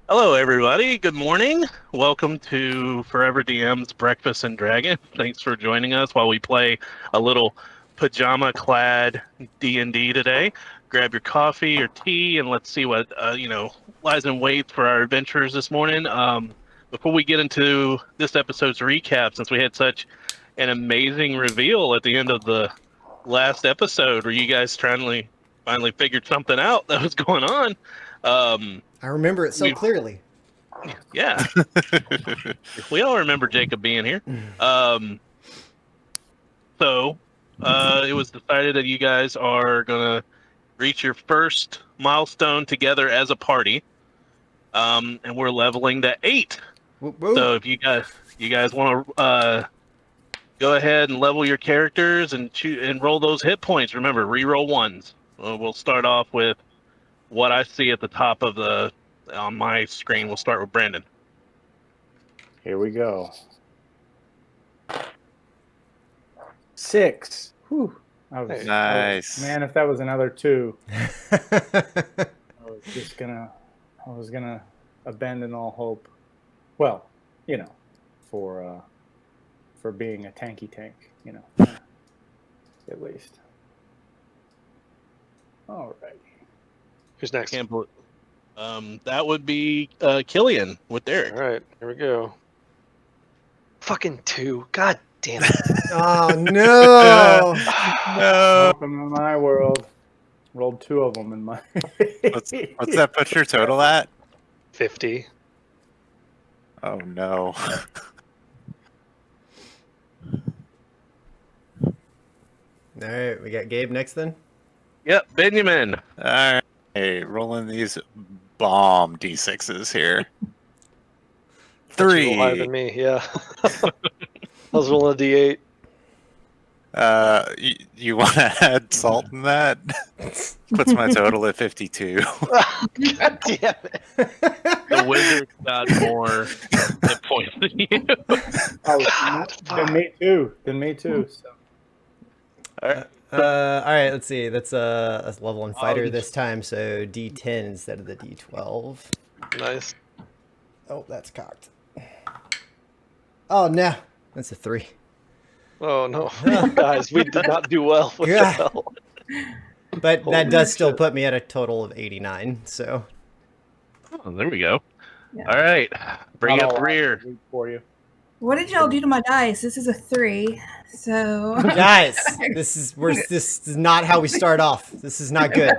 Hello, everybody. Good morning. Welcome to Forever DM's Breakfast and Dragon. Thanks for joining us while we play a little pajama-clad D&D today. Grab your coffee or tea, and let's see what lies in wait for our adventurers this morning. Before we get into this episode's recap, since we had such an amazing reveal at the end of the last episode, where you guys finally figured something out that was going on. I remember it so we clearly. Yeah, we all remember Jacob being here. Um, so it was decided that you guys are gonna reach your first milestone together as a party, and we're leveling to 8. Whoop, whoop. So if you guys want to go ahead and level your characters and roll those hit points. Remember, re-roll ones. We'll start off with what I see at the top of on my screen. We'll start with Brandon. Here we go. 6. Whew. Nice. Man, if that was another 2, I was gonna abandon all hope. Well, for being a tanky tank, at least. All right. Who's next? That would be Killian with Derek. All right, here we go. Fucking 2. God damn it. Oh, no. Welcome to my world. Rolled 2 of them in my. What's that put your total at? 50. Oh no. All right, we got Gabe next then. Yep, Benjamin. All right, rolling these bomb d6s here. A little higher than 3. me, yeah. I was rolling a d8. You want to add salt in that? Puts my total at 52. God damn it. The wizard got more hit points than you. Then me too. So. All right, let's see. That's a level 1 fighter this time, so D10 instead of the D12. Nice. Oh, that's cocked. Oh, no. That's a 3. Oh, no. Guys, we did not do well. What the Yeah. hell? But Holy that does still shit. put me at a total of 89, so. Oh, there we go. Yeah. All right, bring Not up all rear. for you. What did y'all do to my dice? This is a 3, so Guys, this is not how we start off. This is not good.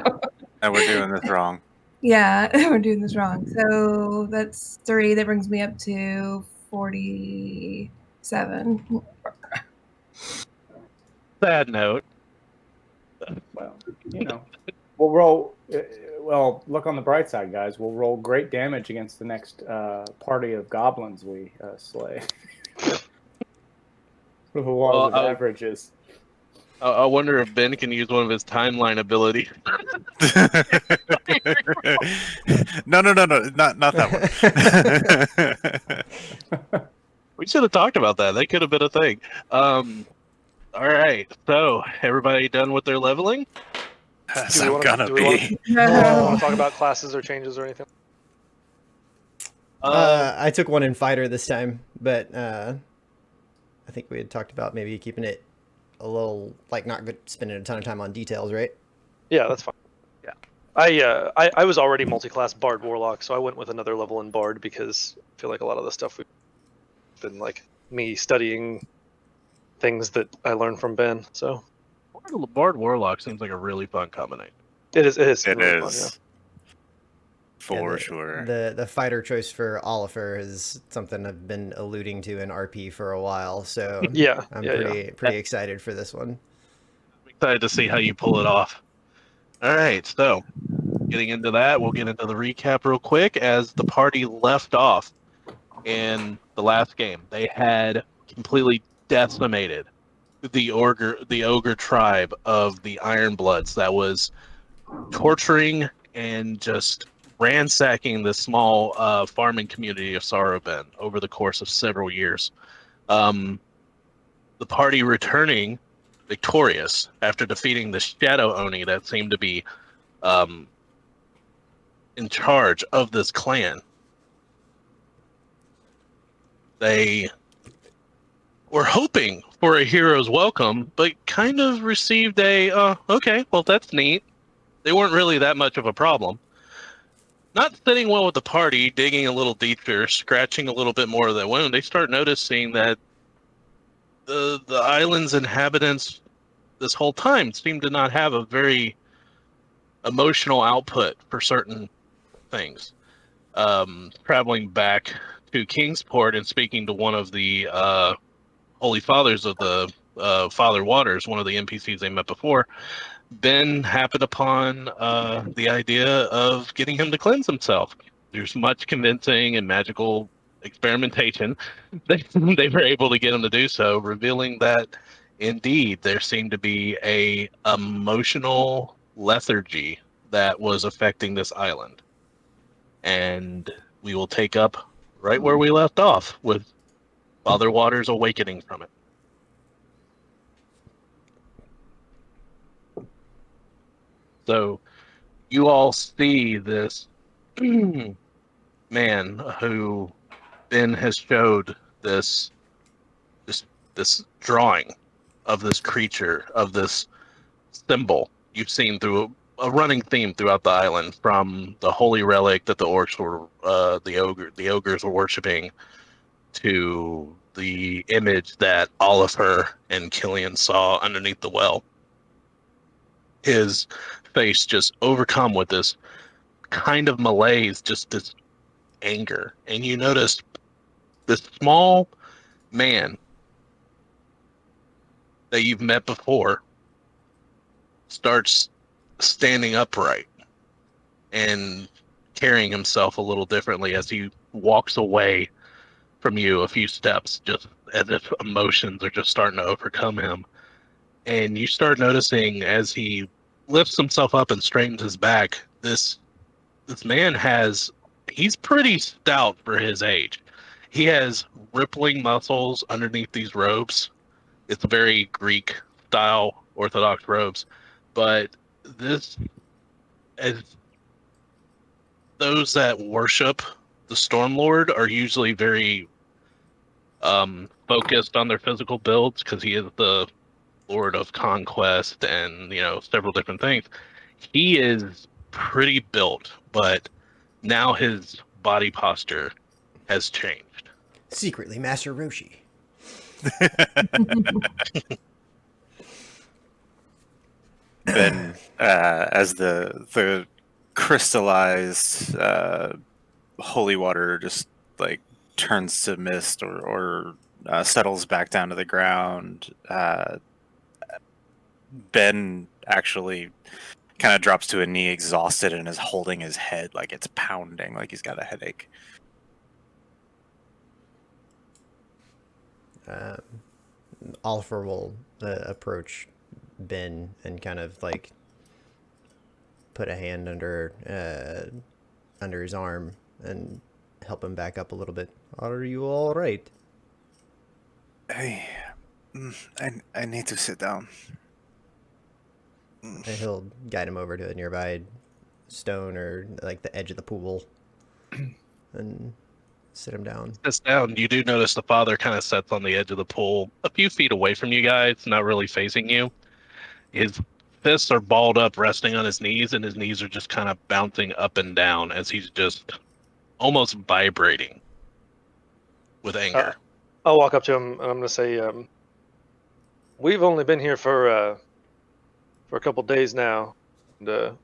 And we're doing this wrong. yeah, we're doing this wrong. So that's 3. That brings me up to 47. Sad note. Well, we'll roll. Well, look on the bright side, guys. We'll roll great damage against the next party of goblins we slay. The laws of averages. I wonder if Ben can use one of his timeline abilities. No, not that one. We should have talked about that. That could have been a thing. All right, so everybody done with their leveling? Yes, I'm gonna be. Do we want to talk about classes or changes or anything? I took 1 in fighter this time, but I think we had talked about maybe keeping it a little, like, not good, spending a ton of time on details, right? Yeah, that's fine. Yeah. I was already multi-class Bard Warlock, so I went with another level in Bard because I feel like a lot of the stuff we've been, like, me studying things that I learned from Ben, so. Bard Warlock seems like a really fun combination. It is. It really is. Fun, For sure. The fighter choice for Oliver is something I've been alluding to in RP for a while, so yeah. I'm Yeah. pretty excited for this one. I'm excited to see how you pull it off. All right, so getting into that, we'll get into the recap real quick. As the party left off in the last game, they had completely decimated the ogre tribe of the Ironbloods that was torturing and just ransacking the small farming community of Sorrowben over the course of several years. The party returning victorious after defeating the Shadow Oni that seemed to be in charge of this clan. They were hoping for a hero's welcome, but kind of received a, okay, well, that's neat. They weren't really that much of a problem. Not sitting well with the party, digging a little deeper, scratching a little bit more of that wound, they start noticing that the island's inhabitants this whole time seem to not have a very emotional output for certain things. Traveling back to Kingsport and speaking to one of the Holy Fathers of the Father Waters, one of the NPCs they met before, Ben happened upon the idea of getting him to cleanse himself. There's much convincing and magical experimentation. They were able to get him to do so, revealing that indeed there seemed to be a emotional lethargy that was affecting this island. And we will take up right where we left off with Father Waters awakening from it. So you all see this man who Ben has showed this drawing of this creature, of this symbol you've seen through a running theme throughout the island, from the holy relic that the orcs were the ogres were worshiping, to the image that Oliver and Killian saw underneath the well. His face just overcome with this kind of malaise, just this anger. And you notice this small man that you've met before starts standing upright and carrying himself a little differently as he walks away from you a few steps, just as if emotions are just starting to overcome him. And you start noticing as he lifts himself up and straightens his back, this man he's pretty stout for his age. He has rippling muscles underneath these robes. It's very Greek style Orthodox robes, but this, as those that worship the Stormlord are usually very focused on their physical builds, because he is the Lord of Conquest and several different things. He is pretty built, but now his body posture has changed. Secretly, Master Roshi. Ben, as the crystallized holy water just like turns to mist or settles back down to the ground, Ben actually kind of drops to a knee, exhausted, and is holding his head like it's pounding, like he's got a headache. Oliver will approach Ben and kind of like put a hand under his arm and help him back up a little bit. Are you all right? Hey, I need to sit down. And he'll guide him over to a nearby stone or like the edge of the pool and sit him down. Sits down. You do notice the father kind of sits on the edge of the pool, a few feet away from you guys, not really facing you. His fists are balled up, resting on his knees, and his knees are just kind of bouncing up and down as he's just almost vibrating with anger. I'll walk up to him and I'm going to say, we've only been here for a couple days now, and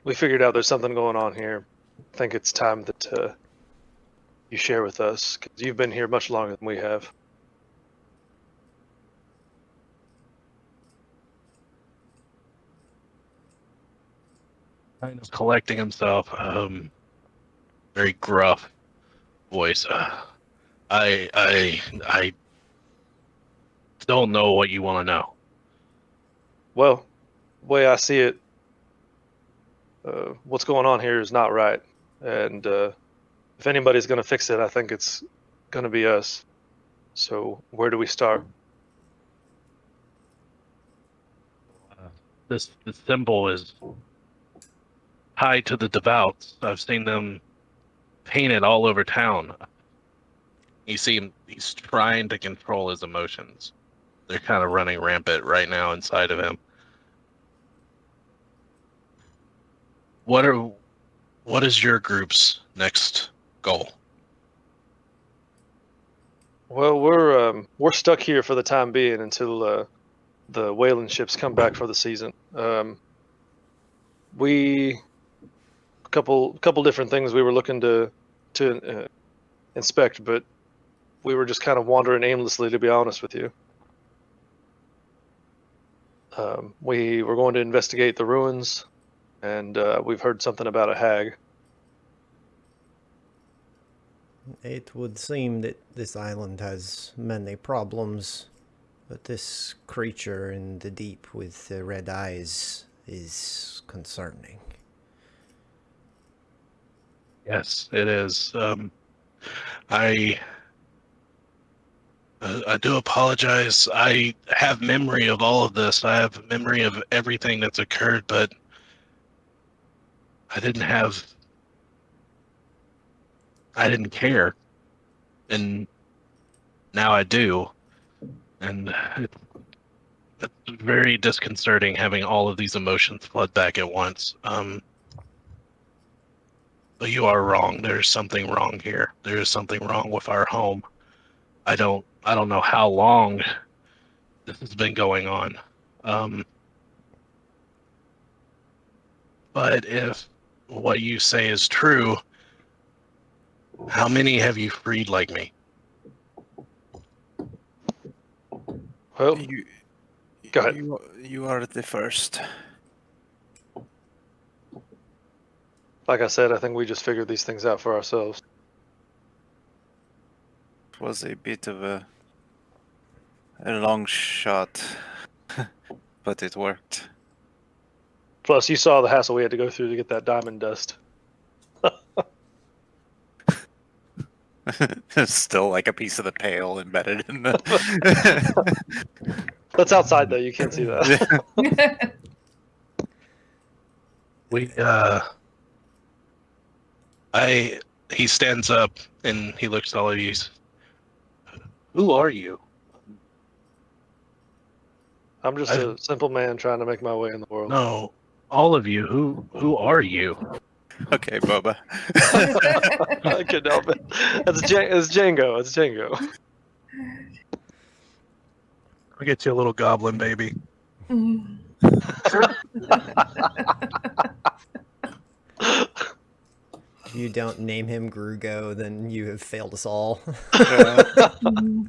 we figured out there's something going on here. I think it's time that you share with us, because you've been here much longer than we have. Kind of collecting himself, very gruff voice. I don't know what you want to know. Well, the way I see it, what's going on here is not right. And if anybody's going to fix it, I think it's going to be us. So where do we start? This symbol is tied to the devouts. I've seen them painted all over town. You see him, he's trying to control his emotions. They're kind of running rampant right now inside of him. What is your group's next goal? Well, we're stuck here for the time being until the whaling ships come back for the season. We couple different things we were looking to inspect, but we were just kind of wandering aimlessly, to be honest with you. We were going to investigate the ruins, and we've heard something about a hag. It would seem that this island has many problems, but this creature in the deep with the red eyes is concerning. Yes, it is. I do apologize. I have memory of all of this. I have memory of everything that's occurred, but I didn't care, and now I do, and it's very disconcerting having all of these emotions flood back at once. But you are wrong. There's something wrong here. There is something wrong with our home. I don't know how long this has been going on. But if what you say is true, how many have you freed like me? Well, You, go ahead. You are the first. Like I said, I think we just figured these things out for ourselves. It was a bit of a long shot, but it worked. Plus, you saw the hassle we had to go through to get that diamond dust. There's still like a piece of the pail embedded in the. That's outside, though. You can't see that. He stands up and he looks at all of you. Who are you? I'm just a simple man trying to make my way in the world. No, all of you. Who are you? Okay, Boba. I couldn't help it. It's Django. It's Django. I'll get you a little goblin baby. Mm. If you don't name him Grugo, then you have failed us all. Mm.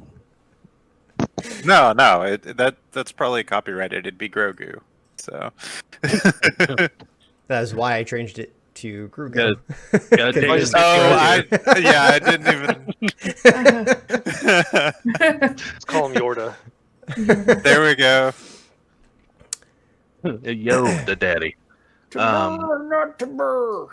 No, that's probably copyrighted. It'd be Grogu. So. That's why I changed it to Grugo. Gotta 'Cause take it his was I didn't even. Let's call him Yorda. There we go. Yo, the daddy. Burr, not to burr.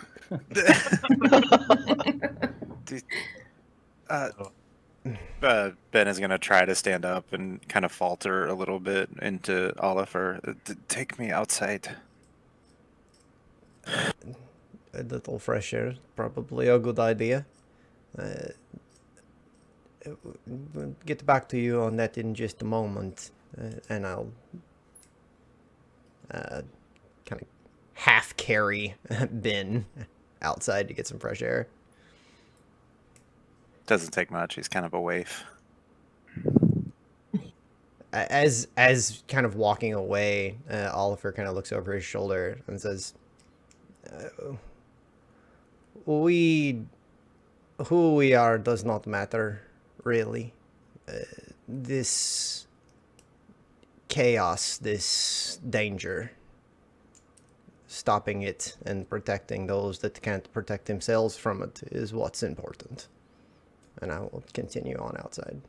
Ben is going to try to stand up and kind of falter a little bit into Oliver. Take me outside. A little fresh air, probably a good idea. We'll get back to you on that in just a moment, and I'll kind of half carry Ben outside to get some fresh air. Doesn't take much. He's kind of a waif. As kind of walking away, Oliver kind of looks over his shoulder and says, who we are does not matter, really. This chaos, this danger, stopping it and protecting those that can't protect themselves from it is what's important. And I will continue on outside.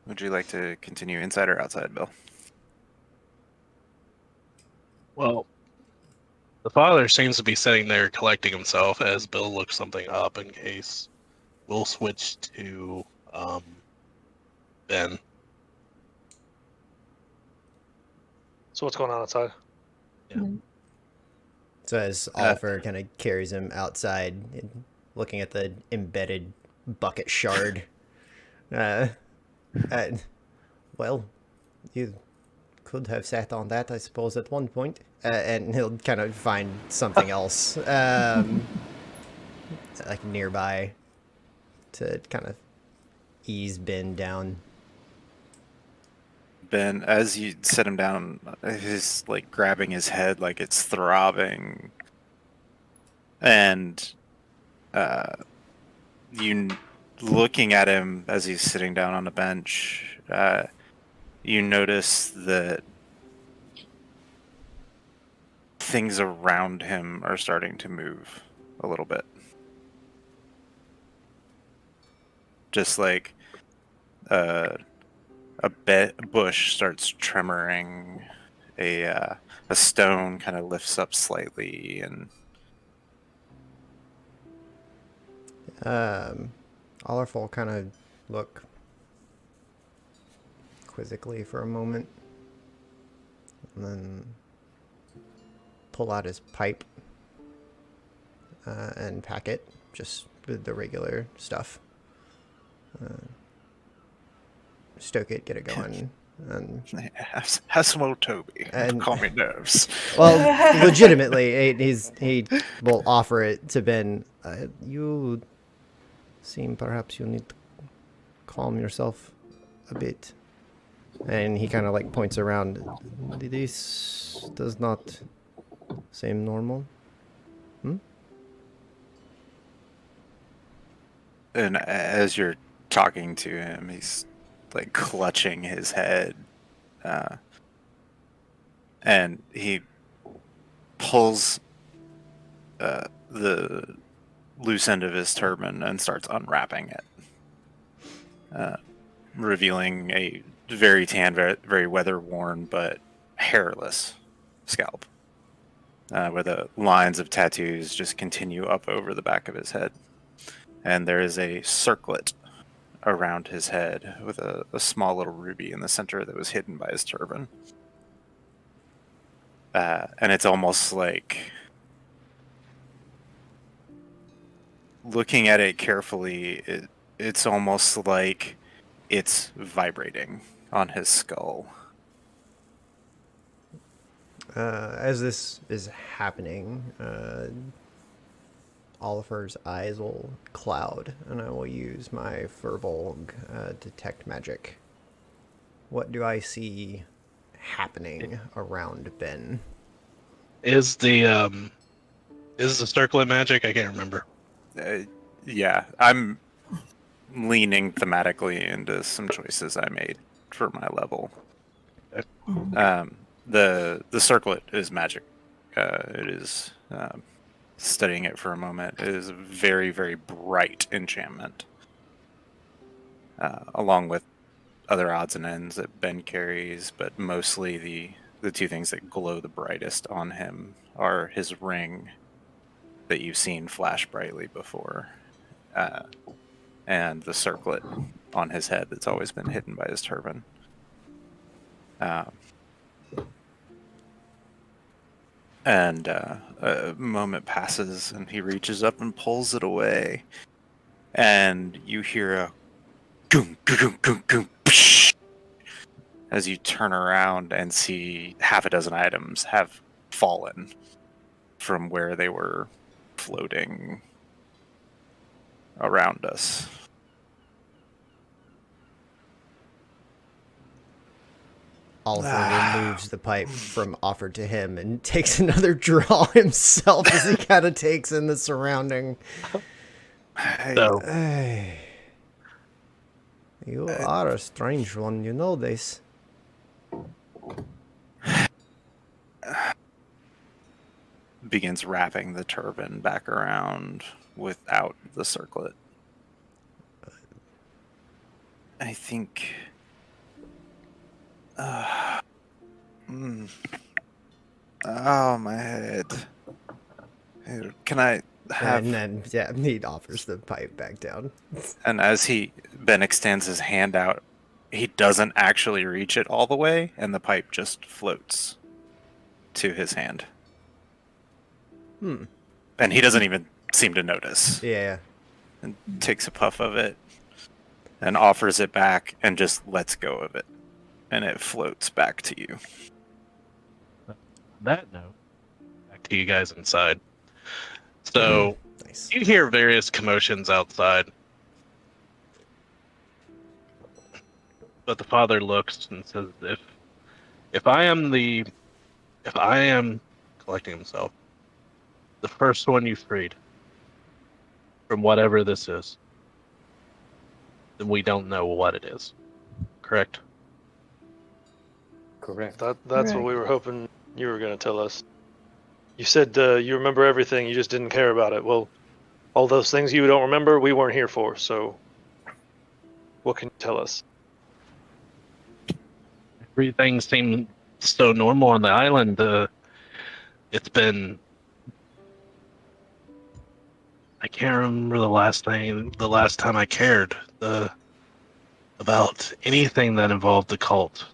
Would you like to continue inside or outside, Bill? Well, the father seems to be sitting there collecting himself as Bill looks something up in case. We'll switch to Ben. So what's going on outside? So as Oliver kind of carries him outside, looking at the embedded bucket shard, well, you could have sat on that, I suppose, at one point. And he'll kind of find something else, like nearby, to kind of ease Ben down. Ben, as you set him down, he's like grabbing his head like it's throbbing. And you looking at him as he's sitting down on a bench, you notice that things around him are starting to move a little bit. Just like a bush starts tremoring, a stone kind of lifts up slightly, and Oliver will kind of look quizzically for a moment, and then pull out his pipe and pack it, just with the regular stuff. Stoke it, get it going, and have some old Toby And- calm your nerves. well, legitimately, he will offer it to Ben. You seem perhaps you need to calm yourself a bit, and he kind of like points around. This does not seem normal. And as you're talking to him, he's like clutching his head, and he pulls the loose end of his turban and starts unwrapping it, revealing a very tan, very weather-worn but hairless scalp, where the lines of tattoos just continue up over the back of his head. And there is a circlet around his head with a small little ruby in the center that was hidden by his turban. And it's almost like, looking at it carefully, it's almost like it's vibrating on his skull. As this is happening, Oliver's eyes will cloud, and I will use my Furbolg detect magic. What do I see happening around Ben? Is the circlet magic? I can't remember. Yeah, I'm leaning thematically into some choices I made for my level. The circlet is magic. It is studying it for a moment. It is a very, very bright enchantment, along with other odds and ends that Ben carries, but mostly the two things that glow the brightest on him are his ring that you've seen flash brightly before, and the circlet on his head that's always been hidden by his turban. And a moment passes, and he reaches up and pulls it away, and you hear a goom, goom, goom, goom, goom, psh, as you turn around and see half a dozen items have fallen from where they were floating around us. Oliver removes the pipe from offered to him and takes another draw himself as he kind of takes in the surrounding. So You are a strange one, you know this. Begins wrapping the turban back around without the circlet. I think... Oh, my head. Here, can I have... And then, yeah, he offers the pipe back down. And as Ben extends his hand out, he doesn't actually reach it all the way, and the pipe just floats to his hand. Hmm. And he doesn't even seem to notice. Yeah. And takes a puff of it and offers it back and just lets go of it. And it floats back to you. On that note, back to you guys inside. So Nice. you hear various commotions outside, but the father looks and says, "If I am collecting himself, the first one you freed from whatever this is, then we don't know what it is. Correct?" Correct. That's what we were hoping you were going to tell us. You said you remember everything, you just didn't care about it. Well, all those things you don't remember, we weren't here for, so what can you tell us? Everything seemed so normal on the island. It's been, I can't remember the last time I cared about anything that involved the cult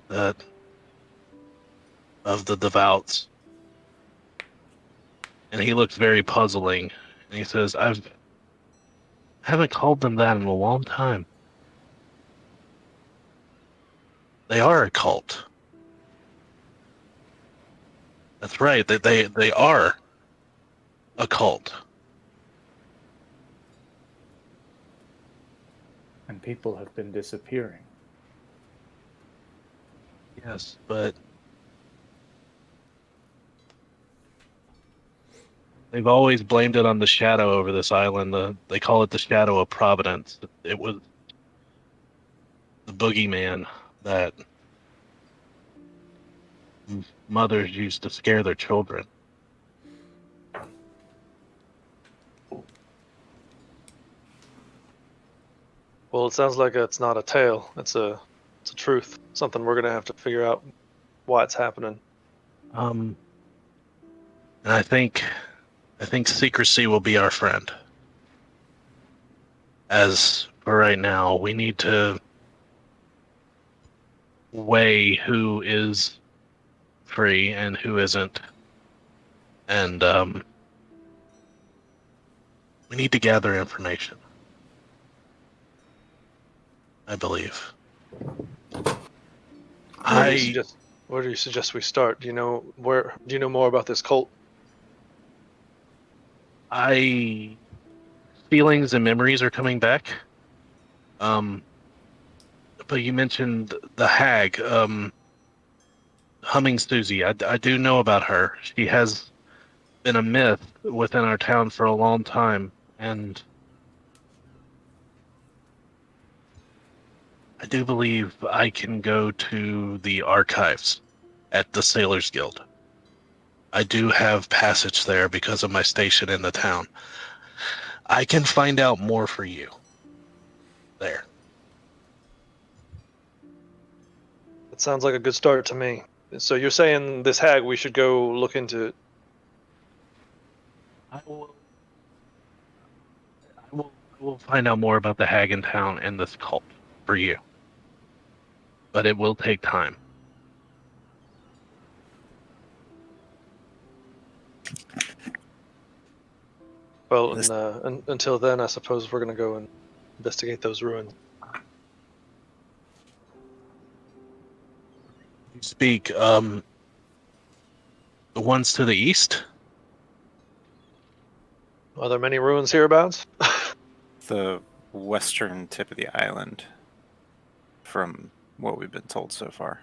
of the devouts. And he looks very puzzling. And he says, haven't called them that in a long time. They are a cult. That's right. They are a cult. And people have been disappearing. Yes, but they've always blamed it on the shadow over this island. They call it the shadow of Providence. It was the boogeyman that mothers used to scare their children. Well, it sounds like it's not a tale. It's a truth. Something we're going to have to figure out why it's happening. And I think secrecy will be our friend. As for right now, we need to weigh who is free and who isn't. And we need to gather information, I believe. Where do you suggest we start? Do you know more about this cult? Feelings and memories are coming back. But you mentioned the hag, Humming Susie. I do know about her. She has been a myth within our town for a long time, and I do believe I can go to the archives at the Sailors Guild. I do have passage there because of my station in the town. I can find out more for you there. It sounds like a good start to me. So you're saying this hag, we should go look into it? I will find out more about the hag in town and this cult for you. But it will take time. Well, This- until then, I suppose we're going to go and investigate those ruins. You speak, the ones to the east? Are there many ruins hereabouts? The western tip of the island, from what we've been told so far.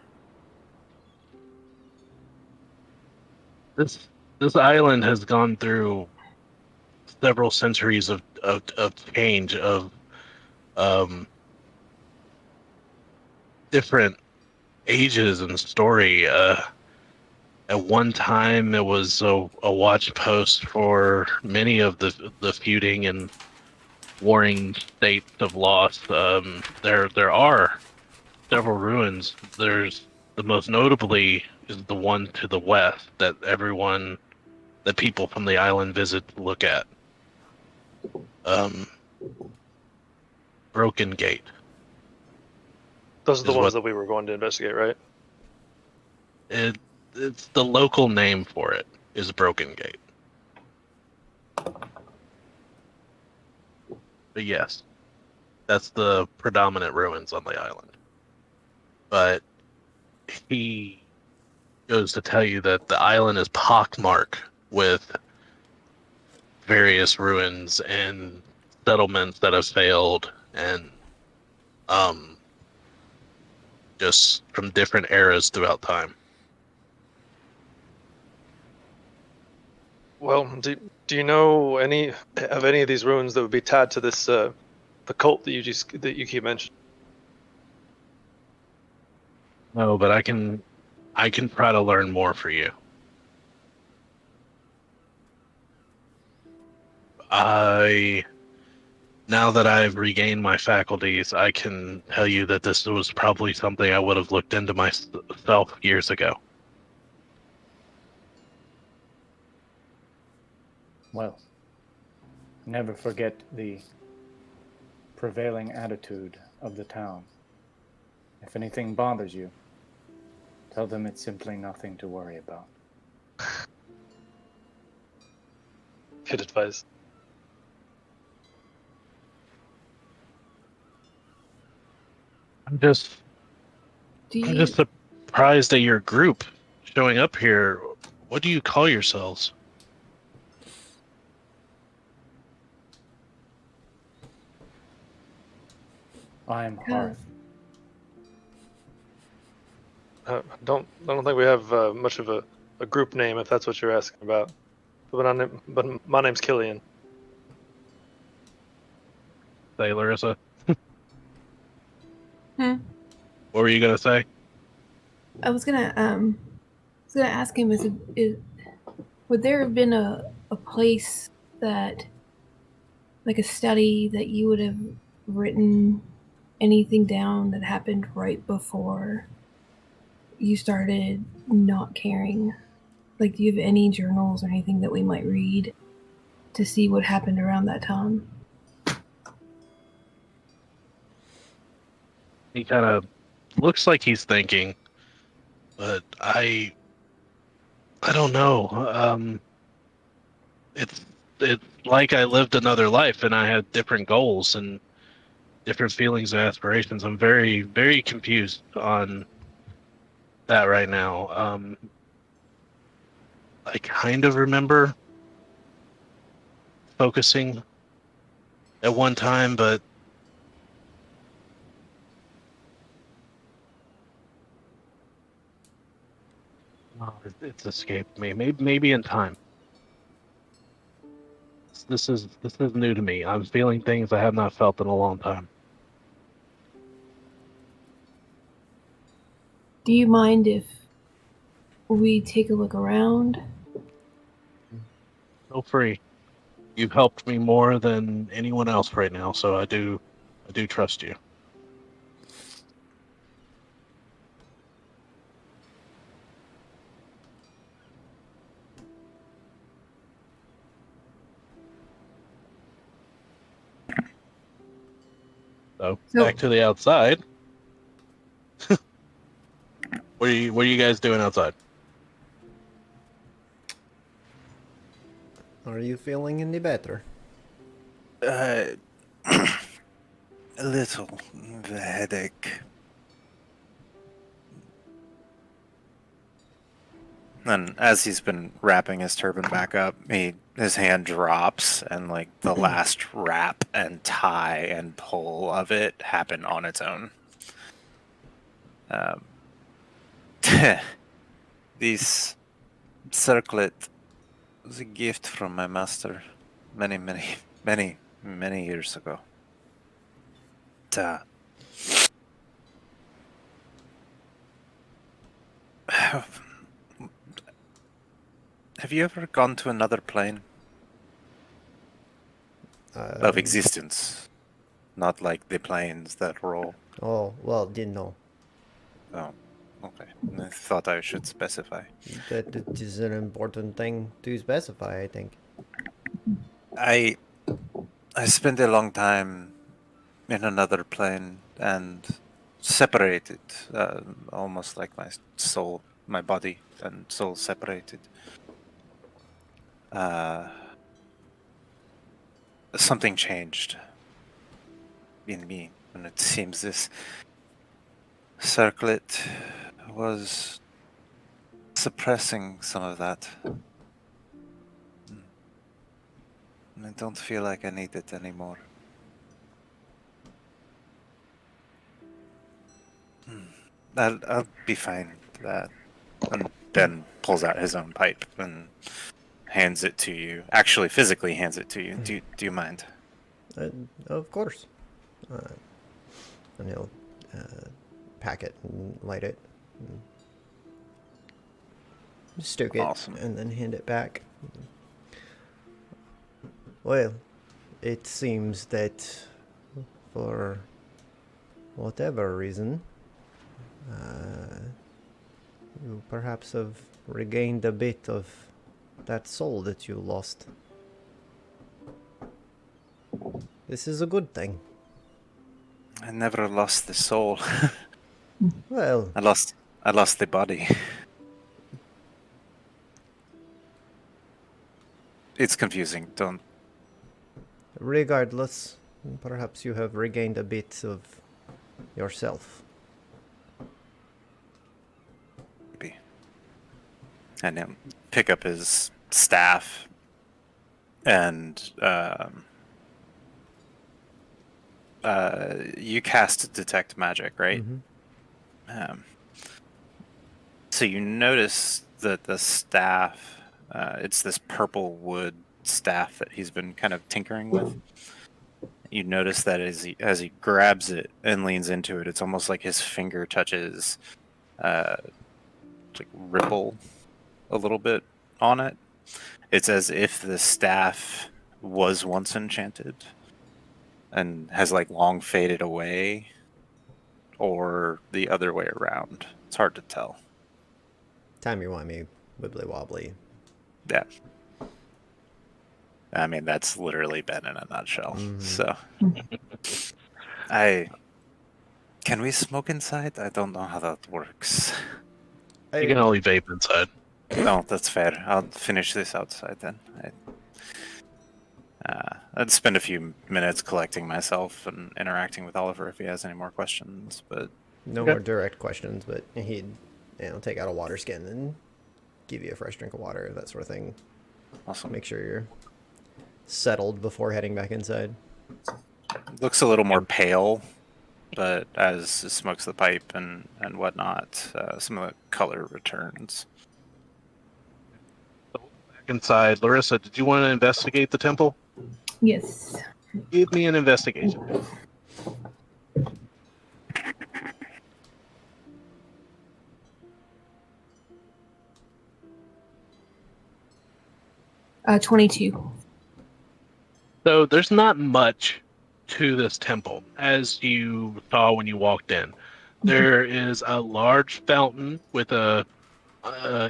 This island has gone through several centuries of change, of different ages and story. At one time, it was a watch post for many of the feuding and warring states of lost. There are several ruins. There's the most notably is the one to the west that people from the island visit to look at. Broken Gate. Those are the Is ones what that we were going to investigate, right? it's the local name for it is Broken Gate. But yes, that's the predominant ruins on the island. But he goes to tell you that the island is pockmarked with various ruins and settlements that have failed, and just from different eras throughout time. Well, do you know any of these ruins that would be tied to this the cult that you keep mentioning? No, but I can try to learn more for you. Now that I've regained my faculties, I can tell you that this was probably something I would have looked into myself years ago. Well, never forget the prevailing attitude of the town. If anything bothers you, tell them it's simply nothing to worry about. Good advice. I'm just surprised at your group showing up here. What do you call yourselves? I am Hearth. I don't think we have much of a group name, if that's what you're asking about. But my name's Killian. Say, Larissa. Hmm. What were you gonna say? I was gonna ask him, would there have been a place that, like a study that you would have written anything down that happened right before you started not caring? Like, do you have any journals or anything that we might read to see what happened around that time? He kind of looks like he's thinking, but I don't know. It's like I lived another life and I had different goals and different feelings and aspirations. I'm very, very confused on that right now. I kind of remember focusing at one time, but it's escaped me. Maybe in time. This is new to me. I'm feeling things I have not felt in a long time. Do you mind if we take a look around? Feel free. You've helped me more than anyone else right now, so I do trust you. So back to the outside. What are you guys doing outside? Are you feeling any better? A little. The headache. And as he's been wrapping his turban back up, his hand drops, and like the last wrap and tie and pull of it happen on its own. This circlet was a gift from my master many years ago. Have you ever gone to another plane of existence? Not like the planes that roll. Oh, well, didn't know. Oh, okay. I thought I should specify. That is an important thing to specify, I think. I spent a long time in another plane and separated, almost like my soul my body and soul separated. Something changed in me, and it seems this circlet was suppressing some of that. I don't feel like I need it anymore. I'll be fine with that. And Ben pulls out his own pipe and hands it to you. Actually, physically hands it to you. Do you mind? Of course. And he'll pack it and light it. And stoke it, Awesome. and then hand it back. Well, it seems that for whatever reason, you perhaps have regained a bit of that soul that you lost. This is a good thing. I never lost the soul. Well, I lost the body. It's confusing. Don't. regardless, perhaps you have regained a bit of yourself. Maybe. And he'll pick up his staff and you cast detect magic, right? So you notice that the staff, it's this purple wood staff that he's been kind of tinkering with. You notice that as he grabs it and leans into it, it's almost like his finger touches like ripple a little bit on it. It's as if the staff was once enchanted and has like long faded away, or the other way around. It's hard to tell. Timey-wimey, wibbly-wobbly. Yeah. I mean, that's literally been in a nutshell. So, can we smoke inside? I don't know how that works. You can only vape inside. No, that's fair. I'll finish this outside then. I'd spend a few minutes collecting myself and interacting with Oliver if he has any more questions. But No more direct questions, but he'd take out a water skin and give you a fresh drink of water, that sort of thing. awesome. Make sure you're settled before heading back inside. Looks a little more pale, but as it smokes the pipe and whatnot, some of the color returns. Back inside, Larissa, did you want to investigate the temple? Yes. Give me an investigation. 22. So there's not much to this temple, as you saw when you walked in. There is a large fountain with a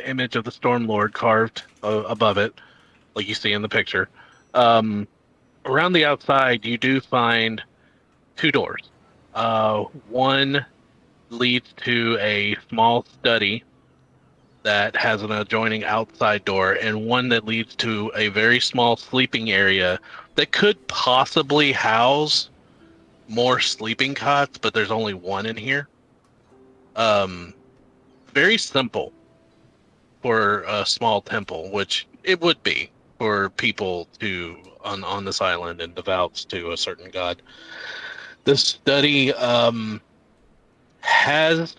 image of the Storm Lord carved above it, like you see in the picture. Around the outside, you do find two doors. One leads to a small study that has an adjoining outside door, and one that leads to a very small sleeping area that could possibly house more sleeping cots, but there's only one in here. Very simple for a small temple, which it would be for people to on this island and devout to a certain god. This study has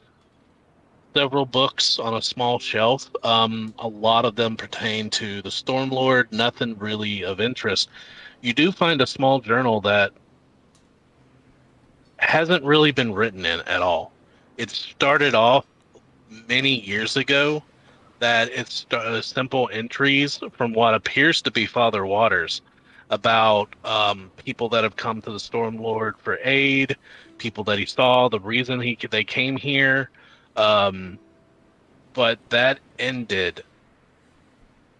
several books on a small shelf. A lot of them pertain to the Stormlord, nothing really of interest. You do find a small journal that hasn't really been written in at all. It started off many years ago that it's simple entries from what appears to be Father Waters about people that have come to the Stormlord for aid, people that he saw, the reason they came here. But that ended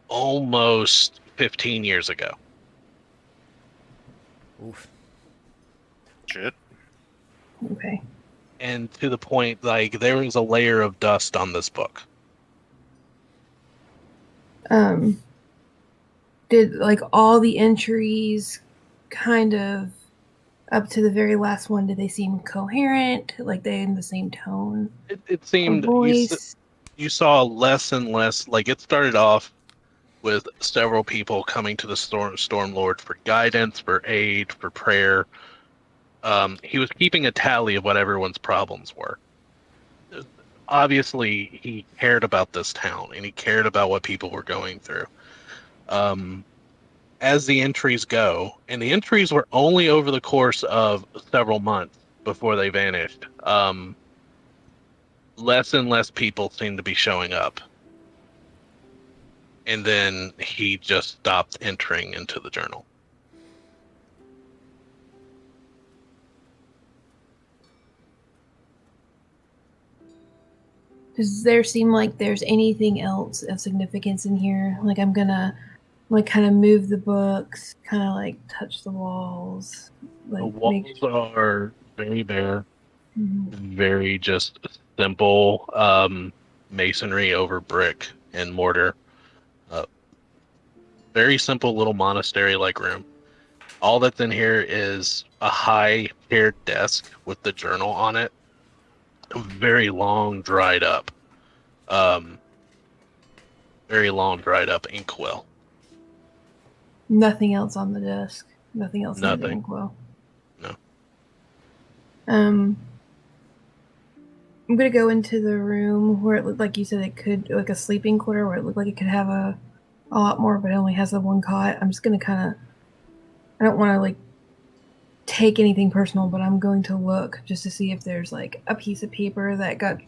almost 15 years ago. Oof. Shit. Okay. And to the point, like, there is a layer of dust on this book. did like all the entries kind of up to the very last one, did they seem coherent? Like they in the same tone It of seemed voice? you saw less and less. Like it started off with several people coming to the Storm Lord for guidance, for aid, for prayer. He was keeping a tally of what everyone's problems were. Obviously, he cared about this town and he cared about what people were going through. Um, as the entries go, and the entries were only over the course of several months before they vanished. Less and less people seemed to be showing up. And then he just stopped entering into the journal. Does there seem like there's anything else of significance in here? Like I'm gonna like kind of move the books, kind of like touch the walls, The like make. walls are very bare, Mhm. very just simple masonry over brick and mortar. Uh, very simple little monastery-like room. All that's in here is a high chaired desk with the journal on it, very long, dried up, um, very long, dried up inkwell. Nothing else on the desk. Nothing else in the Nothing. inkwell. No. Um, I'm gonna go into the room where it looked like you said it could, like a sleeping quarter, where it looked like it could have a lot more, but it only has the one cot. I'm just gonna kind of. I don't want to like take anything personal, but I'm going to look just to see if there's like a piece of paper that got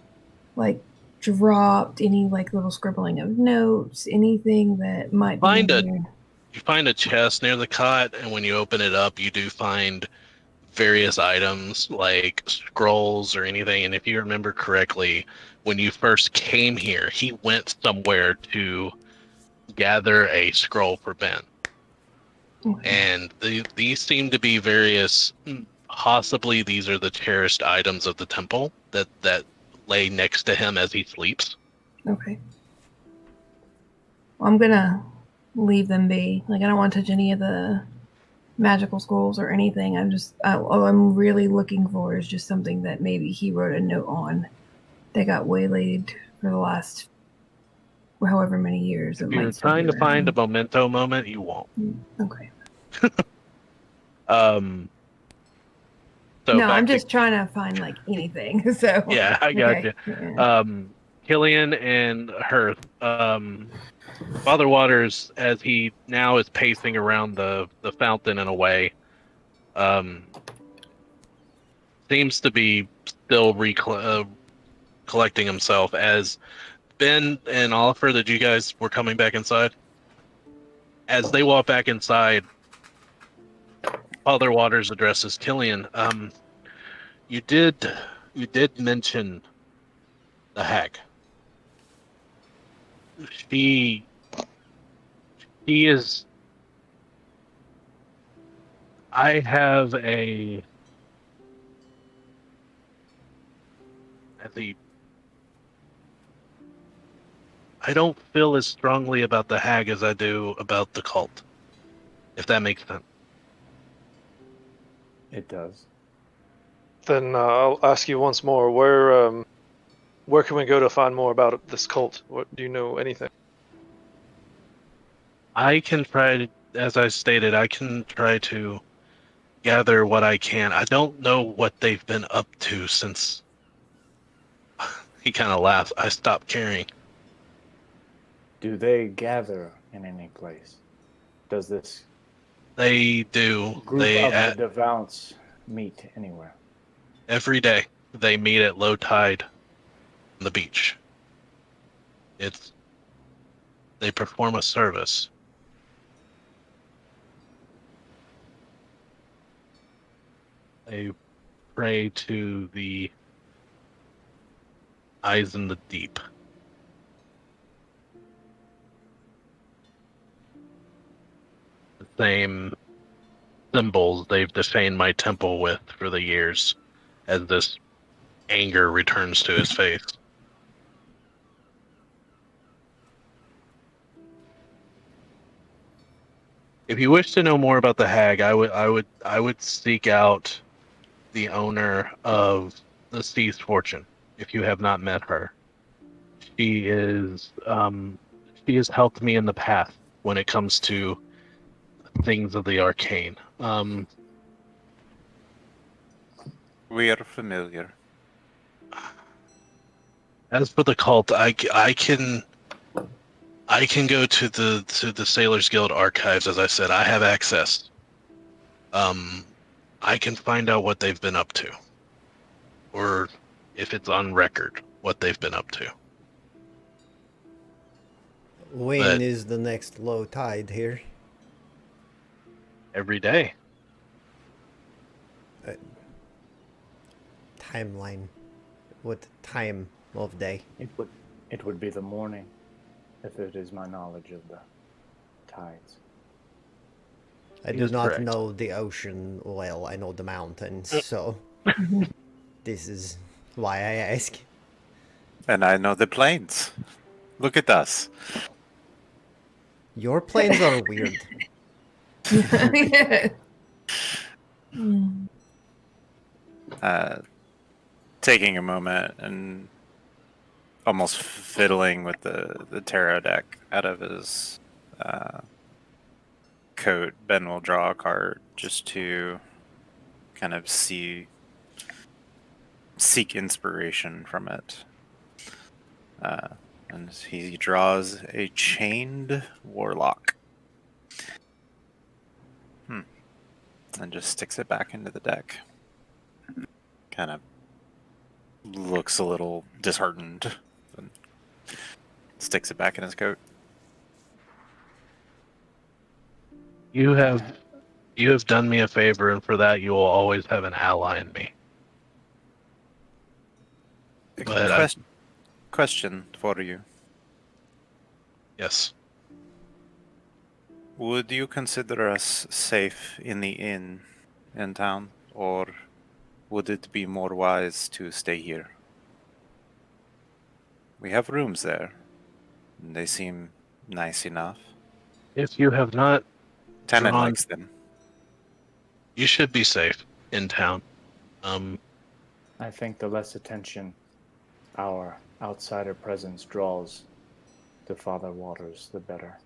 like dropped, any like little scribbling of notes, anything that might be in Find a here. you find a chest near the cot, and when you open it up, you do find various items like scrolls or anything. And if you remember correctly, when you first came here, he went somewhere to gather a scroll for Ben. Okay. And these seem to be various, possibly these are the cherished items of the temple that lay next to him as he sleeps. Okay. Well, I'm gonna leave them be. Like I don't want to touch any of the magical scrolls or anything. All I'm really looking for is just something that maybe he wrote a note on that got waylaid for the last however many years. It If you're might still be trying to find a around. memento moment, you won't. Okay. Um, so No, I'm back to just trying to find like anything. So yeah, I got okay. you. Yeah. Killian and Hearth. Father Waters, as he now is pacing around the fountain in a way, um, seems to be still collecting himself. As Ben and Oliver, that you guys were coming back inside. As they walk back inside, Father Waters addresses Killian. You did you did mention the hag. She she is. I have a as he I don't feel as strongly about the hag as I do about the cult, if that makes sense. It does. Then I'll ask you once more. Where can we go to find more about this cult? What do you know anything? I can try to, as I stated, I can try to gather what I can. I don't know what they've been up to since he kind of laughs. I stopped caring. Do they gather in any place? Does this They do. group They of the at devouts meet anywhere? every day they meet at low tide on the beach. It's they perform a service. They pray to the eyes in the deep. The same symbols they've defamed my temple with for the years, as this anger returns to his face. If you wish to know more about the hag, I would seek out the owner of the Seized Fortune. If you have not met her, she is she has helped me in the past when it comes to things of the arcane. We are familiar. As for the cult, I can go to the Sailors Guild archives. As I said, I have access. I can find out what they've been up to, or if it's on record, what they've been up to. When But is the next low tide here? every day, Timeline. What time of day? It would be the morning, if it is my knowledge of the tides. I He do is not correct. know the ocean well. I know the mountains, so this is why I ask. And I know the planes. Look at us. Your planes are weird. Yeah. Hmm. Taking a moment and almost fiddling with the tarot deck out of his coat, Ben will draw a card just to kind of seek inspiration from it. And he draws a chained warlock. And just sticks it back into the deck. Kind of looks a little disheartened and sticks it back in his coat. you have done me a favor, and for that you will always have an ally in me. But Question for you. yes, Would you consider us safe in the inn in town, or would it be more wise to stay here? We have rooms there, and they seem nice enough. if you have not Tenant drawn, likes them. you should be safe in town. I think the less attention our outsider presence draws to Father Waters, the better.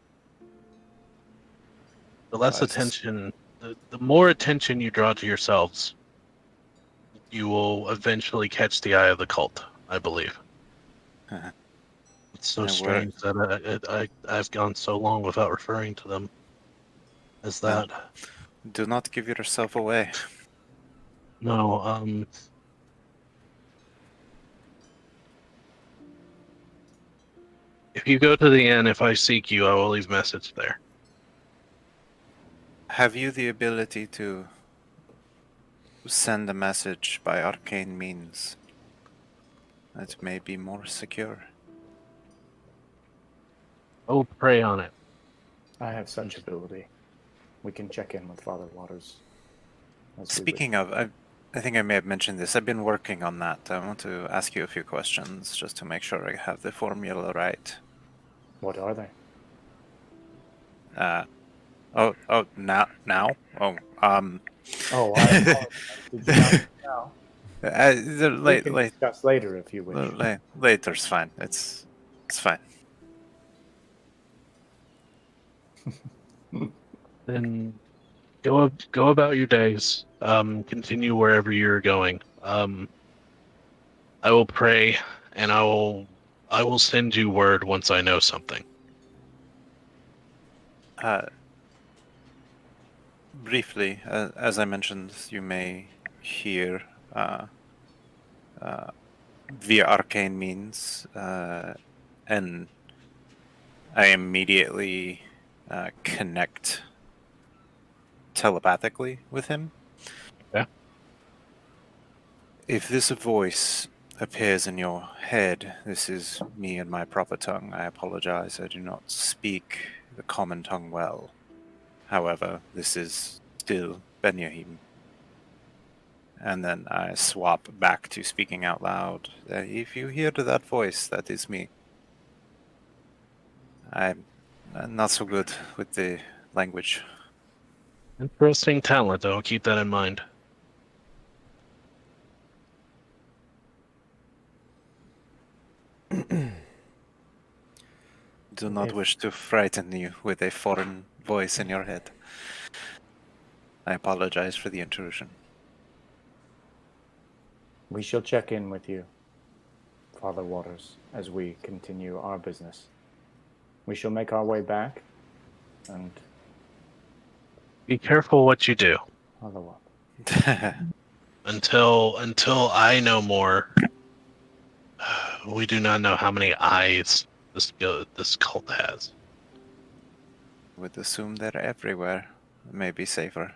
The less I sus- attention, the more attention you draw to yourselves, you will eventually catch the eye of the cult, I believe. It's so And strange that I've gone so long without referring to them as that. Do not give yourself away. No, if you go to the inn, if I seek you, I will leave message there. Have you the ability to send a message by arcane means that may be more secure? I will pray on it. I have such ability. We can check in with Father Waters. as we Speaking wish. of, I think I may have mentioned this. I've been working on that. I want to ask you a few questions just to make sure I have the formula right. What are they? Now? Oh, Oh, I apologize. Did you not know? We late, can discuss later if you wish. later's fine. It's fine. Then go about your days. Continue wherever you're going. I will pray, and I will send you word once I know something. Briefly, as I mentioned, you may hear via arcane means, and I immediately connect telepathically with him. Yeah. If this voice appears in your head, this is me and my proper tongue. I apologize. I do not speak the common tongue well. However, this is still Benyahim. And then I swap back to speaking out loud. If you hear that voice, that is me. I'm not so good with the language. Interesting talent, though. Keep that in mind. Do not If- wish to frighten you with a foreign voice in your head. I apologize for the intrusion. We shall check in with you, Father Waters, as we continue our business. We shall make our way back, and Be careful what you do. Father Waters. Until I know more, we do not know how many eyes this cult has. Would assume they're everywhere. Maybe safer.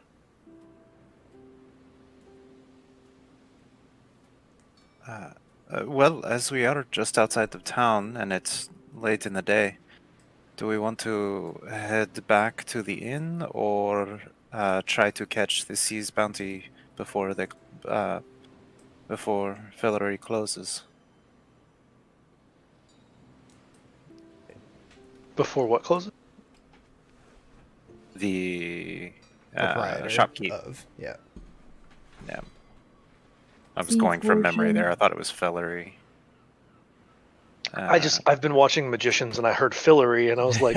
Well, as we are just outside of town and it's late in the day, do we want to head back to the inn or try to catch the Sea's bounty before Fillory closes? Before what closes? The Proprietor shopkeep. of, yeah. Yeah. I was Sea going from memory fortune. there. I thought it was Fillory. I've been watching Magicians and I heard Fillory and I was like,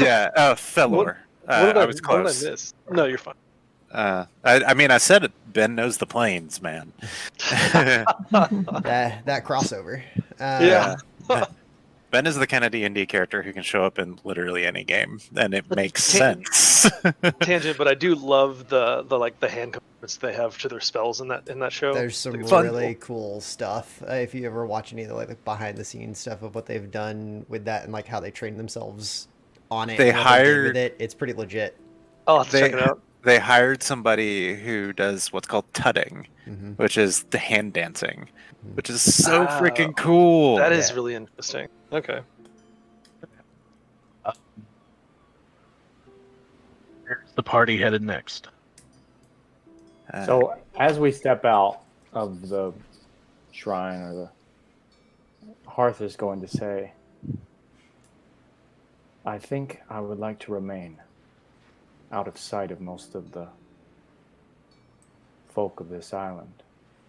Yeah, Fellor. I was what did I close. miss? No, you're fine. I mean, I said it. Ben knows the planes, man. that crossover. Yeah. Ben is the kind of D&D character who can show up in literally any game, and it makes Tan- sense. Tangent, but I do love the hand components they have to their spells in that show. There's some It's fun. really cool stuff. If you ever watch any of the like behind the scenes stuff of what they've done with that and like how they train themselves on it, They and what they did hired- with it, it's pretty legit. I'll have to check it out. They hired somebody who does what's called tutting, Mhm. which is the hand dancing, which is so Oh, freaking cool. That is Yeah. really interesting. Okay. Where's the party headed next? So, as we step out of the shrine or the hearth is going to say, I think I would like to remain out of sight of most of the folk of this island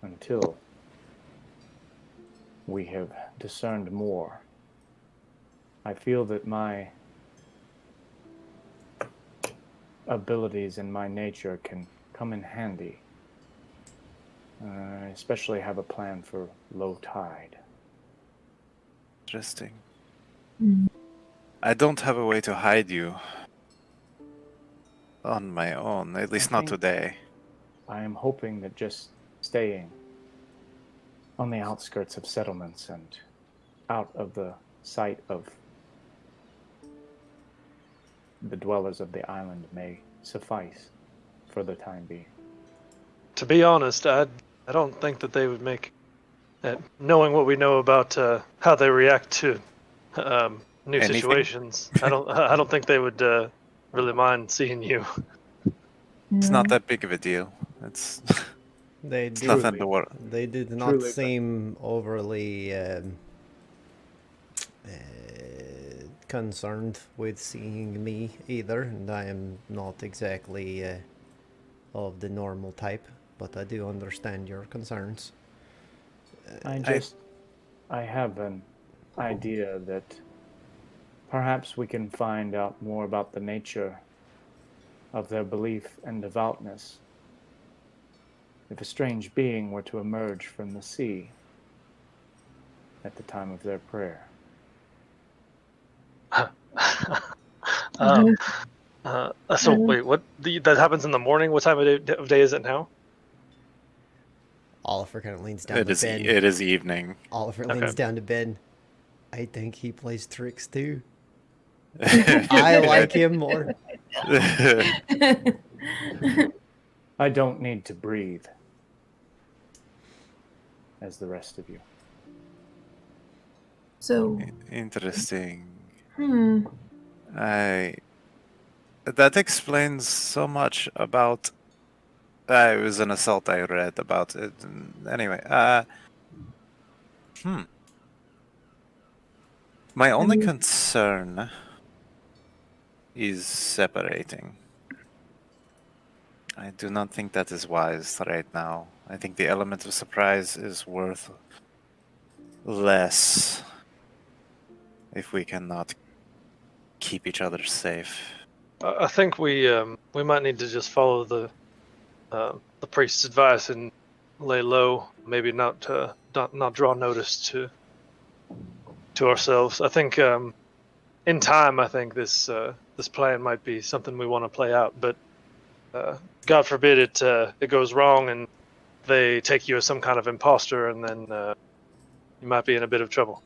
until we have discerned more. I feel that my abilities and my nature can come in handy. I especially have a plan for low tide. Interesting. Mm. I don't have a way to hide you on my own, at least I not think- today. I am hoping that just staying on the outskirts of settlements and out of the sight of the dwellers of the island may suffice for the time being. To be honest, I don't think that they would make, knowing what we know about how they react to new Anything? situations. I don't think they would really mind seeing you. It's No. not that big of a deal. It's They it's did. nothing to worry. They did not Truly, but- seem overly concerned with seeing me either, and I am not exactly of the normal type, but I do understand your concerns. I have an idea that perhaps we can find out more about the nature of their belief and devoutness if a strange being were to emerge from the sea at the time of their prayer. So wait, that happens in the morning? What time of day is it now? Oliver kind of leans down It to is Ben. it is evening. Oliver Okay. leans down to Ben. I think he plays tricks too. I like him more. I don't need to breathe as the rest of you. So, Interesting. hmm. That explains so much about. It was an assault I read about it. Anyway, My only concern is separating. I do not think that is wise right now. I think the element of surprise is worth less if we cannot keep each other safe. I think we might need to just follow the priest's advice and lay low. Maybe not not draw notice to ourselves. I think in time, I think this plan might be something we want to play out. But God forbid it goes wrong and they take you as some kind of imposter, and then you might be in a bit of trouble.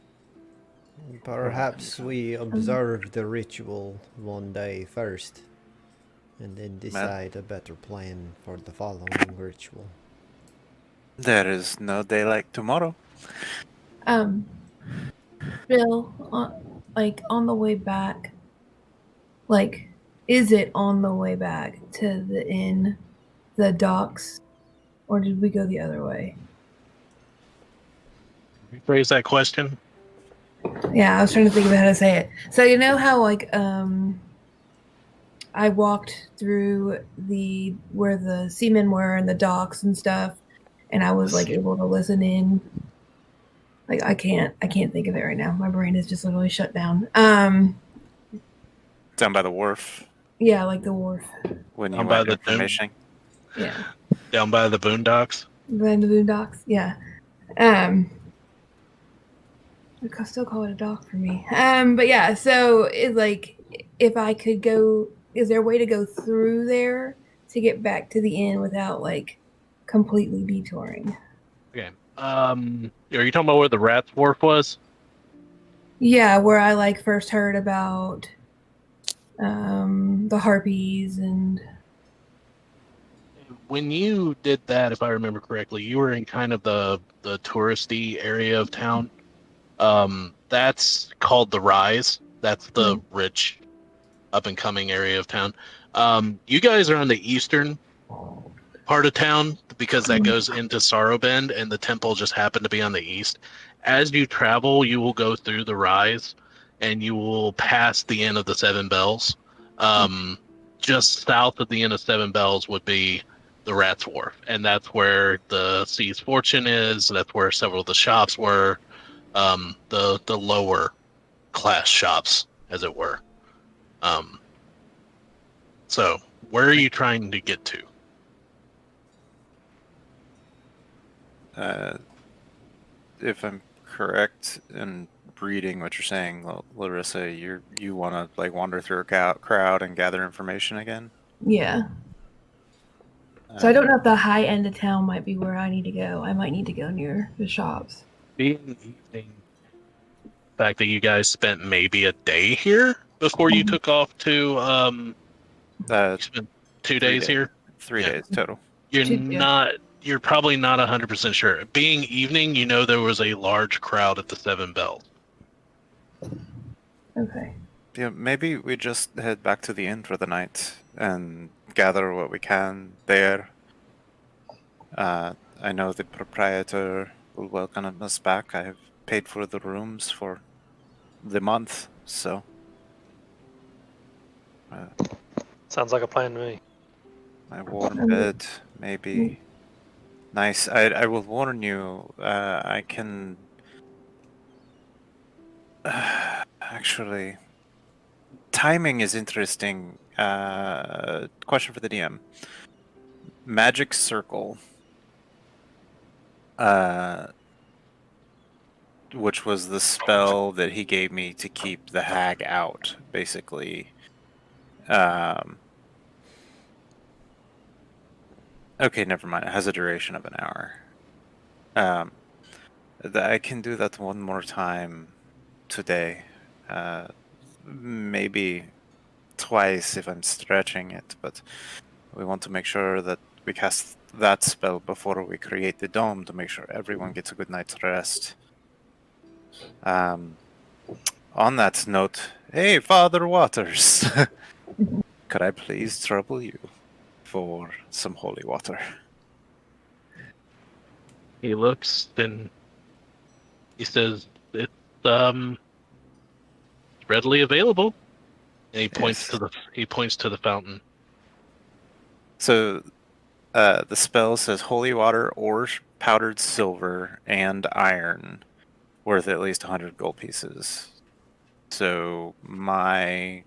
Perhaps we observe the ritual one day first, and then decide a better plan for the following ritual. There is no day like tomorrow. Bill, on the way back, like, is it on the way back to the inn, the docks, or did we go the other way? Rephrase that question. Yeah, I was trying to think of how to say it. So you know how I walked through where the seamen were and the docks and stuff, and I was like able to listen in. Like I can't think of it right now. My brain is just literally shut down. Down by the wharf Yeah, like the wharf. when you Down by went the information. Yeah, Down by the boondocks. the docks. Yeah. I still call it a dock for me. But yeah, so it's like if I could go, is there a way to go through there to get back to the inn without like completely detouring? Okay. Are you talking about where the Rat's Wharf was? Yeah, where I like first heard about the harpies and When you did that, if I remember correctly, you were in kind of the touristy area of town. That's called the Rise. That's the rich, up and coming area of town. You guys are on the eastern part of town because that goes into Sorrow Bend, and the temple just happened to be on the east. As you travel, you will go through the Rise, and you will pass the Inn of the Seven Bells. Just south of the Inn of Seven Bells would be the Rat's Wharf, and that's where the Sea's Fortune is. That's where several of the shops were, the lower class shops, as it were. So where are you trying to get to? If I'm correct in reading what you're saying, Larissa, you want to like wander through a crowd and gather information again? yeah. So I don't know if the high end of town might be where I need to go. I might need to go near the shops. Being evening, the fact that you guys spent maybe a day here before you took off to you spent 2 days here. 3 Yeah. days total. You're probably not 100% sure. Being evening, you know there was a large crowd at the Seven Bells. Okay. Yeah, maybe we just head back to the inn for the night and gather what we can there. I know the proprietor will welcome us back. I have paid for the rooms for the month, so Sounds like a plan to me. my warm bed may be nice. I will warn you. I can actually. Timing is interesting. Question for the DM. Magic Circle, which was the spell that he gave me to keep the hag out, basically. Okay, never mind. It has a duration of an hour. I can do that one more time today. Maybe twice if I'm stretching it, but we want to make sure that we cast that spell before we create the dome to make sure everyone gets a good night's rest. On that note, hey, Father Waters, could I please trouble you for some holy water? He looks and he says, "It's readily available. And he points Yes. to the fountain. So the spell says holy water or powdered silver and iron worth at least 100 gold pieces. So my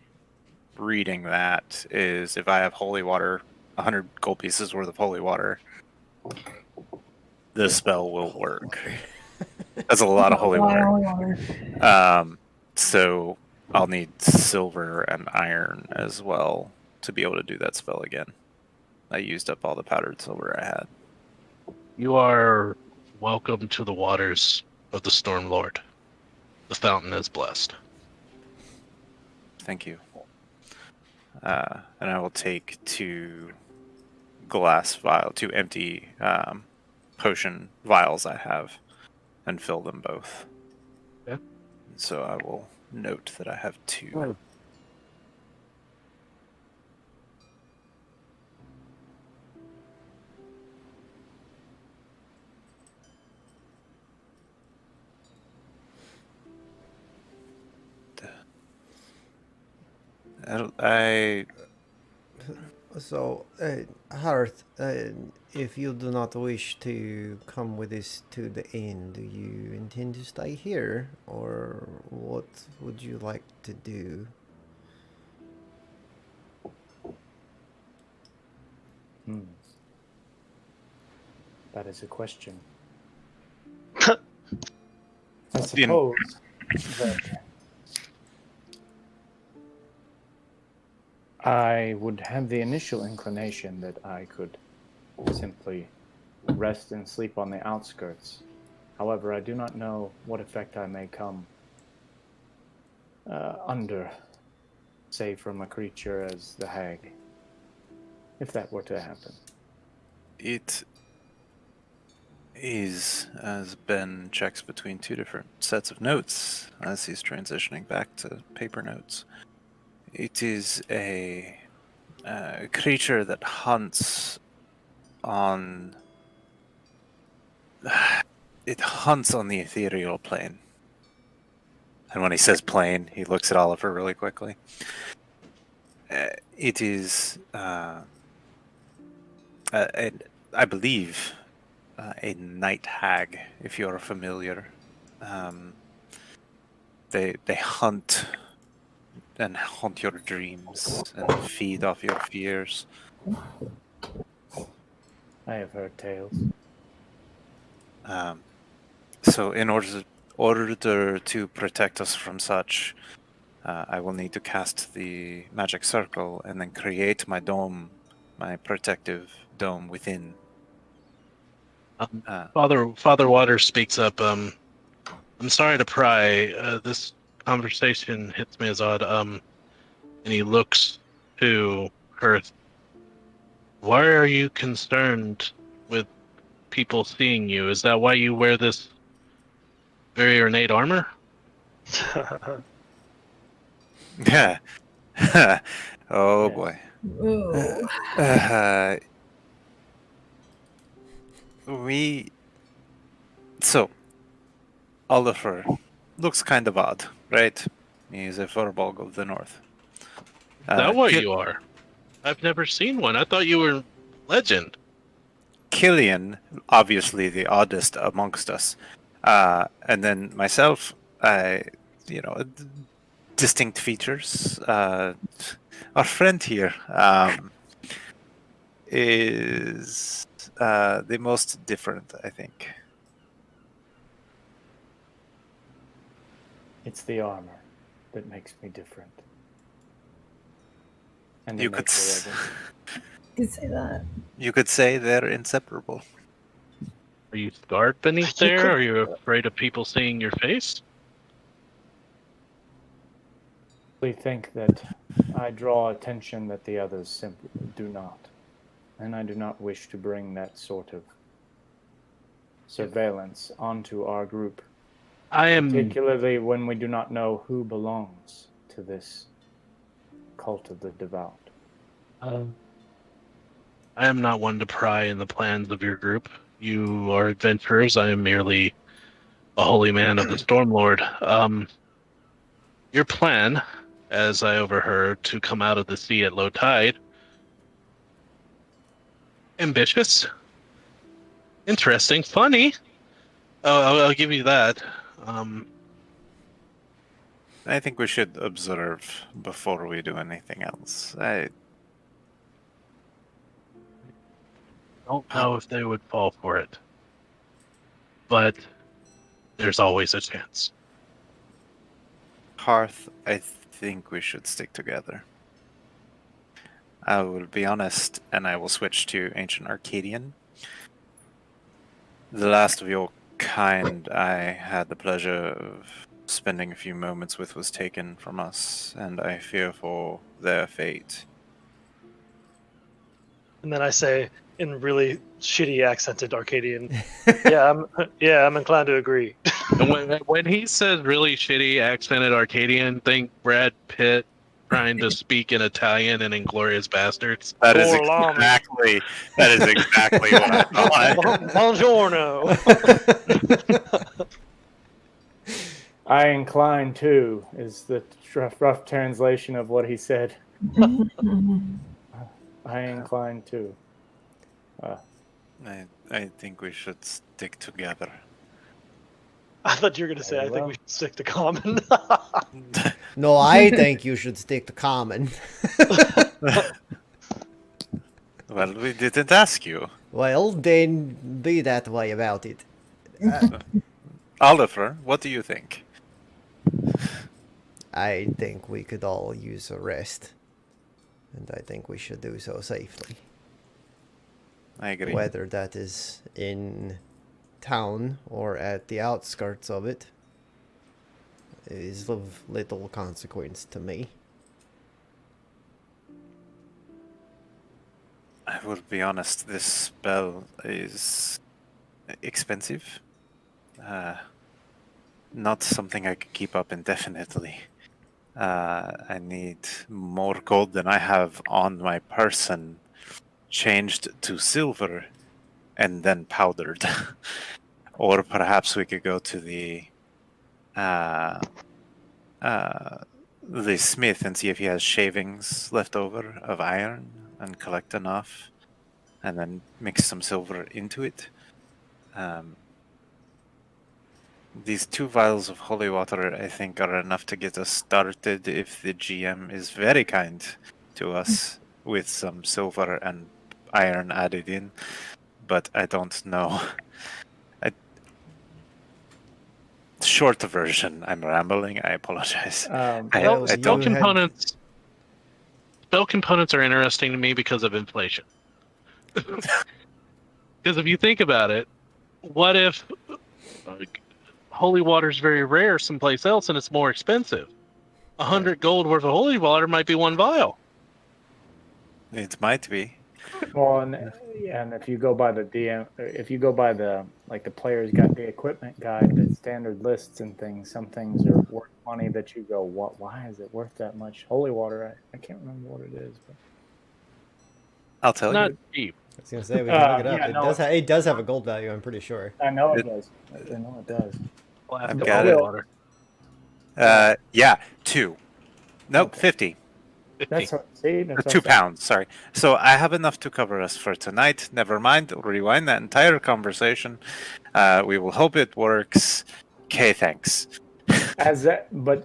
reading that is if I have holy water, 100 gold pieces worth of holy water, this spell will work. That's a lot of holy water. So I'll need silver and iron as well to be able to do that spell again. I used up all the powdered silver I had. You are welcome to the waters of the Storm Lord. The fountain is blessed. Thank you. And I will take two empty potion vials I have, and fill them both. Okay. So I will note that I have two. I So, Hearth, if you do not wish to come with us to the inn, do you intend to stay here, or what would you like to do? That is a question. I suppose that I would have the initial inclination that I could simply rest and sleep on the outskirts. However, I do not know what effect I may come under, say, from a creature as the hag, if that were to happen. It is, as Ben checks between two different sets of notes as he's transitioning back to paper notes. It is a creature that hunts on. It hunts on the ethereal plane. And when he says plane, he looks at Oliver really quickly. It is, I believe, a night hag, if you're familiar. They hunt and haunt your dreams and feed off your fears. I have heard tales. So in order to protect us from such, I will need to cast the magic circle and then create my dome, my protective dome within. Father Waters speaks up. I'm sorry to pry. This conversation hits me as odd. And he looks to Earth. Why are you concerned with people seeing you? Is that why you wear this very ornate armor? Yeah. Oh Yes. boy. Whoa. So Oliver looks kind of odd, right? He's a Furbolg of the North. Is that what Ki- you are? I've never seen one. I thought you were legend. Killian, obviously the oddest amongst us, and then myself. Distinct features. Our friend here is the most different, I think. It's the armor that makes me different. And the You could nature of it. You could say that. you could say they're inseparable. Are you scarred beneath You there? could- Are you afraid of people seeing your face? We think that I draw attention that the others simply do not. And I do not wish to bring that sort of surveillance onto our group, I am. particularly when we do not know who belongs to this cult of the devout. I am not one to pry in the plans of your group. You are adventurers. I am merely a holy man of the Stormlord. Your plan as I overheard, to come out of the sea at low tide. Ambitious, interesting, funny. Oh, I'll give you that. I think we should observe before we do anything else. Don't know if they would fall for it, but there's always a chance. Hearth, I think we should stick together. I will be honest, and I will switch to Ancient Arcadian. The last of your kind I had the pleasure of spending a few moments with was taken from us, and I fear for their fate. And then I say in really shitty accented Arcadian, I'm inclined to agree. And when he says really shitty accented Arcadian, think Brad Pitt trying to speak in Italian in Inglorious Bastards. That is Salami. exactly what I thought. Buongiorno. I incline to is the rough translation of what he said. I incline to. I think we should stick together. I thought you were going to say, Very I think well. we should stick to common. No, I think you should stick to common. Well, we didn't ask you. Well, then be that way about it. Oliver, what do you think? I think we could all use a rest. And I think we should do so safely. I agree. Whether that is in town or at the outskirts of it is of little consequence to me. I will be honest, this spell is expensive. Not something I can keep up indefinitely. I need more gold than I have on my person, changed to silver, and then powdered. Or perhaps we could go to the smith and see if he has shavings left over of iron and collect enough, and then mix some silver into it. These 2 vials of holy water, I think, are enough to get us started if the GM is very kind to us with some silver and iron added in. But I don't know. Short version. I'm rambling. I apologize. Spell components are interesting to me because of inflation. Because if you think about it, what if holy water is very rare someplace else and it's more expensive? 100 gold worth of holy water might be 1 vial. It might be. Well, and if you go by the DM, if you go by the the players got the equipment guide, the standard lists and things. Some things are worth money that you go, what? Why is it worth that much? Holy water, I can't remember what it is, but I'll tell Not you. cheap. I was gonna say we can look it up. yeah, no, It does have a gold value. I'm pretty sure. I know it does. I know it does. Flask I've of got holy it. water. Yeah, 2. Nope, Okay. 50. That's what, see, that's Or what 2 I'm saying. pounds, sorry. So I have enough to cover us for tonight. Never mind. Rewind that entire conversation. We will hope it works. Okay, thanks. As that, but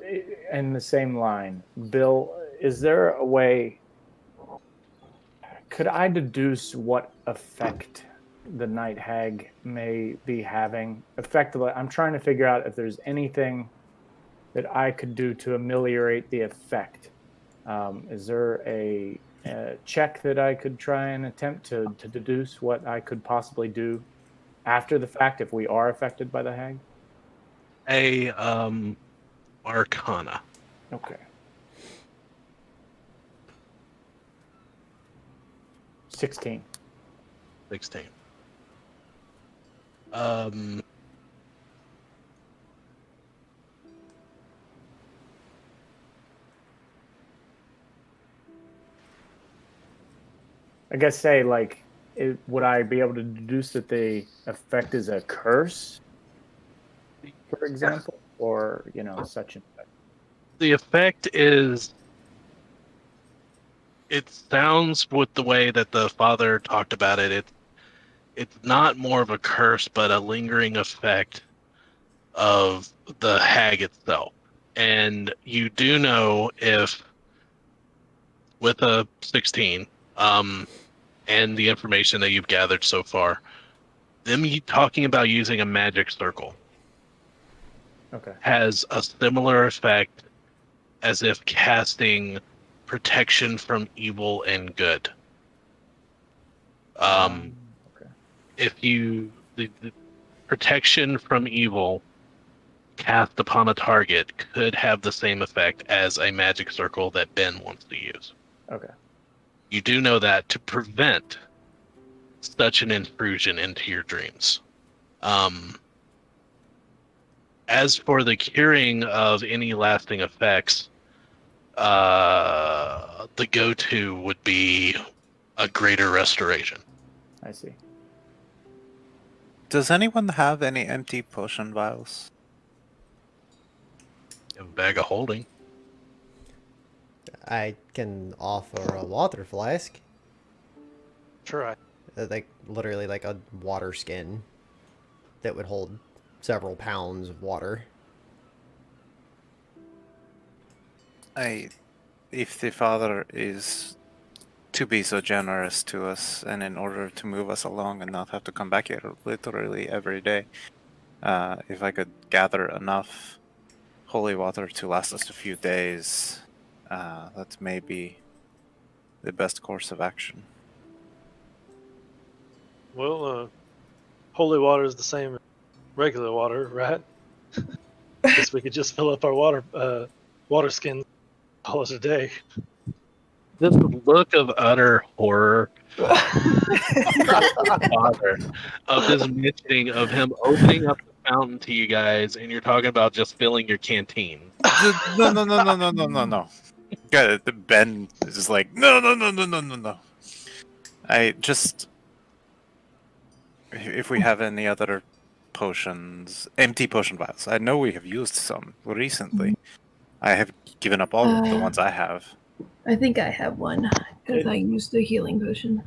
in the same line, Bill, is there a way? Could I deduce what effect the night hag may be having? Effectively, I'm trying to figure out if there's anything that I could do to ameliorate the effect. Is there a check that I could try and attempt to deduce what I could possibly do after the fact if we are affected by the hag? A Arcana. Okay. 16. 16. I guess say would I be able to deduce that the effect is a curse, for example, or such an effect? the effect is, it sounds with the way that the father talked about it, it's not more of a curse, but a lingering effect of the hag itself. And you do know if with a 16, and the information that you've gathered so far, them talking about using a magic circle Okay. has a similar effect as if casting protection from evil and good. Okay. If the protection from evil cast upon a target could have the same effect as a magic circle that Ben wants to use. Okay. You do know that to prevent such an intrusion into your dreams. As for the curing of any lasting effects, the go-to would be a greater restoration. I see. Does anyone have any empty potion vials? You have a bag of holding. I can offer a water flask. Try. Like, literally like a water skin that would hold several pounds of water. If the father is to be so generous to us, and in order to move us along and not have to come back here literally every day, if I could gather enough holy water to last us a few days, that may be the best course of action. Well, holy water is the same as regular water, right? Guess we could just fill up our water skins, call it a day. This look of utter horror father of this mentioning of him opening up the fountain to you guys, and you're talking about just filling your canteen. No. Ben is just like, no. I just, if we have any other potions, empty potion vials. I know we have used some recently. I have given up all of the ones I have. I think I have one because I used the healing potion.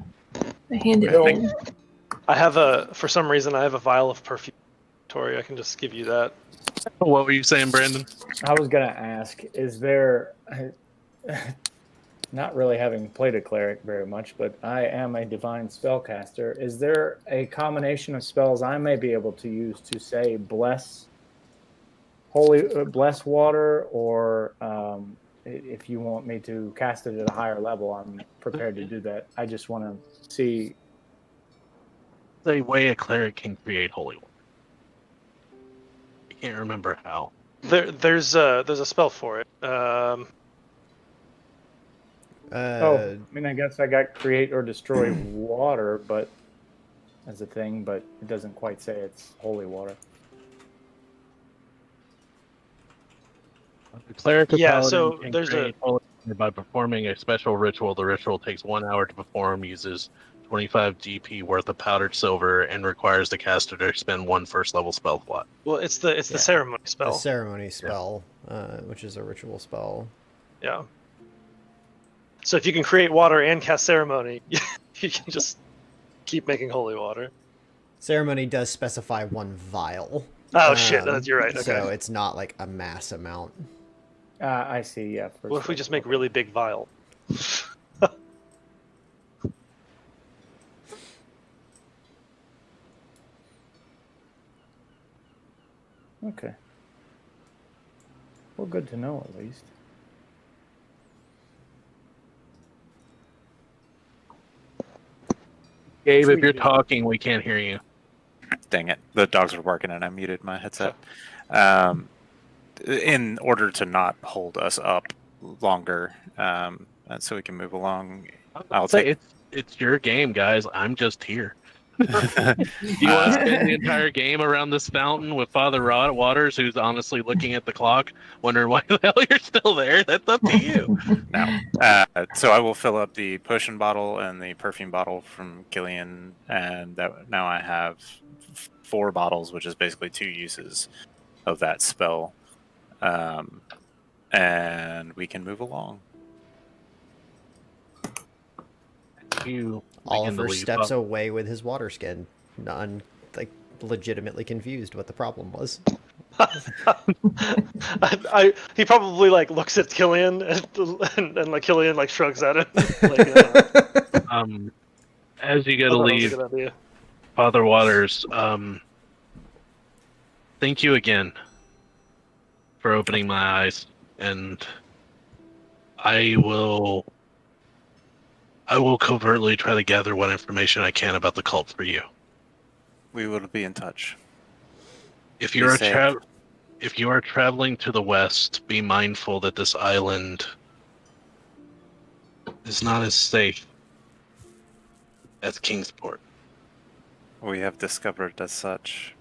I handed I it think- in. I have for some reason, I have a vial of perfume. Tori, I can just give you that. What were you saying, Brandon? I was gonna ask, is there, not really having played a cleric very much, but I am a divine spellcaster. Is there a combination of spells I may be able to use to say bless bless water, or if you want me to cast it at a higher level, I'm prepared to do that. I just want to see. The way a cleric can create holy water. I can't remember how. There's a spell for it. I mean, I guess I got create or destroy water, but as a thing, but it doesn't quite say it's holy water. The cleric or Yeah, paladin so can there's create holy water by performing a special ritual. The ritual takes 1 hour to perform, uses 25 GP worth of powdered silver, and requires the caster to spend 1 first level spell slot. Well, it's the Yeah. ceremony The spell. ceremony spell, which is a ritual spell. Yeah. So if you can create water and cast ceremony, you can just keep making holy water. Ceremony does specify 1 vial. Oh shit, you're right. Okay. So it's not like a mass amount. I see. Yeah. What if we just make really big vial? Okay. Well, good to know at least. Gabe, if you're talking, we can't hear you. Dang it. The dogs were barking and I muted my headset. In order to not hold us up longer, and so we can move along, I'll take... It's your game, guys. I'm just here. You want to spend the entire game around this fountain with Father Waters, who's honestly looking at the clock, wondering why the hell you're still there? That's up to you. No. So I will fill up the potion bottle and the perfume bottle from Killian, and now I have 4 bottles, which is basically 2 uses of that spell. and we can move along. You begin to Oliver leave. steps away with his water skin, non like legitimately confused what the problem was. He probably like looks at Killian and like Killian like shrugs at him. Like, As you go I to thought it was a leave, good idea. Father Waters, thank you again for opening my eyes, and I will covertly try to gather what information I can about the cult for you. We will be in touch. If Be you are safe. if you are traveling to the west, be mindful that this island is not as safe as Kingsport. We have discovered as such.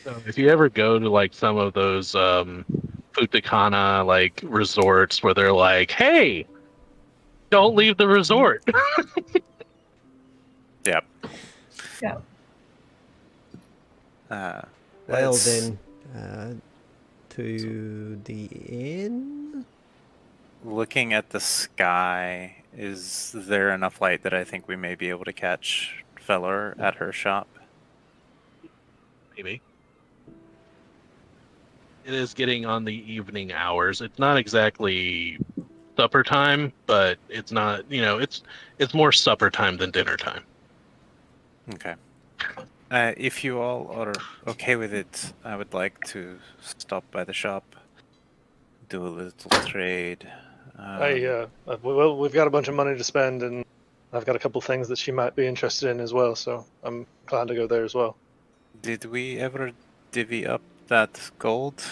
So if you ever go to like some of those Futakana like resorts where they're like, "Hey, don't leave the resort." Yep. Yeah. Well It's- then, to the inn. Looking at the sky, is there enough light that I think we may be able to catch Feller at her shop? Maybe. It is getting on the evening hours. It's not exactly supper time, but it's not, it's more supper time than dinner time. Okay. If you all are okay with it, I would like to stop by the shop, do a little trade. Well, we've got a bunch of money to spend, and I've got a couple things that she might be interested in as well. So I'm glad to go there as well. Did we ever divvy up that gold?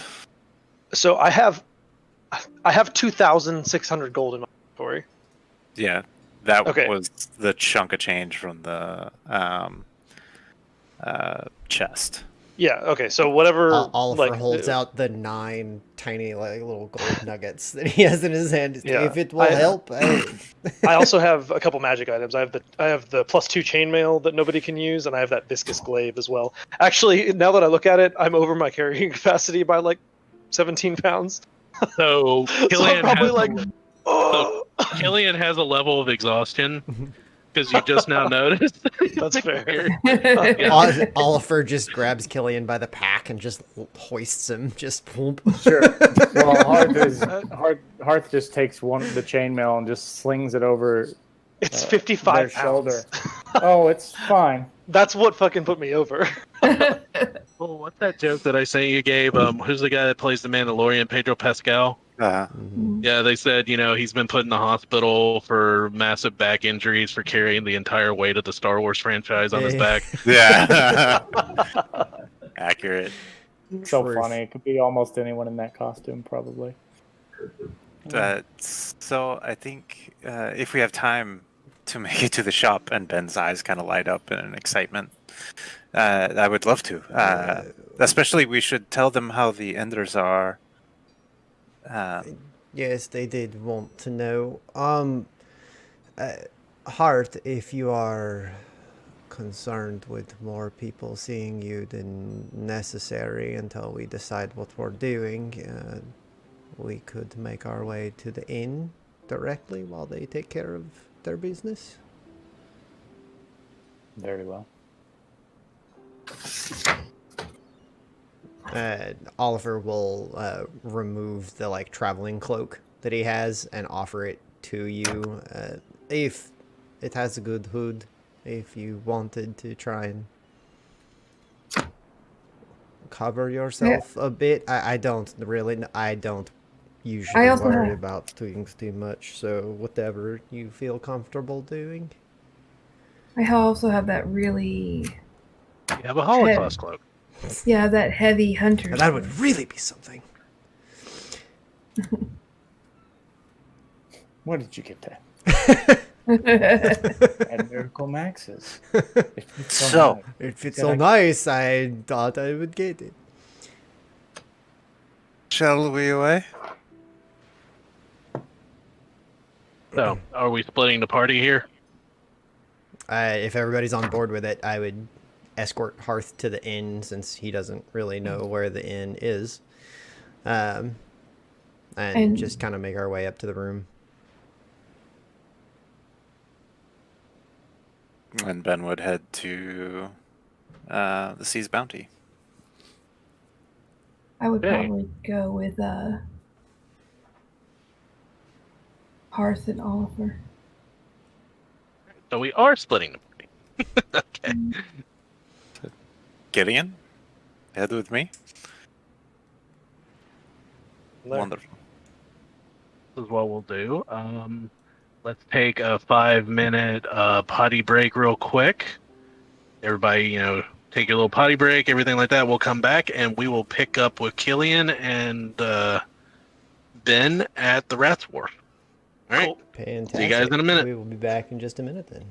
So I have 2,600 gold in my inventory. Yeah, that Okay. was the chunk of change from the chest. Yeah. Okay. So whatever. Oliver holds out the 9 tiny like little gold nuggets that he has in his hand. Yeah, If it will help. I also have a couple magic items. I have the +2 chainmail that nobody can use, and I have that viscous glaive as well. Actually, now that I look at it, I'm over my carrying capacity by like 17 pounds. So So I'm Killian probably has like, oh. Killian has a level of exhaustion because you just now noticed. That's fair. Oliver just grabs Killian by the pack and just hoists him. Just whoop. Sure. Well, Hearth just takes the chainmail and just slings it over It's their 55 shoulder. pounds. Oh, it's fine. That's what fucking put me over. Well, what's that joke that I sent you, Gabe? Who's the guy that plays the Mandalorian, Pedro Pascal? Yeah, they said, he's been put in the hospital for massive back injuries for carrying the entire weight of the Star Wars franchise on his back. Yeah. Accurate. So Truth. funny. It could be almost anyone in that costume, probably. So I think if we have time to make it to the shop, and Ben's eyes kind of light up in excitement, I would love to. Especially, we should tell them how the Enders are. Yes, they did want to know. Hart, if you are concerned with more people seeing you than necessary until we decide what we're doing, we could make our way to the inn directly while they take care of their business. Very well. Oliver will remove the traveling cloak that he has and offer it to you. If it has a good hood, if you wanted to try and cover yourself a bit. I don't usually also worry have- about things too much, so whatever you feel comfortable doing. I also have that really, You have a Holocaust cloak. that heavy hunter. And that would really be something. Where did you get that? At Miracle Max's. It fits So- nice. It fits Yeah, so I- nice, I thought I would get it. Shall we away? So, are we splitting the party here? If everybody's on board with it, I would escort Hearth to the inn since he doesn't really know where the inn is, and just kind of make our way up to the room. And Ben would head to the Sea's Bounty. I would Okay. probably go with Hearth and Oliver. So we are splitting the party. Okay. Gideon, head with me. There. Wonderful. This is what we'll do. Let's take a 5-minute potty break real quick. Everybody, take your little potty break, everything like that. We'll come back and we will pick up with Killian and Ben at the Rat's Wharf. All right. Cool. Fantastic. See you guys in a minute. We will be back in just a minute then.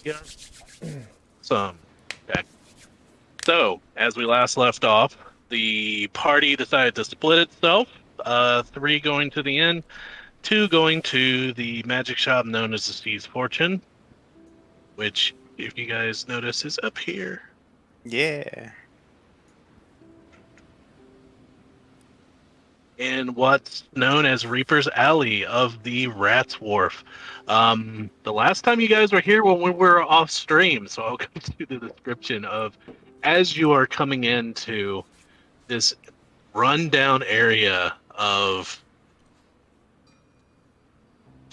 Yeah. Some. Okay. So, as we last left off, the party decided to split itself. 3 going to the inn, 2 going to the magic shop known as the Sea's Fortune, which, if you guys notice, is up here. Yeah. In what's known as Reaper's Alley of the Rat's Wharf. The last time you guys were here when we were off stream, so I'll go to the description of as you are coming into this rundown area of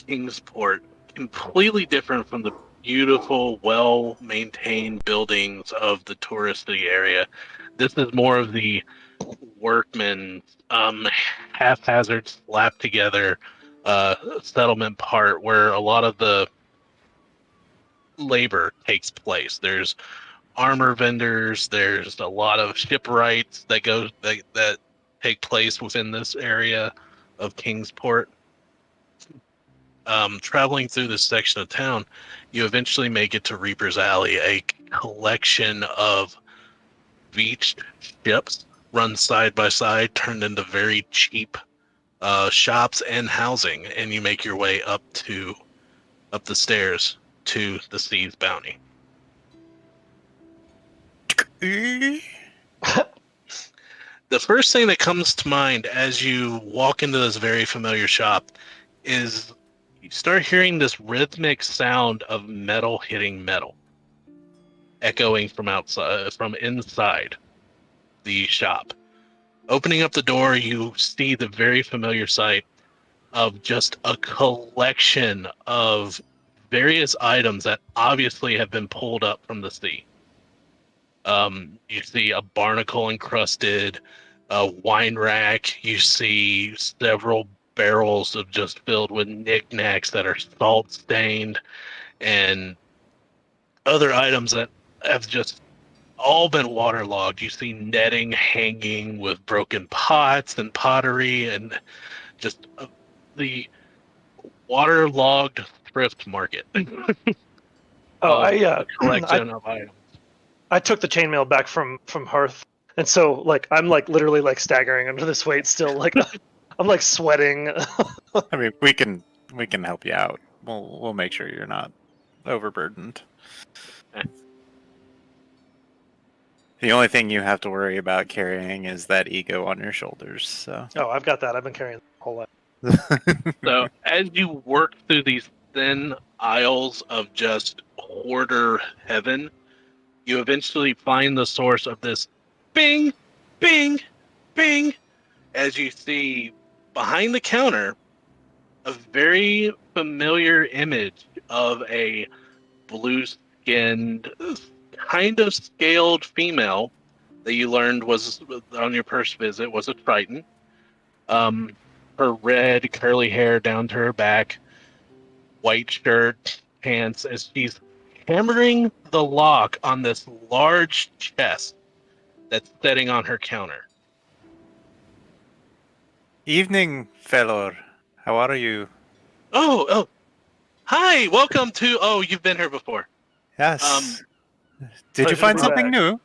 Kingsport, completely different from the beautiful, well-maintained buildings of the touristy area. This is more of the workmen, haphazard, slapped together settlement part where a lot of the labor takes place. There's armor vendors. There's a lot of shipwrights that take place within this area of Kingsport. Traveling through this section of town, you eventually make it to Reaper's Alley, a collection of beached ships run side by side, turned into very cheap shops and housing, and you make your way up the stairs to the Sea's Bounty. The first thing that comes to mind as you walk into this very familiar shop is you start hearing this rhythmic sound of metal hitting metal, echoing from inside the shop. Opening up the door, you see the very familiar sight of just a collection of various items that obviously have been pulled up from the sea. You see a barnacle encrusted wine rack. You see several barrels of just filled with knickknacks that are salt stained, and other items that have just all been waterlogged. You see netting hanging with broken pots and pottery, and just the waterlogged thrift market Oh, of I a collection of items. I took the chainmail back from Hearth, and so like I'm like literally like staggering under this weight still. Like I'm like sweating. I mean, we can help you out. We'll make sure you're not overburdened. Eh. The only thing you have to worry about carrying is that ego on your shoulders. So. Oh, I've got that. I've been carrying the whole life. So as you work through these thin aisles of just hoarder heaven, you eventually find the source of this bing, bing, bing, as you see behind the counter a very familiar image of a blue-skinned, kind of scaled female that you learned was on your first visit was a Triton. Her red curly hair down to her back, white shirt, pants, as she's hammering the lock on this large chest that's sitting on her counter. Evening, fellow. How are you? Oh, hi, welcome to. Oh, you've been here before. Yes. Did Pleasure you to find be something back. new?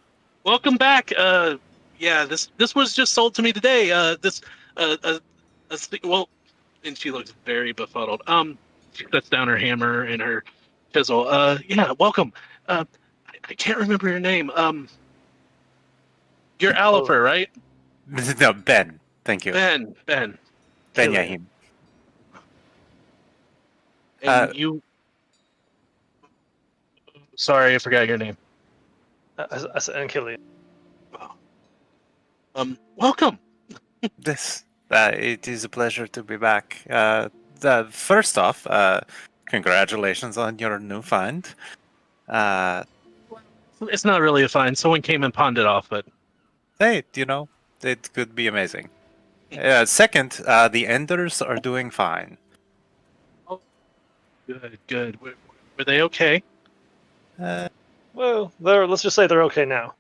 Welcome back. Yeah, this was just sold to me today. Well, and she looks very befuddled. She sets down her hammer and her chisel. Yeah, welcome. I can't remember your name. You're Oh, Alifer, right? No, Ben. Thank you. Ben. Ben Killian. Yahim. And you. Sorry, I forgot your name. I said, and Killian. Welcome. This. It is a pleasure to be back. First off, congratulations on your new find. It's not really a find. Someone came and pawned it off, but Hey, it could be amazing. Second, the Enders are doing fine. good. Were they okay? Well, let's just say they're okay now.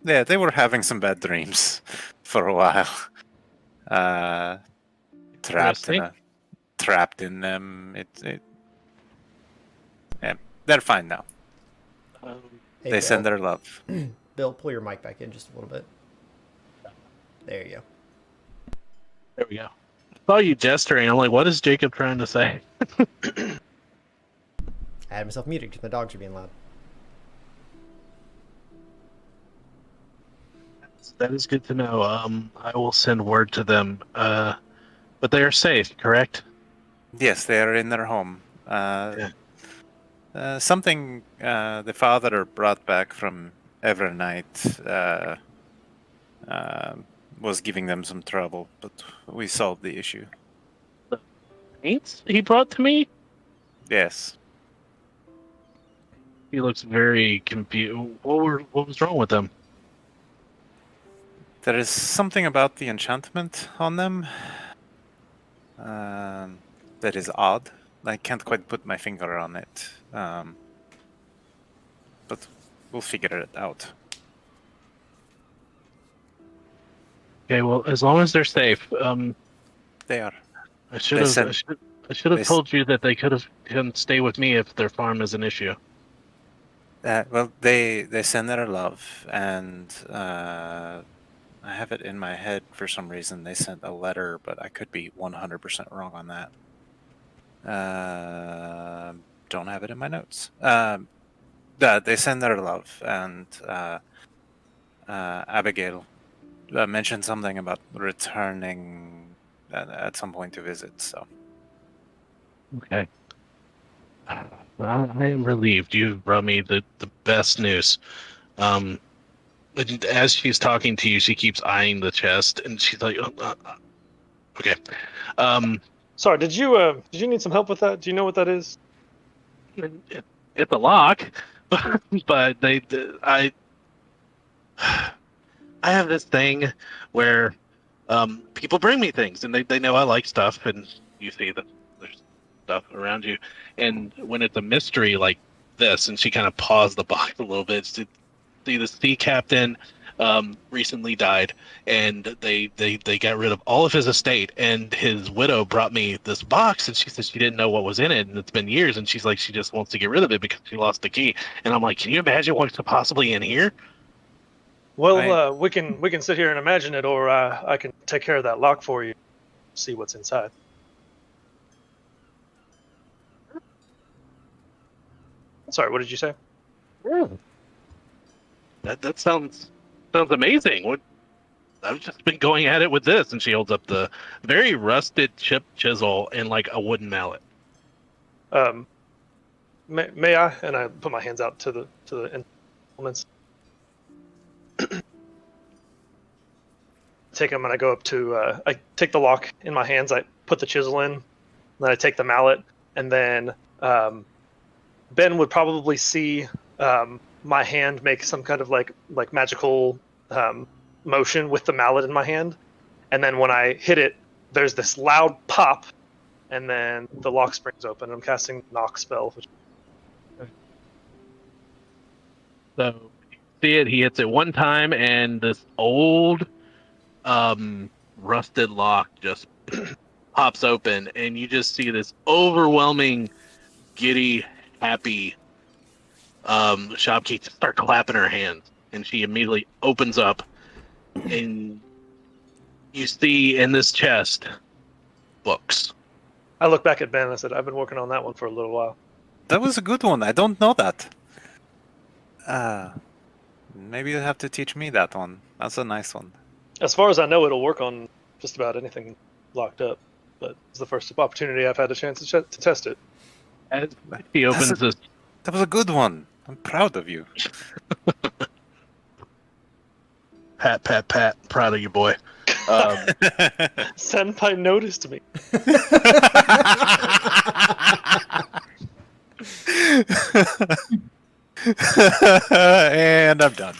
Yeah, they were having some bad dreams for a while. Interesting. Trapped in them. Yeah, they're fine now. Hey, They send their love. Bill, pull your mic back in just a little bit. There you go. There we go. I saw you gesturing. I'm like, what is Jacob trying to say? I had myself muted because my dogs are being loud. That is good to know. I will send word to them. But they are safe, correct? Yes, they are in their home. Something the father brought back from Evernight was giving them some trouble, but we solved the issue. Paints he brought to me? Yes. He looks very confused. What was wrong with them? There is something about the enchantment on them that is odd. I can't quite put my finger on it, but we'll figure it out. Okay, well, as long as they're safe. They are. I should They have. sent- I should have they s- told you that they can stay with me if their farm is an issue. Well, they send their love, and I have it in my head for some reason. They sent a letter, but I could be 100% wrong on that. Don't have it in my notes. They send their love, and Abigail mentioned something about returning at some point to visit. So Okay. I am relieved. You brought me the best news. And as she's talking to you, she keeps eyeing the chest, and she's like, "Okay." Sorry, did you need some help with that? Do you know what that is? It's a lock, but I have this thing where people bring me things, and they know I like stuff, and you see that there's stuff around you, and when it's a mystery like this, and she kind of paused the box a little bit. The sea captain recently died, and they got rid of all of his estate, and his widow brought me this box, and she said she didn't know what was in it, and it's been years, and she's like she just wants to get rid of it because she lost the key, and I'm like, can you imagine what's possibly in here? Well, we can sit here and imagine it, or I can take care of that lock for you. See what's inside. Sorry, what did you say? That sounds amazing. What I've just been going at it with this, and she holds up the very rusted chip chisel and like a wooden mallet. May I? And I put my hands out to the implements. Take them and I go up to. I take the lock in my hands. I put the chisel in. Then I take the mallet, and then Ben would probably see my hand make some kind of like magical motion with the mallet in my hand, and then when I hit it, there's this loud pop, and then the lock springs open. I'm casting knock spell. So you see it, he hits it one time, and this old rusted lock just pops open, and you just see this overwhelming, giddy, happy shopkeep start clapping her hands, and she immediately opens up, and you see in this chest books. I look back at Ben and I said, I've been working on that one for a little while. that was a good one. I don't know that. Maybe you have to teach me that one. That's a nice one. As far as I know, it'll work on just about anything locked up, but it's the first opportunity I've had a chance to test it. As he opens this, That was a good one. I'm proud of you. pat, proud of you, boy. Senpai noticed me. And I'm done.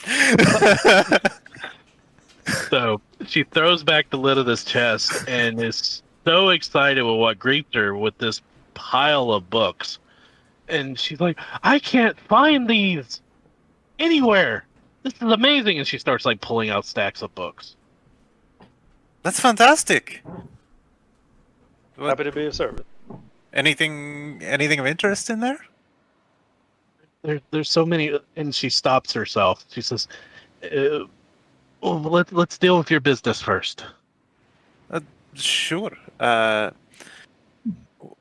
So she throws back the lid of this chest and is so excited with what greets her with this pile of books. And she's like, I can't find these anywhere. This is amazing. And she starts like pulling out stacks of books. That's fantastic. Happy to be of service. Anything of interest in there? there's so many, and she stops herself. She says, well, let's deal with your business first. Sure.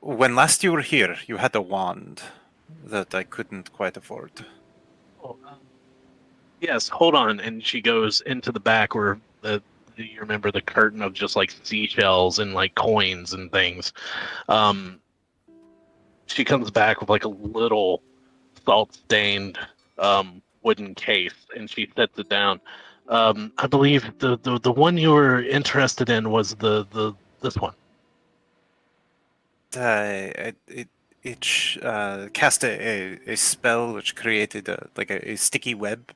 When last you were here, you had a wand that I couldn't quite afford. Oh, yes, hold on. And she goes into the back where you remember the curtain of just like seashells and like coins and things. She comes back with like a little salt stained wooden case, and she sets it down. I believe the one you were interested in was the this one. It cast a spell which created a sticky web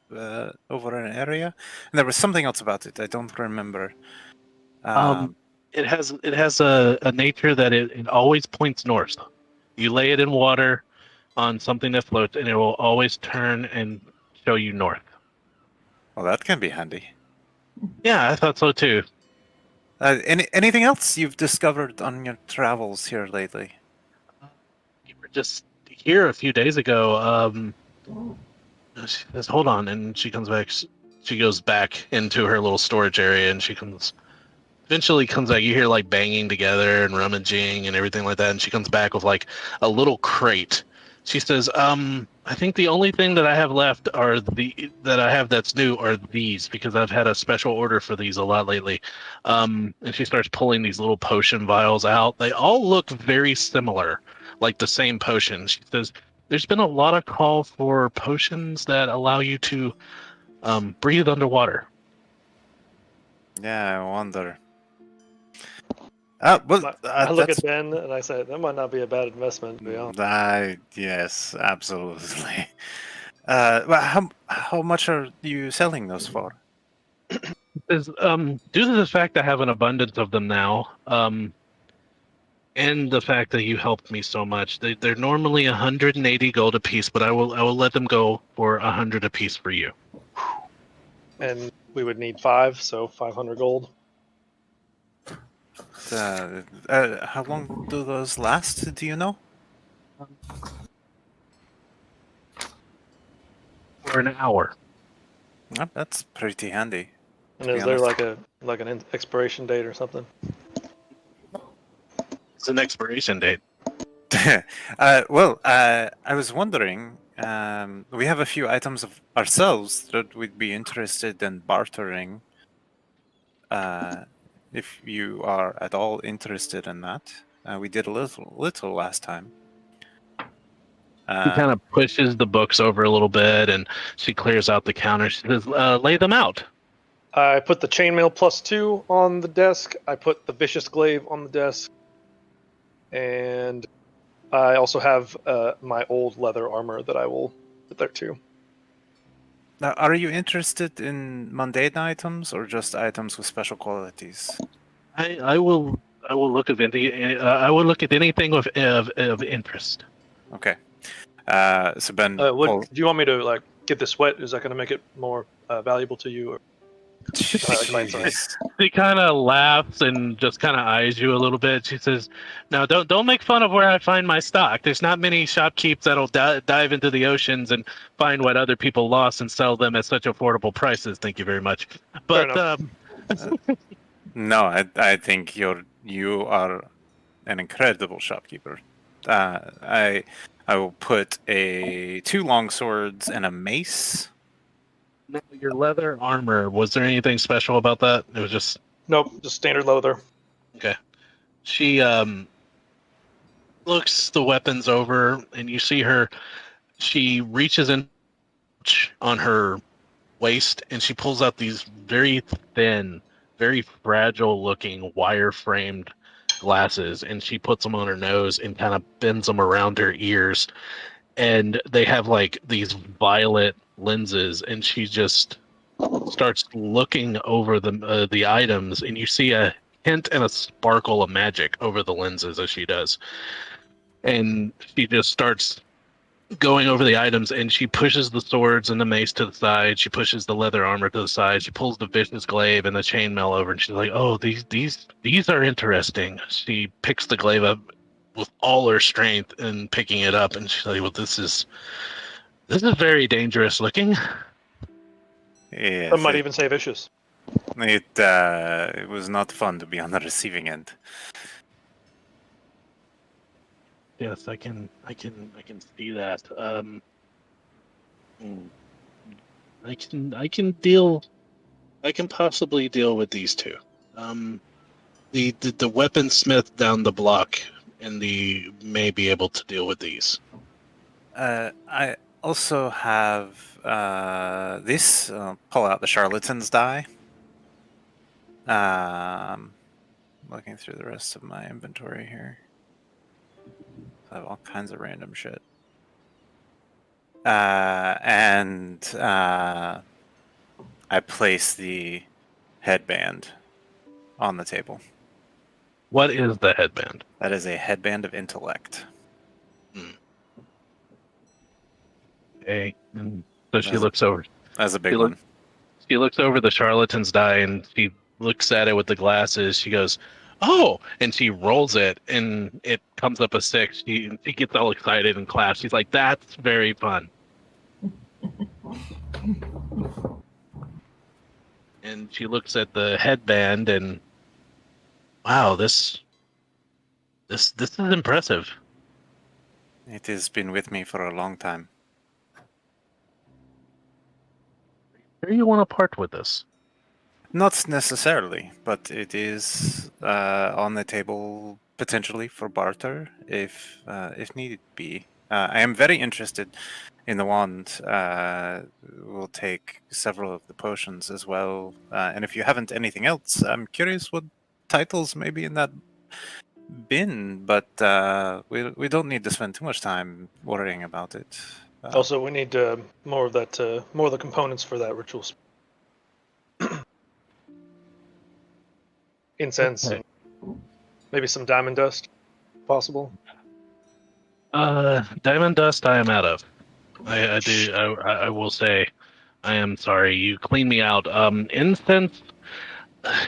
over an area, and there was something else about it. I don't remember. It has a nature that it always points north. You lay it in water on something that floats, and it will always turn and show you north. Well, that can be handy. Yeah, I thought so too. Anything else you've discovered on your travels here lately? You were just here a few days ago. She says, "Hold on," and she comes back. She goes back into her little storage area, and she eventually comes back. You hear like banging together and rummaging and everything like that, and she comes back with like a little crate. She says, I think the only thing that I have left are that I have that's new are these, because I've had a special order for these a lot lately." And she starts pulling these little potion vials out. They all look very similar, like the same potion. She says, there's been a lot of call for potions that allow you to breathe underwater. Yeah, I wonder. I look That's at Ben and I say, that might not be a bad investment, to be honest. yes, absolutely. How much are you selling those for? Is due to the fact I have an abundance of them now, and the fact that you helped me so much, they're normally 180 gold apiece, but I will let them go for 100 apiece for you. And we would need 5, so 500 gold. How long do those last? Do you know? For an hour. That's pretty handy. And To be is there honest. like an expiration date or something? It's an expiration date. I was wondering. We have a few items of ourselves that we'd be interested in bartering. If you are at all interested in that, we did a little last time. She kind of pushes the books over a little bit, and she clears out the counter. She says, "Lay them out." I put the chainmail +2 on the desk. I put the vicious glaive on the desk. And I also have my old leather armor that I will put there too. Now, are you interested in mundane items or just items with special qualities? I will look at I will look at anything of interest. Okay. So Ben, Do you want me to like get this wet? Is that going to make it more valuable to you? Or... Jeez. She kind of laughs and just kind of eyes you a little bit. She says, "Now, don't make fun of where I find my stock. There's not many shopkeepers that'll dive into the oceans and find what other people lost and sell them at such affordable prices. Thank you very much." But No, I think you are an incredible shopkeeper. I will put 2 long swords and a mace. now, your leather armor, was there anything special about that? It was just nope, just standard leather. okay. She looks the weapons over, and you see her. She reaches in on her waist, and she pulls out these very thin, very fragile looking wire framed glasses, and she puts them on her nose and kind of bends them around her ears, and they have like these violet lenses, and she just starts looking over the items, and you see a hint and a sparkle of magic over the lenses as she does, and she just starts going over the items, and she pushes the swords and the mace to the side. She pushes the leather armor to the side. She pulls the vicious glaive and the chainmail over, and she's like, "Oh, these are interesting." She picks the glaive up with all her strength and picking it up, and she's like, "Well, this This is very dangerous looking. Yes, Some might even say vicious. it was not fun to be on the receiving end. Yes, I can see that. I can possibly deal with these two. The weaponsmith down the block may be able to deal with these. I also have this. Pull out the charlatan's die. Looking through the rest of my inventory here. I have all kinds of random shit. And I place the headband on the table. What is the headband? That is a headband of intellect. Okay. So she looks over. That's a big one. She looks over the charlatan's die and she looks at it with the glasses. She goes, "Oh!" And she rolls it, and it comes up a 6. She gets all excited and claps. She's like, "That's very fun." And she looks at the headband and, wow, this is impressive. It has been with me for a long time. Where do you want to part with this? Not necessarily, but it is on the table potentially for barter if needed be. I am very interested in the wand. We'll take several of the potions as well. And if you haven't anything else, I'm curious what titles may be in that bin. But we don't need to spend too much time worrying about it. Also, we need more of that, more of the components for that ritual. Incense, Okay. and maybe some diamond dust, possible. Diamond dust I am out of. I will say, I am sorry. You cleaned me out. Incense,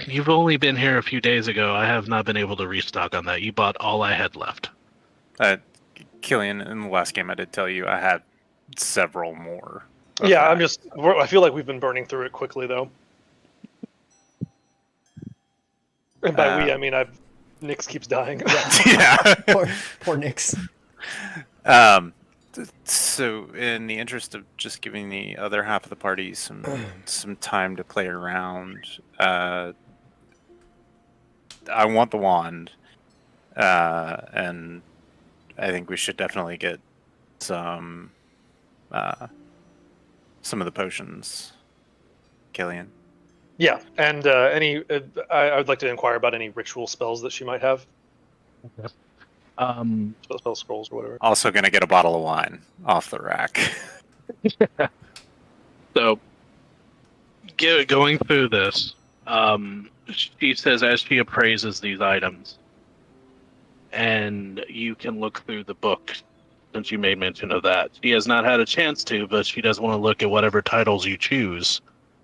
you've only been here a few days ago. I have not been able to restock on that. You bought all I had left. Killian, in the last game I did tell you I had several more. Yeah, that. I feel like we've been burning through it quickly, though. And by we, I mean Nyx keeps dying. Yeah. Poor Nyx. So, in the interest of just giving the other half of the party some time to play around, I want the wand, and I think we should definitely get some of the potions, Killian. Yeah, and I would like to inquire about any ritual spells that she might have. Spell scrolls or whatever. Also, gonna get a bottle of wine off the rack. So, going through this, she says as she appraises these items, and you can look through the book since you made mention of that. She has not had a chance to, but she does want to look at whatever titles you choose.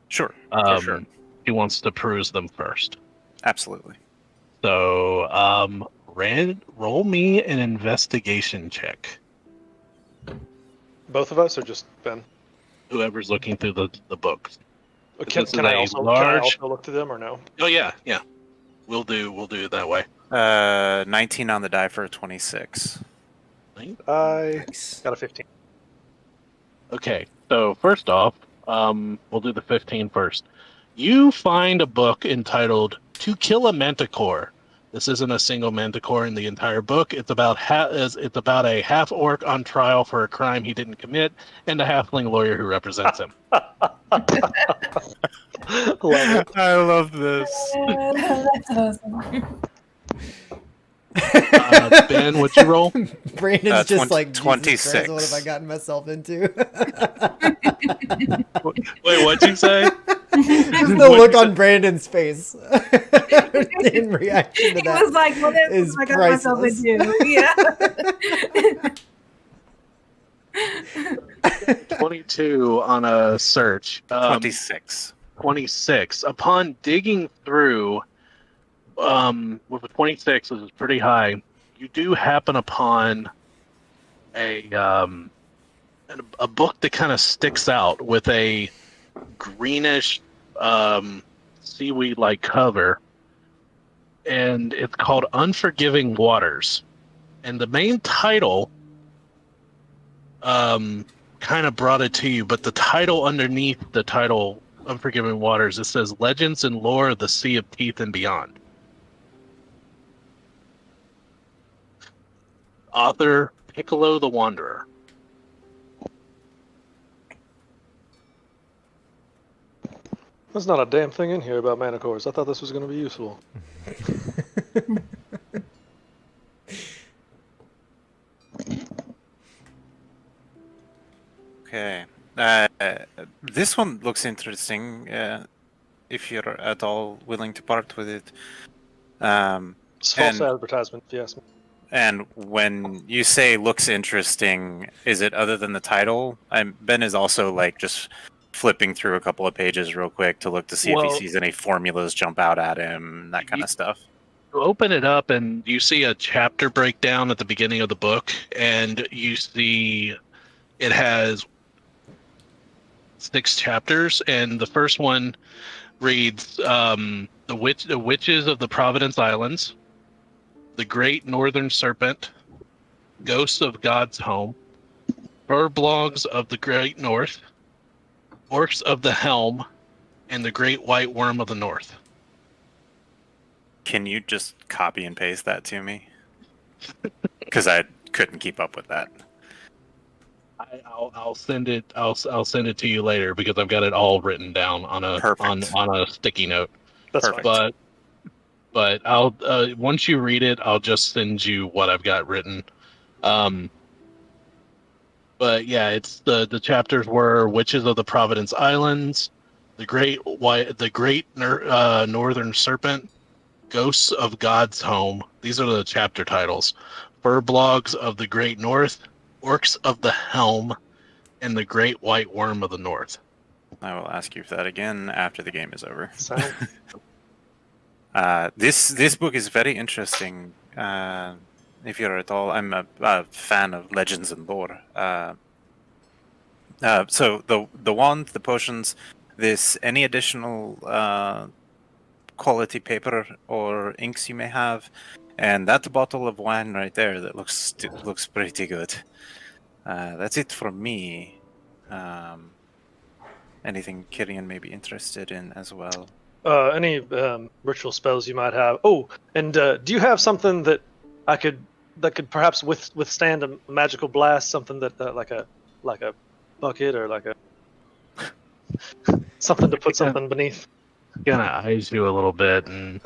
Sure, for sure. She wants to peruse them first. Absolutely. So, roll me an investigation check. Both of us, or just Ben? Whoever's looking through the books. Can I also look through them, or no? Oh yeah. We'll do it that way. 19 on the die for a 26. I got a 15. Okay, so first off, we'll do the 15 first. You find a book entitled "To Kill a Manticore." This isn't a single manticore in the entire book. It's about a half orc on trial for a crime he didn't commit, and a halfling lawyer who represents him. I love this. That's awesome. Ben, what'd you roll? Brandon's just like 26. Jesus Christ, what have I gotten myself into? Wait, what'd you say? Just the look on Brandon's face in reaction to He that was like, well, that's is what I got myself priceless. into. Yeah. 22 on a search. 26. 26. Upon digging through, with a 26, which is pretty high, you do happen upon a a book that kind of sticks out with a greenish seaweed-like cover, and it's called Unforgiving Waters. And the main title kind of brought it to you, but the title underneath the title Unforgiving Waters, it says Legends and Lore of the Sea of Teeth and Beyond. Author Piccolo the Wanderer. There's not a damn thing in here about manticores. I thought this was going to be useful. Okay. This one looks interesting. If you're at all willing to part with it. It's false And- advertisement, if you ask me. And when you say looks interesting, is it other than the title? Ben is also like just flipping through a couple of pages real quick to look to see if Well- he sees any formulas jump out at him, that kind of stuff. You open it up and you see a chapter breakdown at the beginning of the book, and you see it has 6 chapters, and the first one reads the Witches of the Providence Islands, The Great Northern Serpent, Ghosts of God's Home, Burblogs of the Great North, Orcs of the Helm, and the Great White Worm of the North. Can you just copy and paste that to me? Because I couldn't keep up with that. I'll send it. I'll send it to you later because I've got it all written down on a Perfect. on a sticky note. That's Perfect. fine. But I'll once you read it, I'll just send you what I've got written. But yeah, it's the chapters were Witches of the Providence Islands, the Great Northern Serpent, Ghosts of God's Home. These are the chapter titles. Burblogs of the Great North, Orcs of the Helm, and the Great White Worm of the North. I will ask you for that again after the game is over. Sound- This book is very interesting. If you're at all, I'm a fan of legends and lore. So the wand, the potions, any additional quality paper or inks you may have, and that bottle of wine right there that looks pretty good. That's it from me. Anything Kyrian may be interested in as well. Any ritual spells you might have. Oh, and do you have something that could perhaps withstand a magical blast? Something that like a bucket or like a something to put something beneath. Kind of eyes you a little bit, and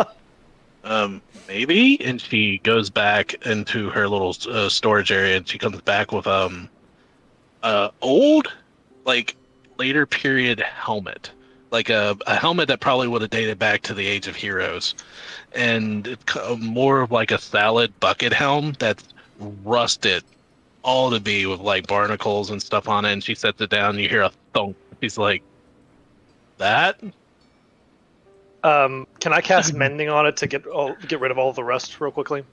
maybe. And she goes back into her little storage area, and she comes back with old, like later period helmet, like a helmet that probably would have dated back to the Age of Heroes, and it's more of like a salad bucket helm that's rusted all to be with like barnacles and stuff on it. And she sets it down, and you hear a thunk. She's like, "That." Can I cast mending on it to get rid of all the rust real quickly?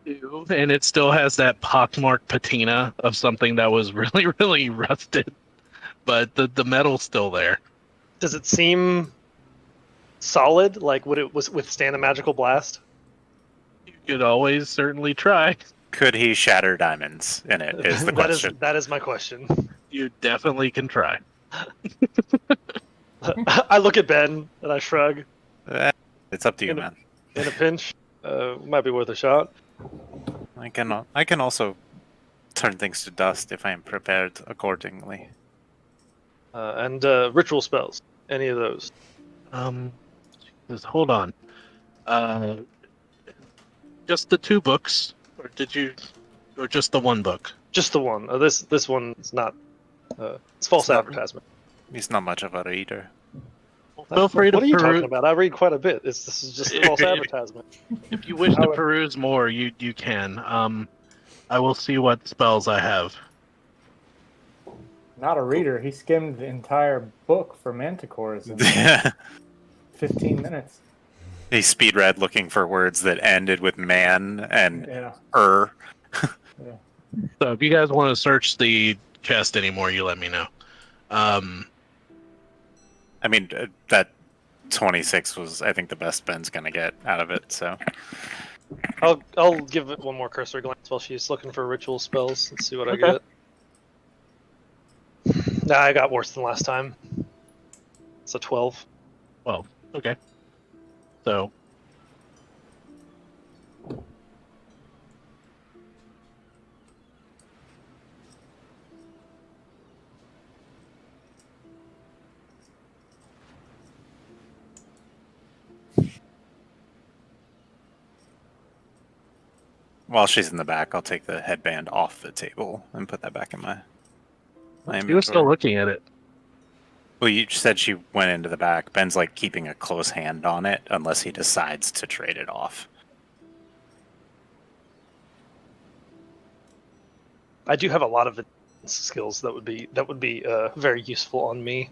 And it still has that pockmarked patina of something that was really, really rusted, but the metal's still there. Does it seem solid? Like would it withstand a magical blast? You could always certainly try. Could he shatter diamonds in it? Is the question. That is my question. You definitely can try. I look at Ben and I shrug. It's up to you, In a- man. In a pinch, might be worth a shot. I can also turn things to dust if I am prepared accordingly. And ritual spells. Any of those? Just hold on. Just the 2 books, or just the 1 book? Just the one. This one is not. It's false not- advertisement. He's not much of a reader. Feel free to What are you peruse. talking about? I read quite a bit. This is just false advertisement. If you wish to peruse more, you can. I will see what spells I have. Not a reader. He skimmed the entire book for manticores in 15 minutes. He speed read looking for words that ended with man and Yeah. er. So if you guys want to search the chest anymore, you let me know. I mean, that 26 was, I think, the best Ben's gonna get out of it. So I'll give it one more cursor glance while she's looking for ritual spells. Let's see what I Okay. get. Nah, I got worse than last time. It's a 12. Well, okay. So while she's in the back, I'll take the headband off the table and put that back in my you were still inventory. looking at it. Well, you said she went into the back. Ben's like keeping a close hand on it unless he decides to trade it off. I do have a lot of skills that would be very useful on me.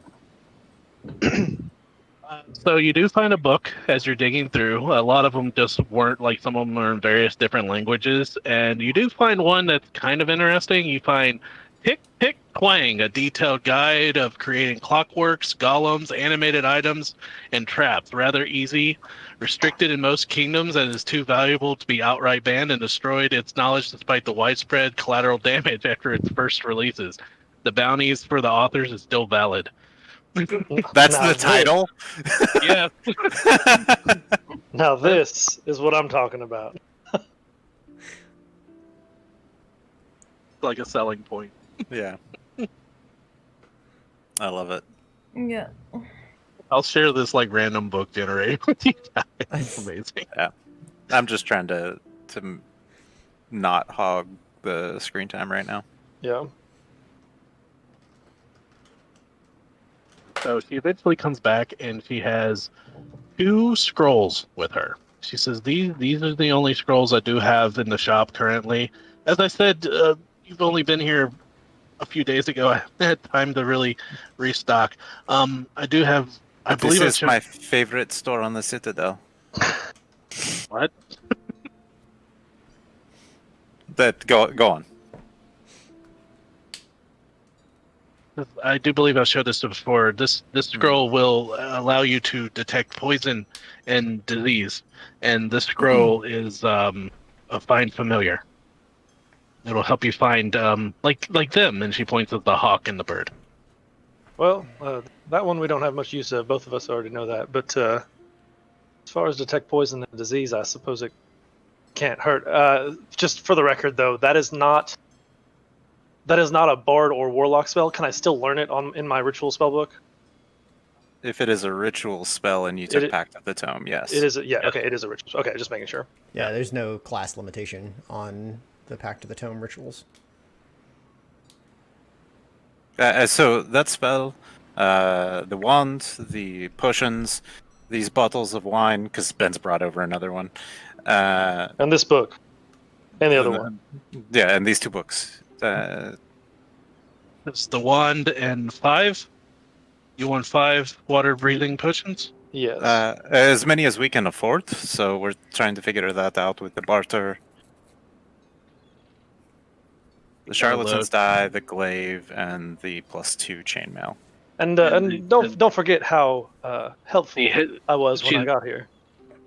So you do find a book as you're digging through. A lot of them just weren't, like, some of them are in various different languages, and you do find one that's kind of interesting. You find Tick Tick Twang, a detailed guide of creating clockworks, golems, animated items, and traps. Rather easy, restricted in most kingdoms, and is too valuable to be outright banned and destroyed its knowledge despite the widespread collateral damage after its first releases. The bounties for the authors is still valid. That's Now the title? Yeah. Now this is what I'm talking about. Like a selling point. Yeah. I love it. Yeah. I'll share this like random book generator with you guys. It's amazing. I'm just trying to not hog the screen time right now. Yeah. So she eventually comes back and she has 2 scrolls with her. She says, these are the only scrolls I do have in the shop currently. As I said, you've only been here a few days ago. I haven't had time to really restock. I do have, I This believe I've is my favorite store on the Citadel. What? Go on. I do believe I've showed this before. This scroll will allow you to detect poison and disease, and this scroll is a find familiar. It'll help you find like them. And she points at the hawk and the bird. Well, that one we don't have much use of. Both of us already know that. But as far as detect poison and disease, I suppose it can't hurt. Just for the record, though, that is not a bard or warlock spell. Can I still learn it in my ritual spell book? If it is a ritual spell and you took Pact of the Tome, yes. It is. Okay, it is a ritual. Okay, just making sure. Yeah, there's no class limitation on the Pact of the Tome rituals. So that spell, the wand, the potions, these bottles of wine, because Ben's brought over another one. And this book. And the other one. Yeah, and these 2 books. It's the wand and 5. You want 5 water breathing potions? Yes. As many as we can afford, so we're trying to figure that out with the barter. The Charlatan's Die, the Glaive, and the +2 chainmail. And don't forget how helpful I was when I got here.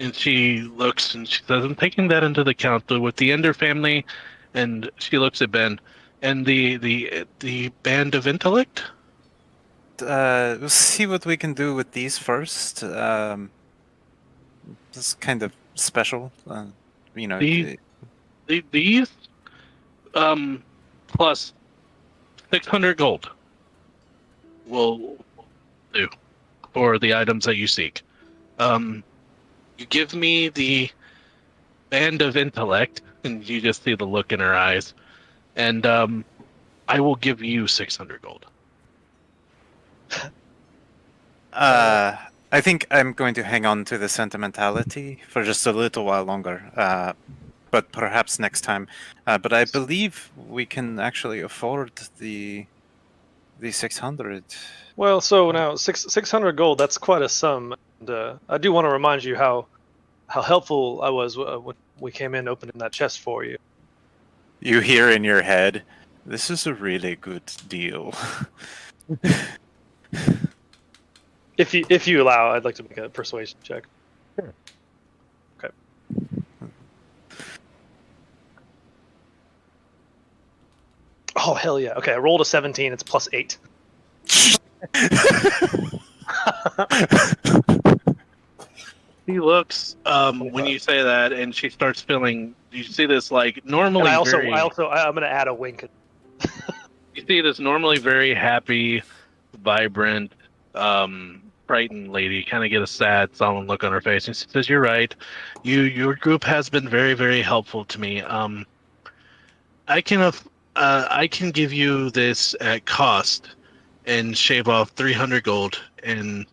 And she looks and she says, "I'm taking that into account with the Ender family." And she looks at Ben and the band of intellect. We'll see what we can do with these first. This is kind of special, you know. These plus 600 gold will do for the items that you seek. You give me the band of intellect, and you just see the look in her eyes, and I will give you 600 gold. I think I'm going to hang on to the sentimentality for just a little while longer, but perhaps next time. But I believe we can actually afford the 600. Well, so now 600 gold, that's quite a sum. And I do want to remind you how helpful I was when we came in opening that chest for you. You hear in your head, "This is a really good deal." If you allow, I'd like to make a persuasion check. Sure. Okay. Oh hell yeah! Okay, I rolled a 17. It's +8. She looks when you say that, and she starts feeling. You see this like And normally I'm very. gonna add a wink. You see this normally very happy, vibrant, frightened lady kind of get a sad, solemn look on her face, and she says, "You're right. Your group has been very, very helpful to me. I can give you this at cost, and shave off 300 gold, and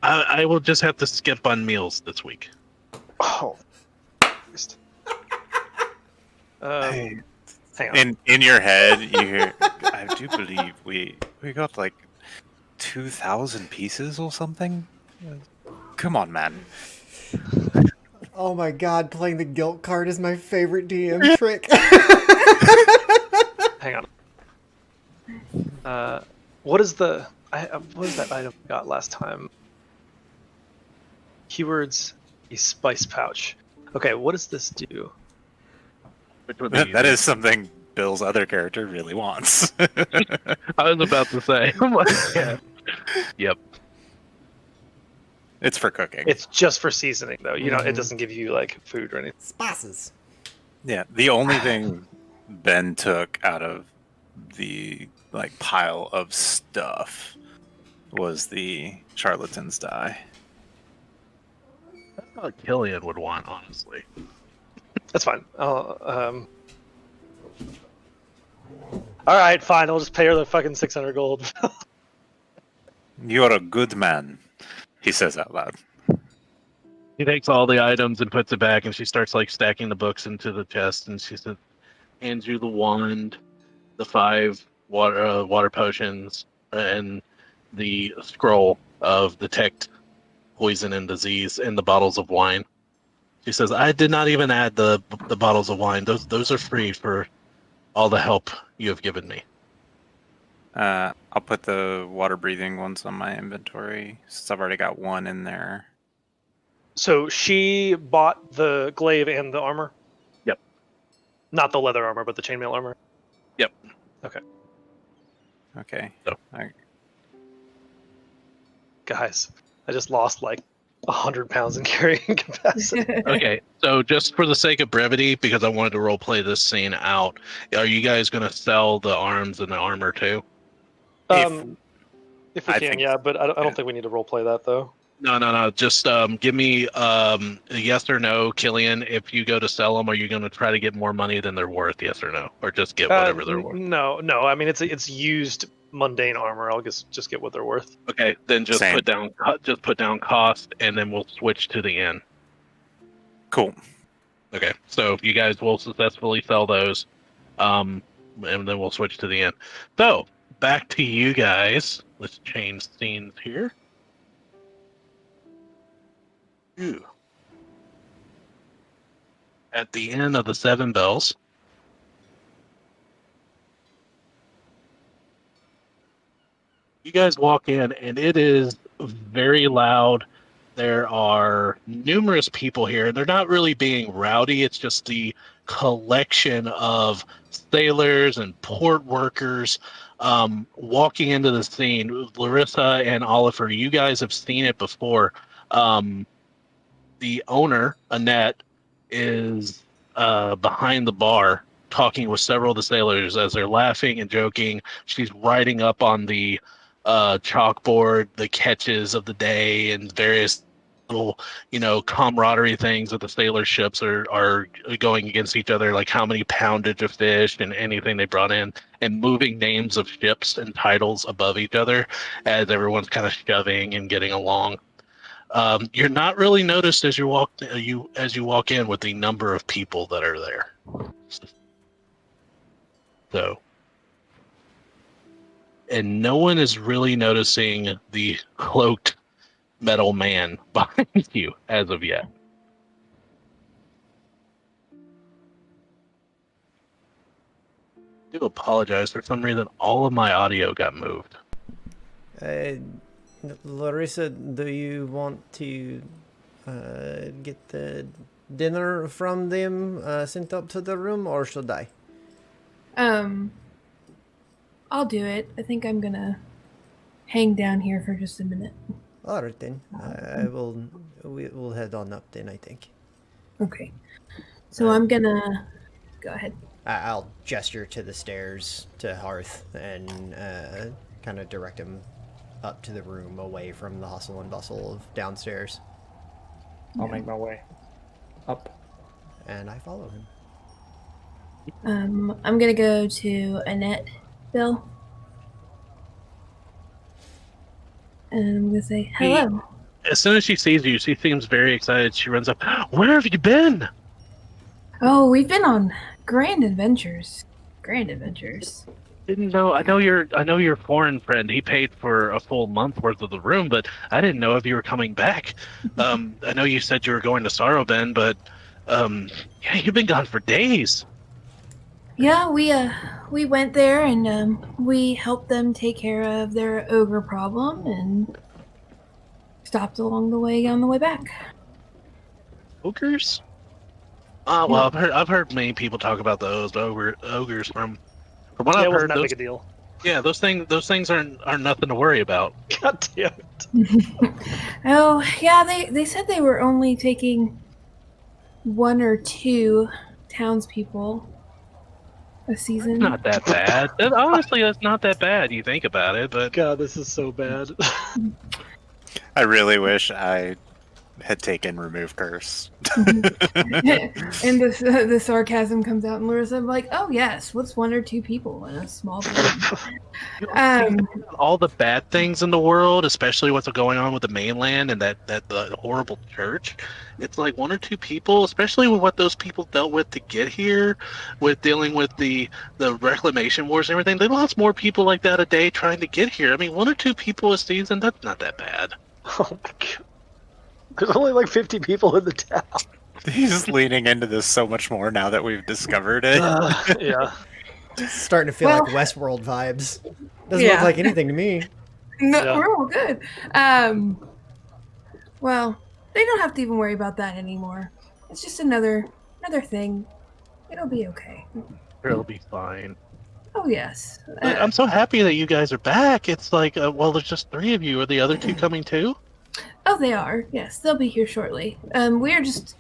I will just have to skip on meals this week." Oh. Christ. Hey, Hang on. in your head, you hear, "I do believe we got like 2,000 pieces or something. Come on, man." Oh my god, playing the guilt card is my favorite DM trick. Hang on. What is the? What is that item I got last time? Keywords: a spice pouch. Okay, what does this do? Which would be That is something Bill's other character really wants. I was about to say. I'm like, yeah. Yep. It's for cooking. It's just for seasoning, though. You know, it Mhm. doesn't give you like food or anything. Spices. Yeah, the only thing Ben took out of the like pile of stuff was the charlatan's die. That's what Killian would want, honestly. That's fine. All right, fine. I'll just pay her the fucking 600 gold. You're a good man, he says out loud. He takes all the items and puts it back, and she starts like stacking the books into the chest, and she says, hands you the wand, the 5 water potions, and the scroll of detect poison and disease, and the bottles of wine. She says, "I did not even add the bottles of wine. Those are free for all the help you have given me." I'll put the water breathing ones on my inventory since I've already got one in there. So she bought the glaive and the armor? Yep. Not the leather armor, but the chainmail armor? Yep. Okay. So. Guys, I just lost like 100 pounds in carrying capacity. Okay, so just for the sake of brevity, because I wanted to role play this scene out, are you guys going to sell the arms and the armor too? If we I can, think- yeah, but I yeah. don't think we need to roleplay that though. No. Just give me a yes or no, Killian. If you go to sell them, are you going to try to get more money than they're worth? Yes or no, or just get whatever they're worth? No. I mean, it's used mundane armor. I'll just get what they're worth. Okay, then just Same. put down cost, and then we'll switch to the end. Cool. Okay, so you guys will successfully sell those, and then we'll switch to the end. So back to you guys. Let's change scenes here. Ooh. At the end of the 7 bells, you guys walk in, and it is very loud. There are numerous people here, and they're not really being rowdy. It's just the collection of sailors and port workers walking into the scene. Larissa and Oliver, you guys have seen it before. The owner, Annette, is behind the bar talking with several of the sailors as they're laughing and joking. She's writing up on the chalkboard the catches of the day and various little, camaraderie things that the sailor ships are going against each other, like how many poundage of fish and anything they brought in, and moving names of ships and titles above each other as everyone's kind of shoving and getting along. You're not really noticed as you walk in with the number of people that are there. So, and no one is really noticing the cloaked metal man behind you as of yet. do apologize. For some reason, all of my audio got moved. Larissa, do you want to get the dinner from them sent up to the room, or should I? I'll do it. I think I'm gonna hang down here for just a minute. All right then. We'll head on up then, I think. Okay. So I'm gonna go ahead. I'll gesture to the stairs to Hearth and kind of direct him up to the room away from the hustle and bustle of downstairs. I'll make my way up. And I follow him. I'm gonna go to Annette, Bill. And I'm gonna say, hello. As soon as she sees you, she seems very excited. She runs up. Where have you been? Oh, we've been on grand adventures. Grand adventures. Didn't know. I know your foreign friend. He paid for a full month worth of the room, but I didn't know if you were coming back. I know you said you were going to Sorrowben, but yeah, you've been gone for days. Yeah, we went there and we helped them take care of their ogre problem and stopped along the way on the way back. Ogres? Well, I've heard many people talk about those ogres from what Yeah, it I've wasn't heard. that Those, big a deal. yeah, those things are nothing to worry about. God damn it. Oh, yeah, they said they were only taking 1 or 2 townspeople a season. Not that bad. Honestly, that's not that bad. You think about it, but God, this is so bad. I really wish I had taken remove curse. And the sarcasm comes out, and Larissa's like, "Oh yes, what's 1 or 2 people in a small village?" all the bad things in the world, especially what's going on with the mainland and that the horrible church. It's like 1 or 2 people, especially with what those people dealt with to get here, with dealing with the reclamation wars and everything. They lost more people like that a day trying to get here. I mean, 1 or 2 people a season, that's not that bad. Oh my God. There's only like 50 people in the town. He's leaning into this so much more now that we've discovered it. Yeah. It's starting to feel like Westworld vibes. Doesn't look like anything to me. No, Yeah. we're all good. Well, they don't have to even worry about that anymore. It's just another thing. It'll be okay. It'll be fine. Oh yes. But I'm so happy that you guys are back. It's like, well, there's just 3 of you. Are the other 2 coming too? Oh, they are. Yes, they'll be here shortly. We're just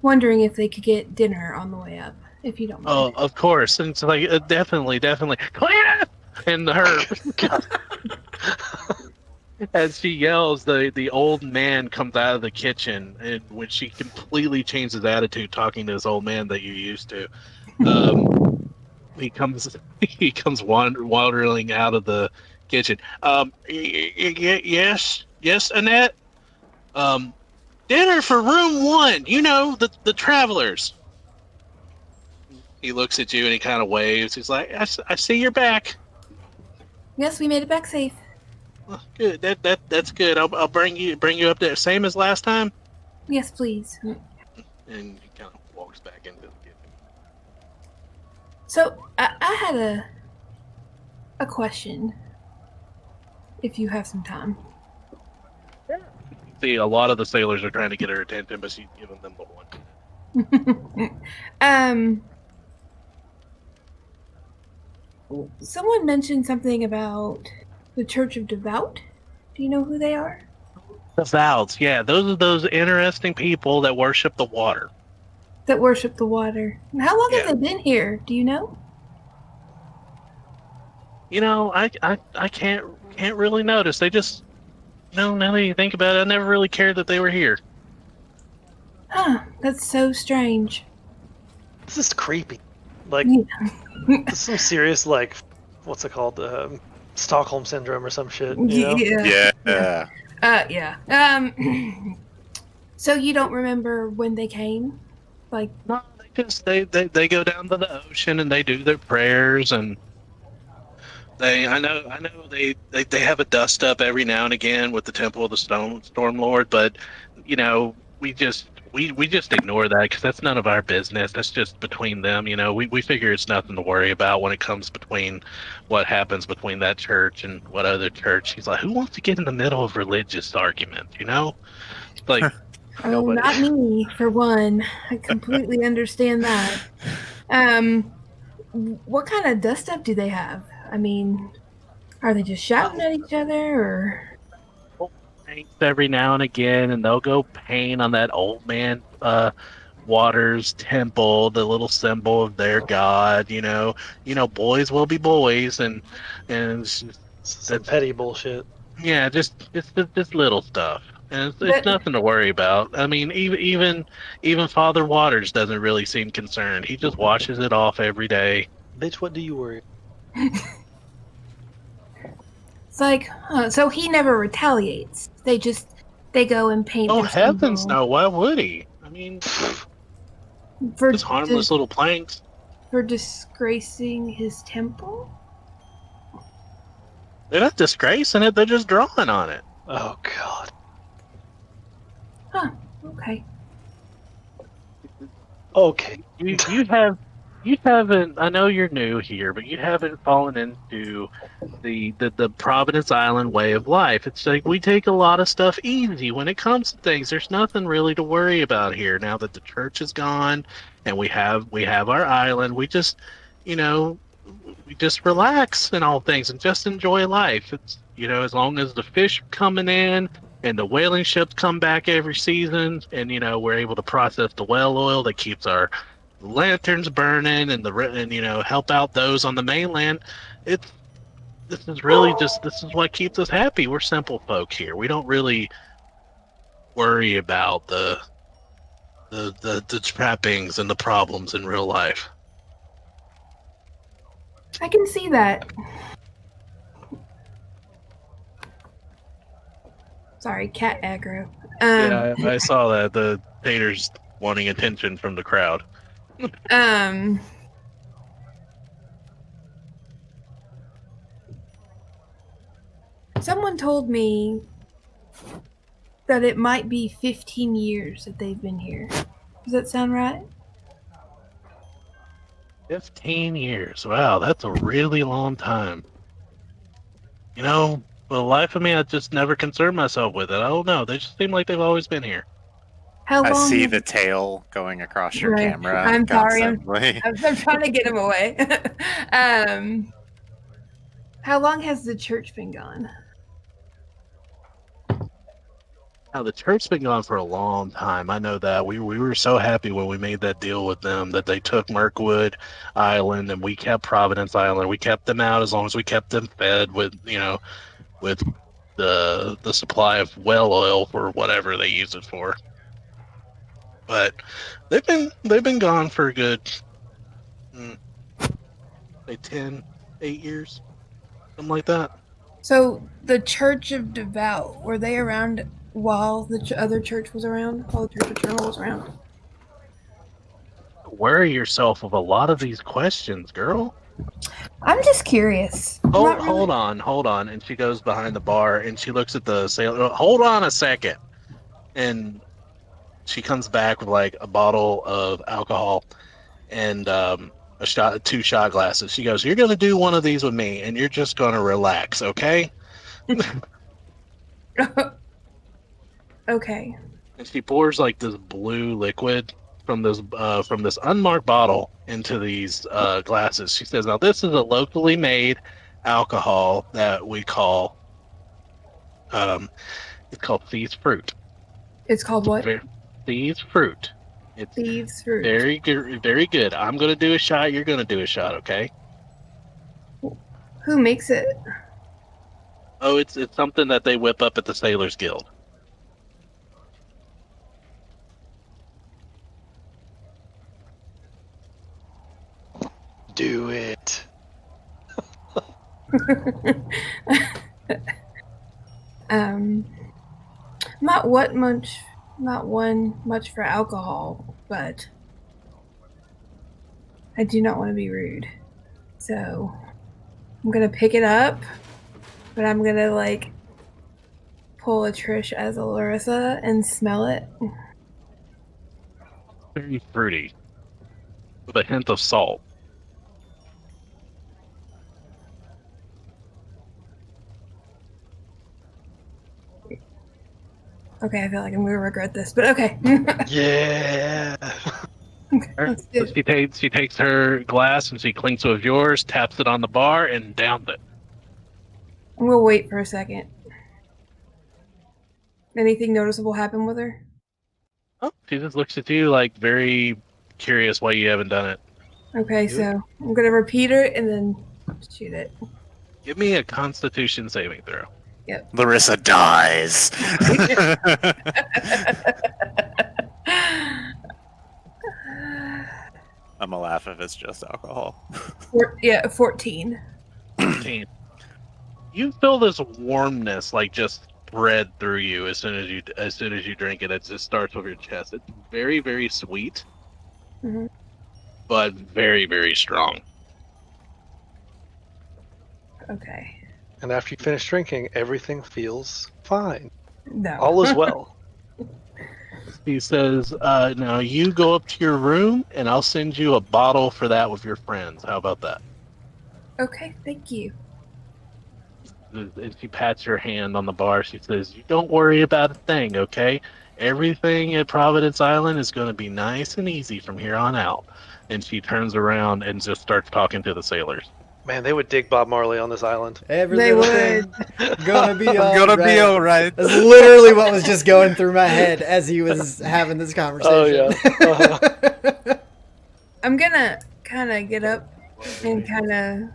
wondering if they could get dinner on the way up, if you don't mind. Oh, of course. And it's like, definitely. Clean! And her, as she yells, the old man comes out of the kitchen, and when she completely changes his attitude talking to this old man that you used to, he comes wandering out of the kitchen. Yes, Annette. Dinner for room 1. You know, the travelers. He looks at you and he kind of waves. He's like, I see you're back. Yes, we made it back safe. Well, good. That's good. I'll bring you up there. Same as last time. Yes, please. And he kind of walks back into the kitchen. So I had a question. If you have some time. See, a lot of the sailors are trying to get her attention, but she's giving them the one. Someone mentioned something about the Church of Devout. Do you know who they are? The Vouds, yeah, those are those interesting people that worship the water. That worship the water. How long Yeah. have they been here? Do you know? You know, I can't really notice. They just, no, now that you think about it, I never really cared that they were here. Huh, that's so strange. This is creepy. Like, Yeah. this is some serious, like, what's it called? Stockholm syndrome or some shit. You know? Yeah. Yeah. So you don't remember when they came? Like, No, they go down to the ocean and they do their prayers, and I know they have a dust up every now and again with the Temple of the Storm Lord, but you know, we we just ignore that because that's none of our business. That's just between them. We figure it's nothing to worry about when it comes between what happens between that church and what other church. He's like, who wants to get in the middle of religious arguments? Like Oh, nobody. not me, for one. I completely understand that. What kind of dust up do they have? I mean, are they just shouting at each other, or Paints every now and again, and they'll go paint on that old man Waters temple, the little symbol of their god. Boys will be boys, and Some that's petty bullshit. yeah, just little stuff, and it's but nothing to worry about. I mean, even Father Waters doesn't really seem concerned. He just washes it off every day. Bitch, what do you worry? it's like, so he never retaliates. They go and paint Oh their heavens, symbol no! Why would he? I mean, for just harmless little planks. for disgracing his temple. They're not disgracing it; they're just drawing on it. Oh God. Huh. Okay. Okay. You haven't. I know you're new here, but you haven't fallen into the Providence Island way of life. It's like we take a lot of stuff easy when it comes to things. There's nothing really to worry about here now that the church is gone and we have our island. You know, we just relax and all things and just enjoy life. It's as long as the fish are coming in and the whaling ships come back every season, and we're able to process the whale oil that keeps our lanterns burning and help out those on the mainland. It's this is what keeps us happy. We're simple folk here. We don't really worry about the trappings and the problems in real life. I can see that. Sorry, cat aggro. Yeah, I saw that. The haters wanting attention from the crowd. Um. Someone told me that it might be 15 years that they've been here. Does that sound right? 15 years. Wow, that's a really long time. For the life of me, I just never concerned myself with it. I don't know. They just seem like they've always been here. How long? I see the tail going across your Right. camera. I'm sorry. Constantly. I'm trying to get him away. How long has the church been gone? Now, the church's been gone for a long time. I know that. We were so happy when we made that deal with them that they took Mirkwood Island and we kept Providence Island. We kept them out as long as we kept them fed with the supply of whale oil for whatever they use it for. But they've been gone for a good say 8 years, something like that. So the Church of Devout, were they around while the other church was around? While the Church of Eternal was around? Worry yourself with a lot of these questions, girl. I'm just curious. Hold on. And she goes behind the bar and she looks at the sailor. Hold on a second. And she comes back with like a bottle of alcohol and two shot glasses. She goes, "You're gonna do one of these with me, and you're just gonna relax, okay?" Okay. And she pours like this blue liquid from this unmarked bottle into these glasses. She says, "Now this is a locally made alcohol that we call it's called Thieves Fruit. It's called what? Thieves Fruit. It's Thieves Fruit. very good. Very good. I'm gonna do a shot. You're gonna do a shot, okay?" Who makes it? Oh, it's something that they whip up at the Sailors Guild. Do it. Not one much for alcohol, but I do not want to be rude. So I'm gonna pick it up, but I'm gonna pull a Trish as a Larissa and smell it. very fruity, with a hint of salt. Okay, I feel like I'm gonna regret this, but okay. Yeah. Let's So do it. she takes her glass and she clinks with yours, taps it on the bar, and downs it. I'm gonna wait for a second. Anything noticeable happen with her? Oh, she just looks at you like very curious why you haven't done it. Okay, Do it. so I'm gonna repeat it and then shoot it. Give me a Constitution saving throw. Larissa dies. I'm gonna laugh if it's just alcohol. 14. 14. You feel this warmness like just spread through you as soon as you drink it. It just starts with your chest. It's very, very sweet, Mhm. but very, very strong. Okay. And after you finish drinking, everything feels fine. No. All is well. He says, now you go up to your room and I'll send you a bottle for that with your friends. How about that? Okay, thank you. And she pats your hand on the bar. She says, you don't worry about a thing, okay? Everything at Providence Island is going to be nice and easy from here on out. And she turns around and just starts talking to the sailors. Man, they would dig Bob Marley on this island. Every They little would. thing gonna be all Gonna right. be all right. That's literally what was just going through my head as he was having this conversation. Oh, yeah. I'm gonna kind of get up and kind of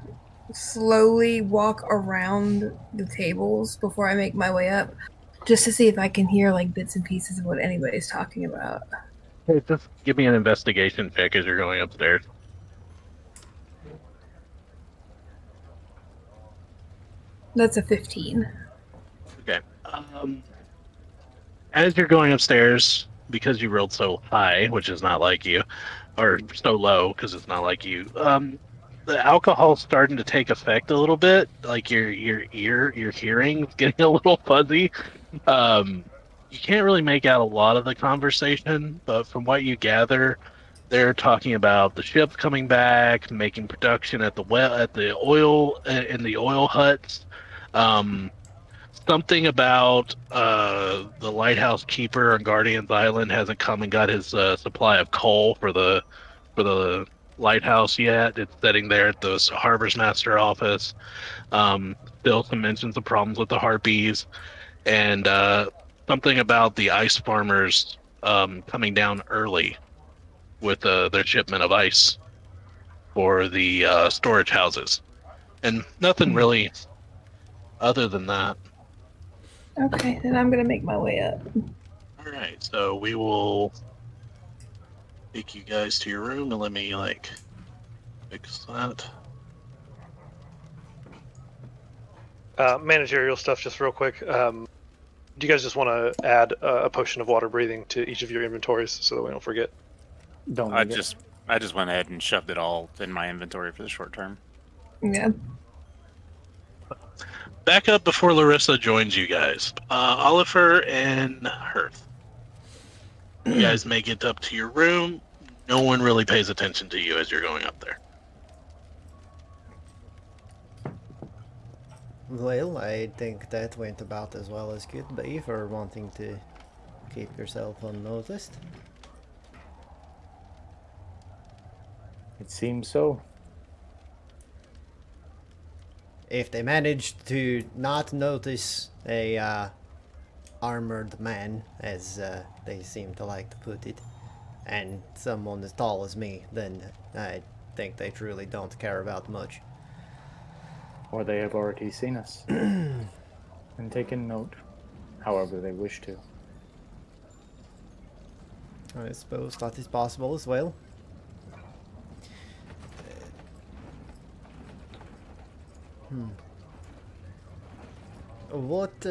slowly walk around the tables before I make my way up, just to see if I can hear like bits and pieces of what anybody's talking about. Hey, just give me an investigation check as you're going upstairs. That's a 15. Okay. As you're going upstairs, because you rolled so high, which is not like you, or so low because it's not like you, the alcohol's starting to take effect a little bit. Like your hearing's getting a little fuzzy. You can't really make out a lot of the conversation, but from what you gather, they're talking about the ship coming back, making production at the oil in the oil huts. Um, Something about the lighthouse keeper on Guardian's Island hasn't come and got his supply of coal for the lighthouse yet. It's sitting there at the harbor's master office. Still some mentions of problems with the harpies, and something about the ice farmers coming down early with their shipment of ice for the storage houses, and nothing really other than that. Okay, then I'm gonna make my way up. All right, so we will take you guys to your room and let me like fix that. Managerial stuff, just real quick. Do you guys just want to add a potion of water breathing to each of your inventories so that we don't forget? Don't I need it. just went ahead and shoved it all in my inventory for the short term. Yeah. Back up before Larissa joins you guys. Oliver and Hearth. You guys make it up to your room. No one really pays attention to you as you're going up there. Well, I think that went about as well as could be for wanting to keep yourself unnoticed. It seems so. If they managed to not notice a armored man, as they seem to like to put it, and someone as tall as me, then I think they truly don't care about much. Or they have already seen us and taken note, however they wish to. I suppose that is possible as well. What,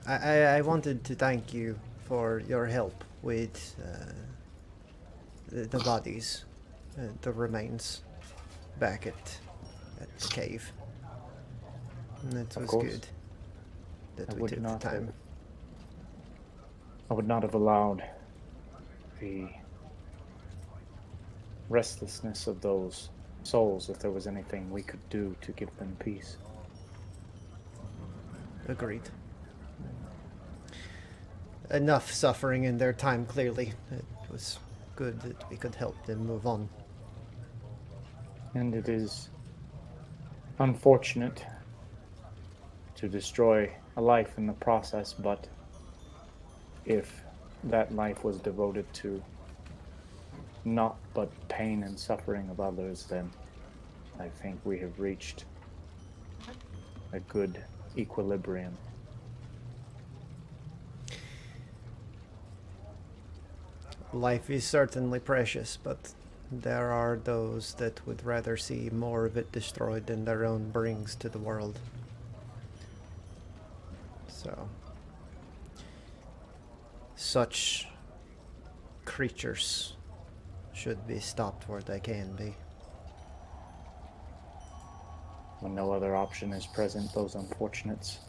I wanted to thank you for your help with the bodies, the remains back at the cave. And it Of was course. good that I we would took the not time. I would not have allowed the restlessness of those souls if there was anything we could do to give them peace. Agreed. Enough suffering in their time, clearly. It was good that we could help them move on. And it is unfortunate to destroy a life in the process, but if that life was devoted to not but pain and suffering of others, then I think we have reached a good equilibrium. Life is certainly precious, but there are those that would rather see more of it destroyed than their own brings to the world. So, such creatures should be stopped where they can be. When no other option is present, those unfortunates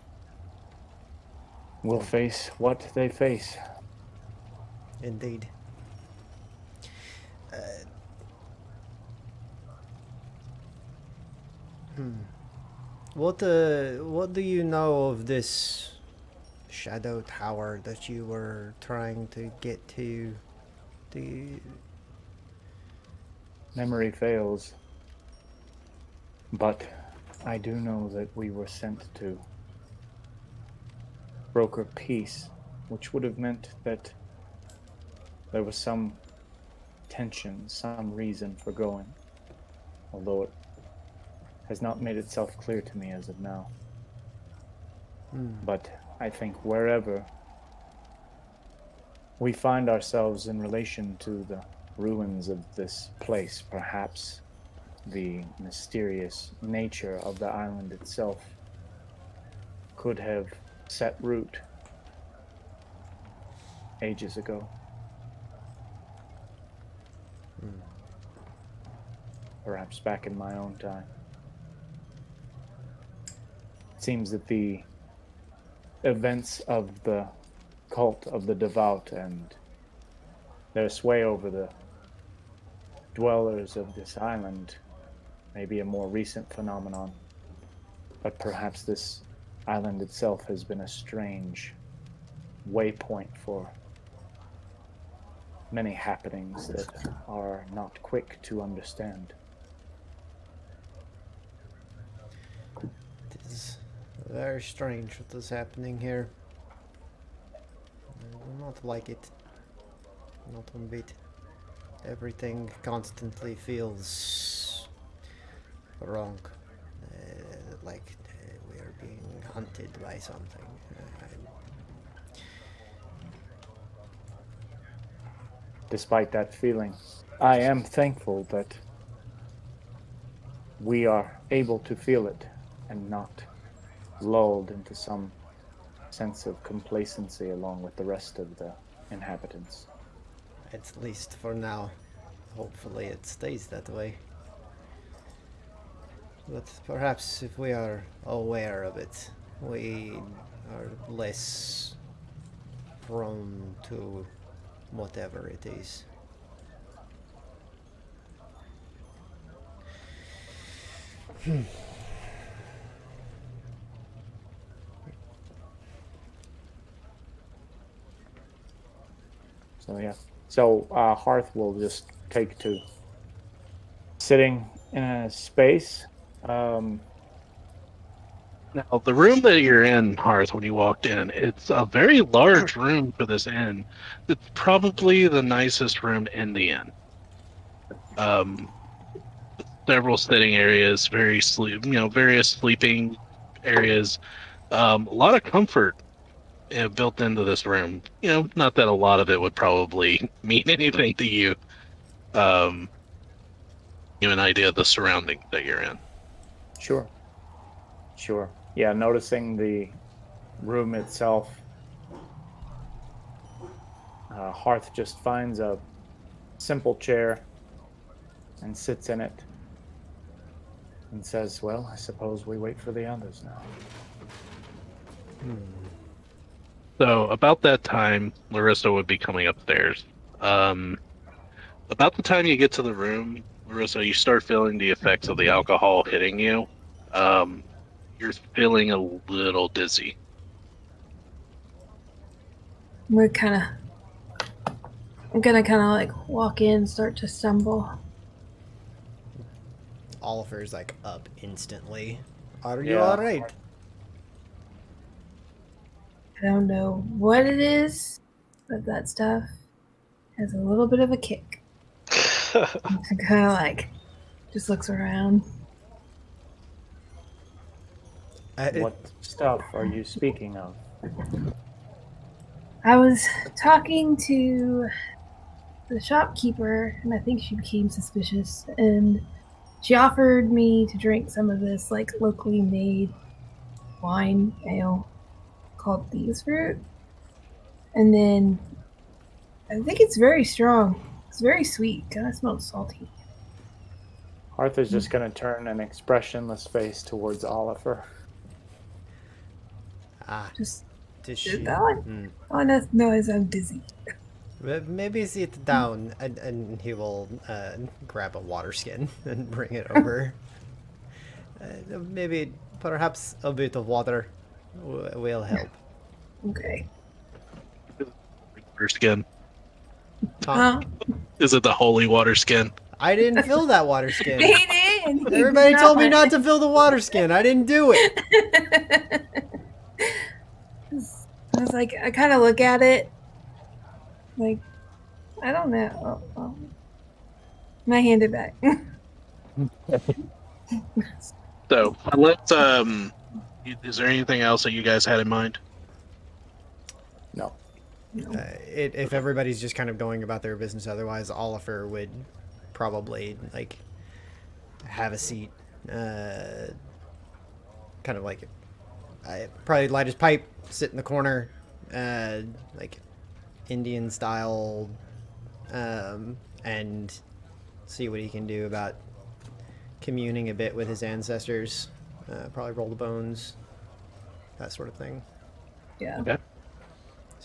will face what they face. Indeed. What do you know of this shadow tower that you were trying to get to? Do you... Memory fails, but I do know that we were sent to broker peace, which would have meant that there was some tension, some reason for going, although it has not made itself clear to me as of now. But I think wherever we find ourselves in relation to the ruins of this place, perhaps the mysterious nature of the island itself could have set root ages ago. Perhaps back in my own time. It seems that the events of the cult of the devout and their sway over the dwellers of this island may be a more recent phenomenon, but perhaps this island itself has been a strange waypoint for many happenings that are not quick to understand. It is very strange what is happening here. I do not like it. Not one bit. Everything constantly feels wrong. Like we are being hunted by something. Despite that feeling, I am thankful that we are able to feel it and not lulled into some sense of complacency along with the rest of the inhabitants. At least for now. Hopefully it stays that way. But perhaps if we are aware of it, we are less prone to whatever it is. So yeah. So Hearth will just take to sitting in a space. Now, the room that you're in, Hearth, when you walked in, it's a very large room for this inn. It's probably the nicest room in the inn. Several sitting areas, various sleeping areas. A lot of comfort built into this room. Not that a lot of it would probably mean anything to you. Give an idea of the surroundings that you're in. Sure. Yeah, noticing the room itself, Hearth just finds a simple chair and sits in it and says, well, I suppose we wait for the others now. So about that time, Larissa would be coming upstairs. Um, about the time you get to the room, Larissa, you start feeling the effects of the alcohol hitting you. Um, you're feeling a little dizzy. We're kind of. I'm gonna kind of like walk in, start to stumble. Oliver's like up instantly. Are you Yeah. all right? I don't know what it is, but that stuff has a little bit of a kick. Kind of like just looks around. What stuff are you speaking of? I was talking to the shopkeeper, and I think she became suspicious, and she offered me to drink some of this like locally made wine ale called Thieves Fruit. And then I think it's very strong. It's very sweet. Kind of smells salty. Arthur's just going to turn an expressionless face towards Oliver. Ah, Just does sit she? down. Oh, no, I'm dizzy. Maybe sit down, and he will grab a water skin and bring it over. Maybe, perhaps a bit of water will help. Okay. Water skin. Huh? Huh? Is it the holy water skin? I didn't fill that water skin. He did. He Everybody did told me not to fill the water skin. I didn't do it. I was like, I kind of look at it, like, I don't know. And I hand it back. So let's. Is there anything else that you guys had in mind? No. If everybody's just kind of going about their business, otherwise, Oliver would probably like have a seat, kind of like probably light his pipe, sit in the corner, like Indian style, and see what he can do about communing a bit with his ancestors. Probably roll the bones, that sort of thing. Yeah. Okay.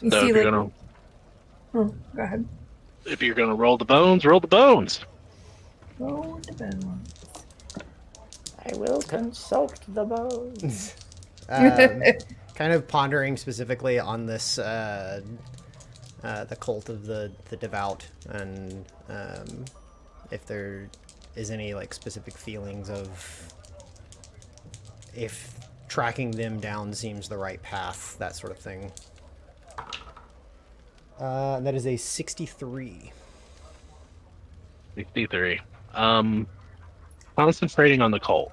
You So see, if you're like, gonna oh, go ahead. roll the bones, roll the bones. Roll the bone. I will consult the bones. Kind of pondering specifically on this, the cult of the devout, and if there is any like specific feelings of if tracking them down seems the right path, that sort of thing. That is a 63. 63. Concentrating on the cult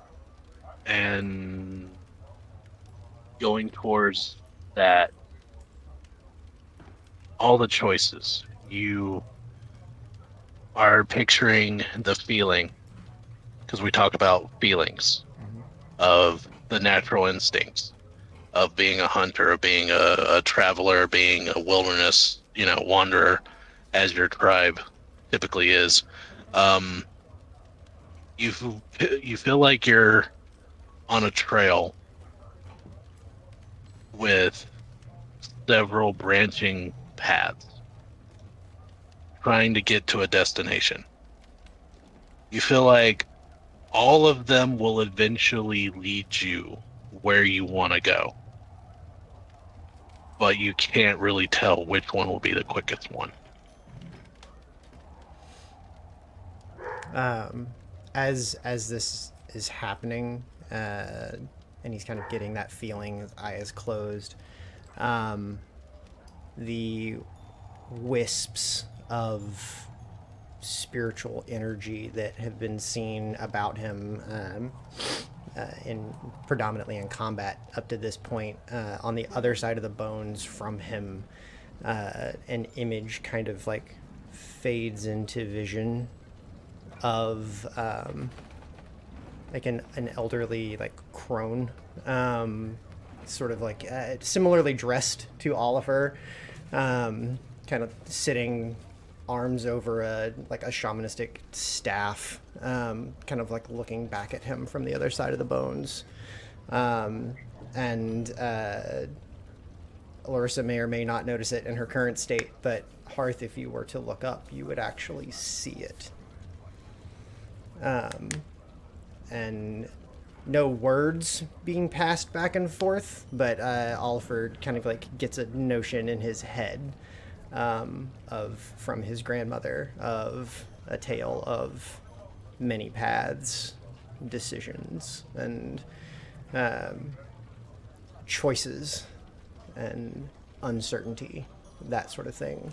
and going towards that. All the choices. You are picturing the feeling, because we talk about feelings of the natural instincts of being a hunter, of being a traveler, being a wilderness, wanderer, as your tribe typically is. Um, you feel like you're on a trail with several branching paths trying to get to a destination. You feel like all of them will eventually lead you where you want to go, but you can't really tell which one will be the quickest one. As this is happening, and he's kind of getting that feeling, his eyes closed, the wisps of spiritual energy that have been seen about him, in predominantly in combat up to this point, on the other side of the bones from him, an image kind of like fades into vision of like an elderly like crone, sort of like similarly dressed to Oliver, kind of sitting arms over a shamanistic staff, kind of like looking back at him from the other side of the bones, and Larissa may or may not notice it in her current state, but Hearth, if you were to look up, you would actually see it. And no words being passed back and forth, but Alfred kind of like gets a notion in his head from his grandmother of a tale of many paths, decisions, and choices, and uncertainty, that sort of thing.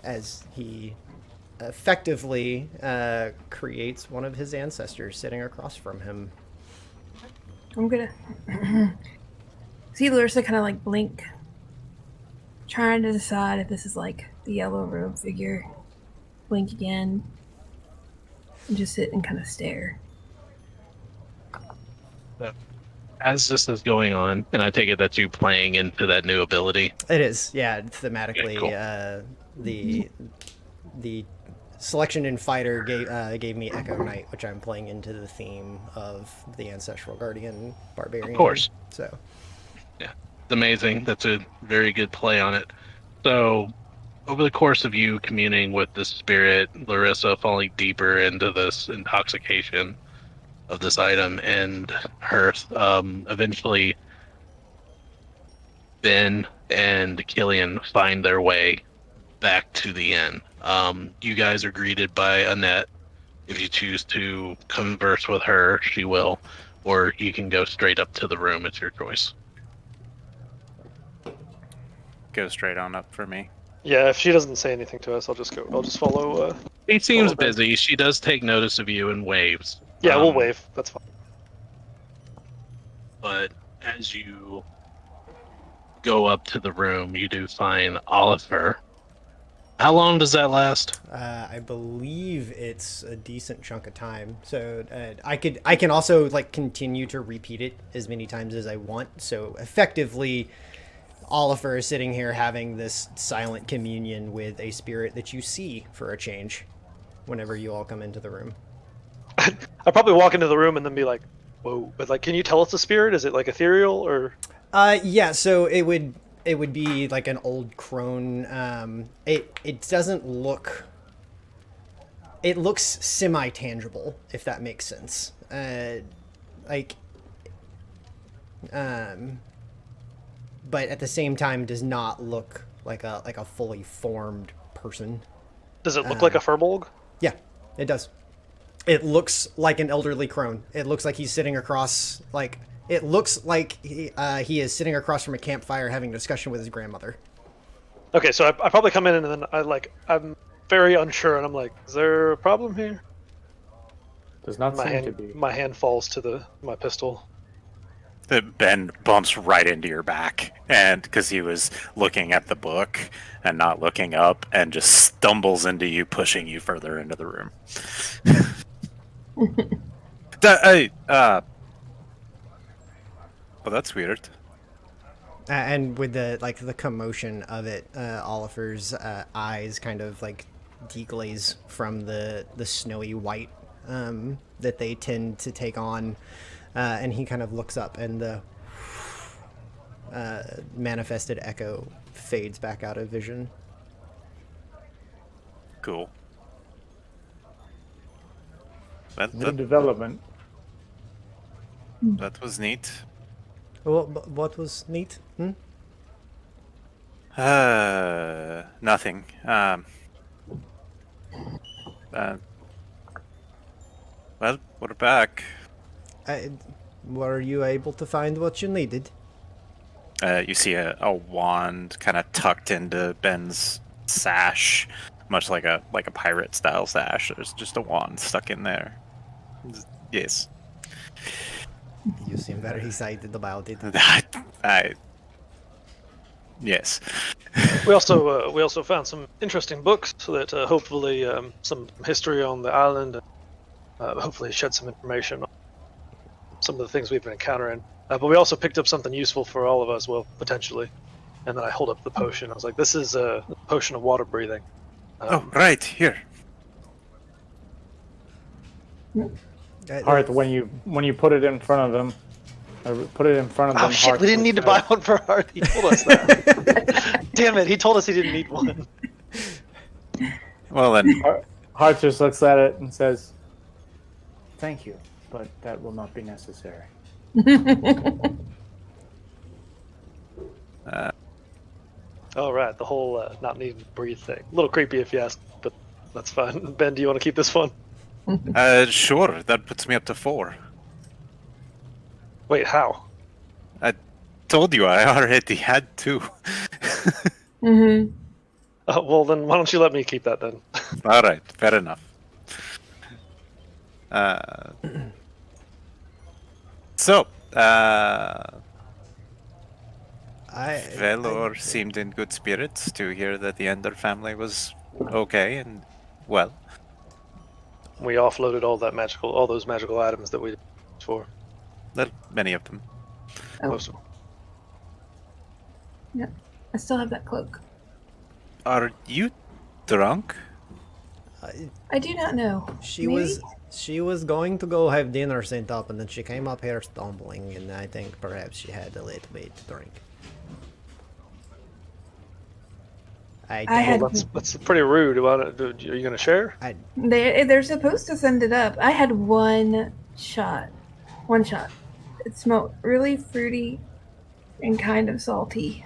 As he effectively creates one of his ancestors sitting across from him. I'm gonna see Larissa kind of like blink, trying to decide if this is like the yellow robe figure. Blink again, and just sit and kind of stare. As this is going on, and I take it that you playing into that new ability. It is, yeah, thematically. Okay, cool. The selection in fighter gave me Echo Knight, which I'm playing into the theme of the Ancestral Guardian Barbarian. Of course. So, yeah, it's amazing. That's a very good play on it. So, over the course of you communing with the spirit, Larissa falling deeper into this intoxication of this item, and Hearth, eventually Ben and Killian find their way back to the inn. You guys are greeted by Annette. If you choose to converse with her, she will, or you can go straight up to the room. It's your choice. Go straight on up for me. Yeah, if she doesn't say anything to us, I'll just go. I'll just follow. She seems follow Ben. busy. She does take notice of you and waves. Yeah, we'll wave. That's fine. But as you go up to the room, you do find Oliver. How long does that last? I believe it's a decent chunk of time. So I can also like continue to repeat it as many times as I want. So effectively, Oliver is sitting here having this silent communion with a spirit that you see for a change whenever you all come into the room. I'd probably walk into the room and then be like, "Whoa!" But like, can you tell us the spirit? Is it like ethereal or? Yeah. So it would be like an old crone. It doesn't look. It looks semi-tangible, if that makes sense. But at the same time, does not look like a fully formed person. Does it look like a furbolg? Yeah, it does. It looks like an elderly crone. It looks like he's sitting across, like, it looks like he is sitting across from a campfire having a discussion with his grandmother. Okay, so I probably come in and then I'm very unsure and I'm like, is there a problem here? Does not seem to be. My hand falls to my pistol. Ben bumps right into your back, and because he was looking at the book and not looking up, and just stumbles into you, pushing you further into the room. Well, that's weird. And with the commotion of it, Oliver's eyes kind of like deglaze from the snowy white that they tend to take on, and he kind of looks up, and the manifested echo fades back out of vision. Cool. New development. That was neat. Well, what was neat? Nothing. Well, we're back. Were you able to find what you needed? You see a wand kind of tucked into Ben's sash, much like a pirate style sash. There's just a wand stuck in there. Yes. You seem very excited about it. Yes. We also found some interesting books so that hopefully some history on the island, hopefully shed some information on some of the things we've been encountering. But we also picked up something useful for all of us, well, potentially. And then I hold up the potion. I was like, this is a potion of water breathing. Oh, right, here. Hearth, when you put it in front of him, I put it in front of them. Oh shit, we didn't need to buy one for Hart. He told us that. Damn it, he told us he didn't need one. Well, then, Hart just looks at it and says, "Thank you, but that will not be necessary." All right, the whole not needing to breathe thing. A little creepy if you ask, but that's fine. Ben, do you want to keep this one? sure, that puts me up to 4. Wait, how? I told you I already had 2. Mm-hmm. Well, then why don't you let me keep that then? All right, fair enough. So, Velor seemed in good spirits to hear that the Ender family was okay and well. We offloaded all those magical items that we did for. Well, many of them. Oh. Most of them. Yeah, I still have that cloak. Are you drunk? I do not know. She Maybe? was going to go have dinner sent up, and then she came up here stumbling, and I think perhaps she had a little bit to drink. I had. Well, that's pretty rude. Are you going to share? They're supposed to send it up. I had one shot. It smelled really fruity and kind of salty.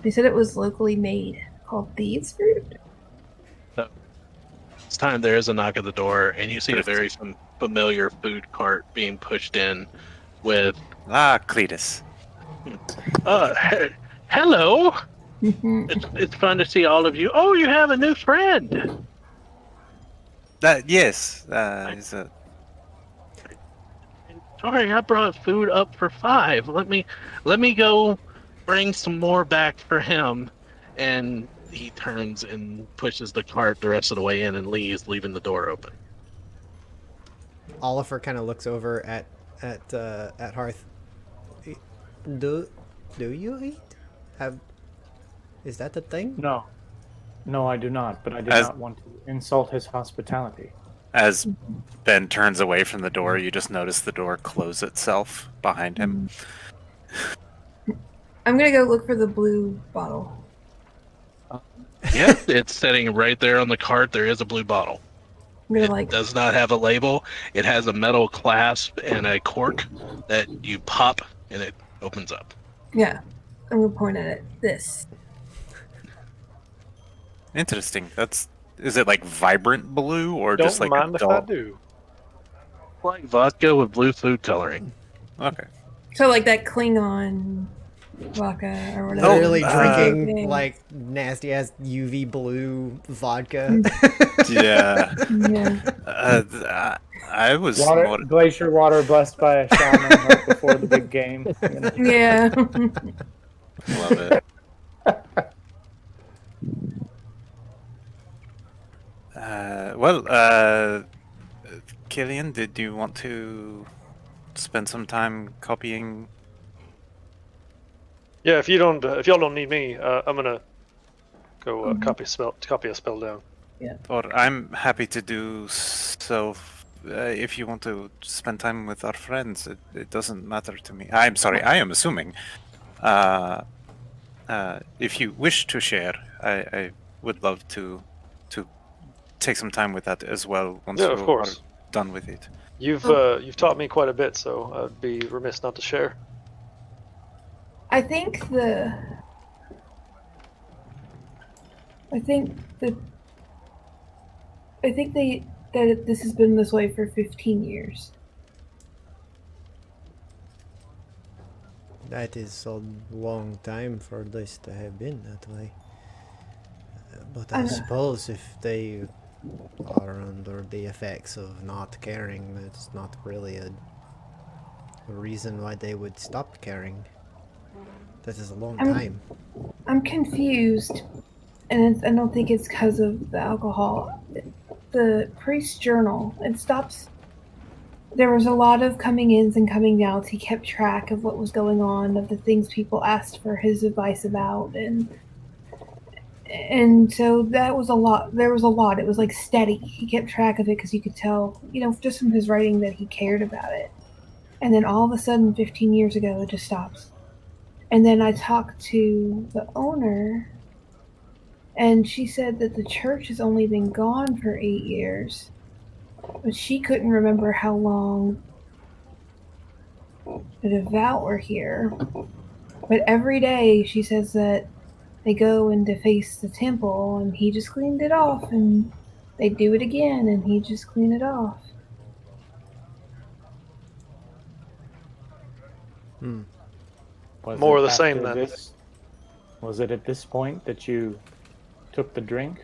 They said it was locally made, called thieves fruit. This time there is a knock at the door, and you see a very familiar food cart being pushed in with... Cletus. Hello! Mm-hmm. It's fun to see all of you. Oh, you have a new friend! Yes, Sorry, I brought food up for 5. Let me go bring some more back for him. And he turns and pushes the cart the rest of the way in and leaves, leaving the door open. Oliver kind of looks over at Hearth. Do you eat? Is that the thing? No, I do not. But I did not want to insult his hospitality. As Ben turns away from the door, you just notice the door close itself behind him. I'm gonna go look for the blue bottle. Yeah, it's sitting right there on the cart. There is a blue bottle. It does not have a label. It has a metal clasp and a cork that you pop and it opens up. Yeah, I'm gonna point at it. This. Interesting. Is it like vibrant blue or Don't just like mind a if I dull? do. Like vodka with blue food coloring. Okay. So like that Klingon vodka or whatever. Literally drinking Yeah. like nasty ass UV blue vodka. Yeah. Yeah. I was Glacier water blessed by a shaman right before the big game. You know? Yeah. love it. Killian, did you want to spend some time copying? Yeah, if y'all don't need me, I'm gonna go copy a spell down. Yeah. Or I'm happy to do so. If you want to spend time with our friends, it doesn't matter to me. I'm sorry, I am assuming. If you wish to share, I would love to take some time with that as well once Yeah, you of course. are done with it. You've taught me quite a bit, so I'd be remiss not to share. I think that this has been this way for 15 years. That is a long time for this to have been that way. But I suppose if they are under the effects of not caring, it's not really a reason why they would stop caring. That is a long time. I'm confused, and I don't think it's because of the alcohol. The priest's journal, it stops. There was a lot of coming ins and coming outs. He kept track of what was going on, of the things people asked for his advice about, and so that was a lot. There was a lot. It was like steady. He kept track of it because you could tell, just from his writing that he cared about it. And then all of a sudden, 15 years ago, it just stops. And then I talked to the owner, and she said that the church has only been gone for 8 years. But she couldn't remember how long the devout were here. But every day she says that they go and deface the temple, and he just cleaned it off, and they do it again, and he just cleaned it off. Was More it of the after same then. this? Was it at this point that you took the drink?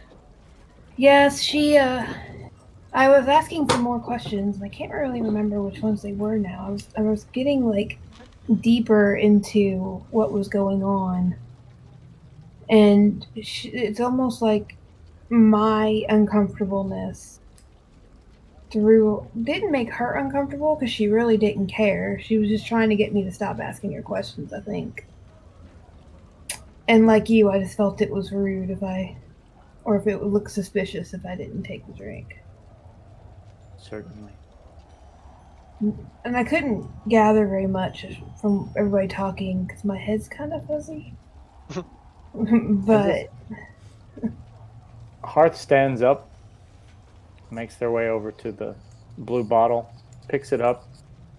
Yes, I was asking for more questions, and I can't really remember which ones they were now. I was getting like deeper into what was going on, and it's almost like my uncomfortableness didn't make her uncomfortable because she really didn't care. She was just trying to get me to stop asking her questions, I think. And like you, I just felt it was rude or if it would look suspicious if I didn't take the drink. Certainly. And I couldn't gather very much from everybody talking because my head's kind of fuzzy. But Hearth stands up, makes their way over to the blue bottle, picks it up,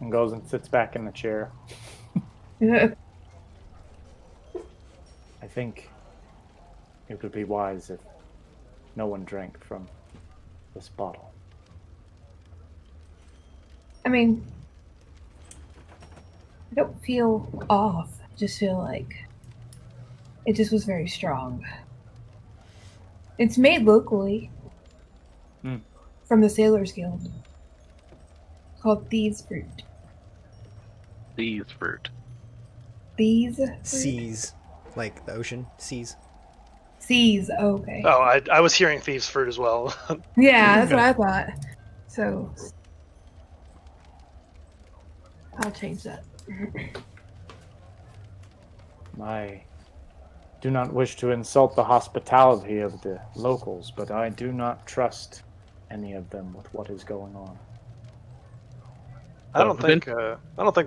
and goes and sits back in the chair. I think it would be wise if no one drank from this bottle. I mean, I don't feel off. I just feel like it just was very strong. It's made locally from the Sailors Guild. It's called Thieves Fruit. Thieves fruit. Thieves Fruit? Seas, like the ocean, seas. Seas, okay. Oh, I was hearing thieves' fruit as well. Yeah, that's what I thought. So, I'll change that. I do not wish to insult the hospitality of the locals, but I do not trust any of them with what is going on. I don't think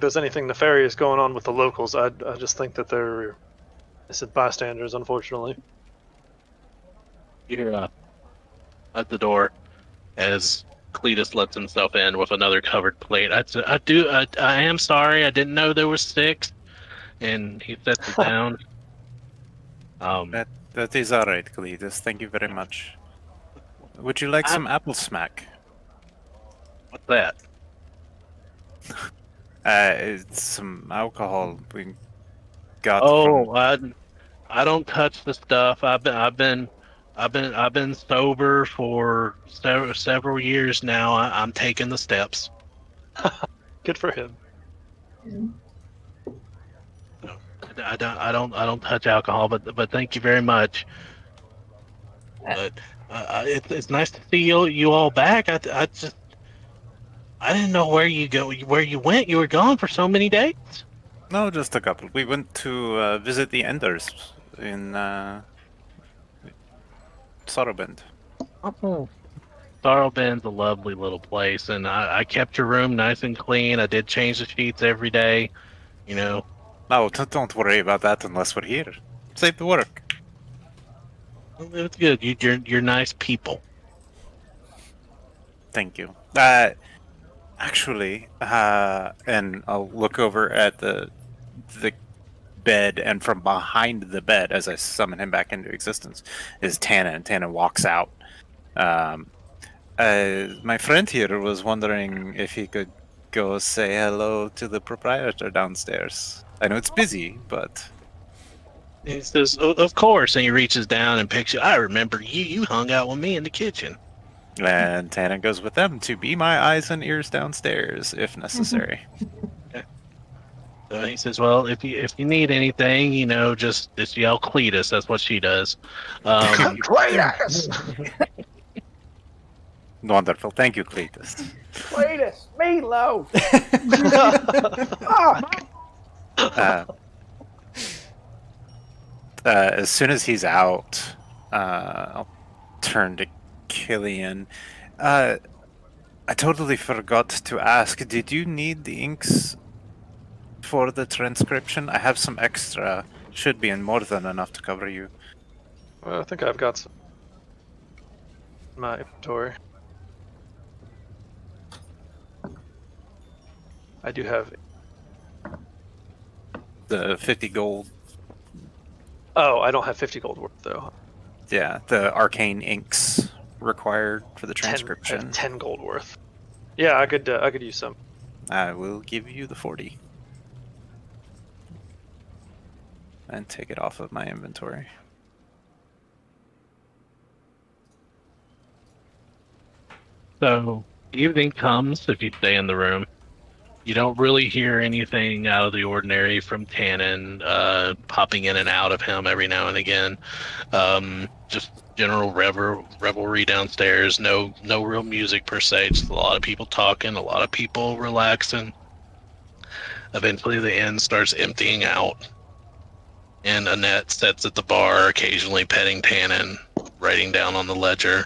there's anything nefarious going on with the locals. I just think that they're innocent bystanders, unfortunately. You're at the door as Cletus lets himself in with another covered plate. I am sorry. I didn't know there was 6. And he sets it down. That is all right, Cletus. Thank you very much. Would you like some apple smack? What's that? It's some alcohol we got from. I don't touch the stuff. I've been sober for several years now. I'm taking the steps. Good for him. I don't touch alcohol, but thank you very much. But it's nice to see you all back. I didn't know where you went. You were gone for so many days. No, just a couple. We went to visit the Enders in Sorrowbend. Oh. Sorrowbend's a lovely little place, and I kept your room nice and clean. I did change the sheets every day, you know. No, don't worry about that unless we're here. Save the work. It's good. You're nice people. Thank you. Actually, and I'll look over at the bed, and from behind the bed, as I summon him back into existence, is Tana, and Tana walks out. My friend here was wondering if he could go say hello to the proprietor downstairs. I know it's busy, but... He says, of course, and he reaches down and picks you. I remember you. You hung out with me in the kitchen. And Tana goes with them to be my eyes and ears downstairs, if necessary. Okay. So he says, well, if you need anything, just yell Cletus. That's what she does. Cletus! Wonderful. Thank you, Cletus. Cletus! Meatloaf! As soon as he's out, I'll turn to Killian. I totally forgot to ask. Did you need the inks for the transcription? I have some extra. Should be more than enough to cover you. Well, I think I've got some in my inventory. I do have. The 50 gold. Oh, I don't have 50 gold worth though. Yeah, the arcane inks required for the 10. I transcription. have 10 gold worth. Yeah, I could use some. I will give you the 40. And take it off of my inventory. So evening comes if you stay in the room. You don't really hear anything out of the ordinary from Tannen, popping in and out of him every now and again. Just general revelry downstairs. No real music per se. Just a lot of people talking, a lot of people relaxing. Eventually, the inn starts emptying out, and Annette sits at the bar, occasionally petting Tannen, writing down on the ledger.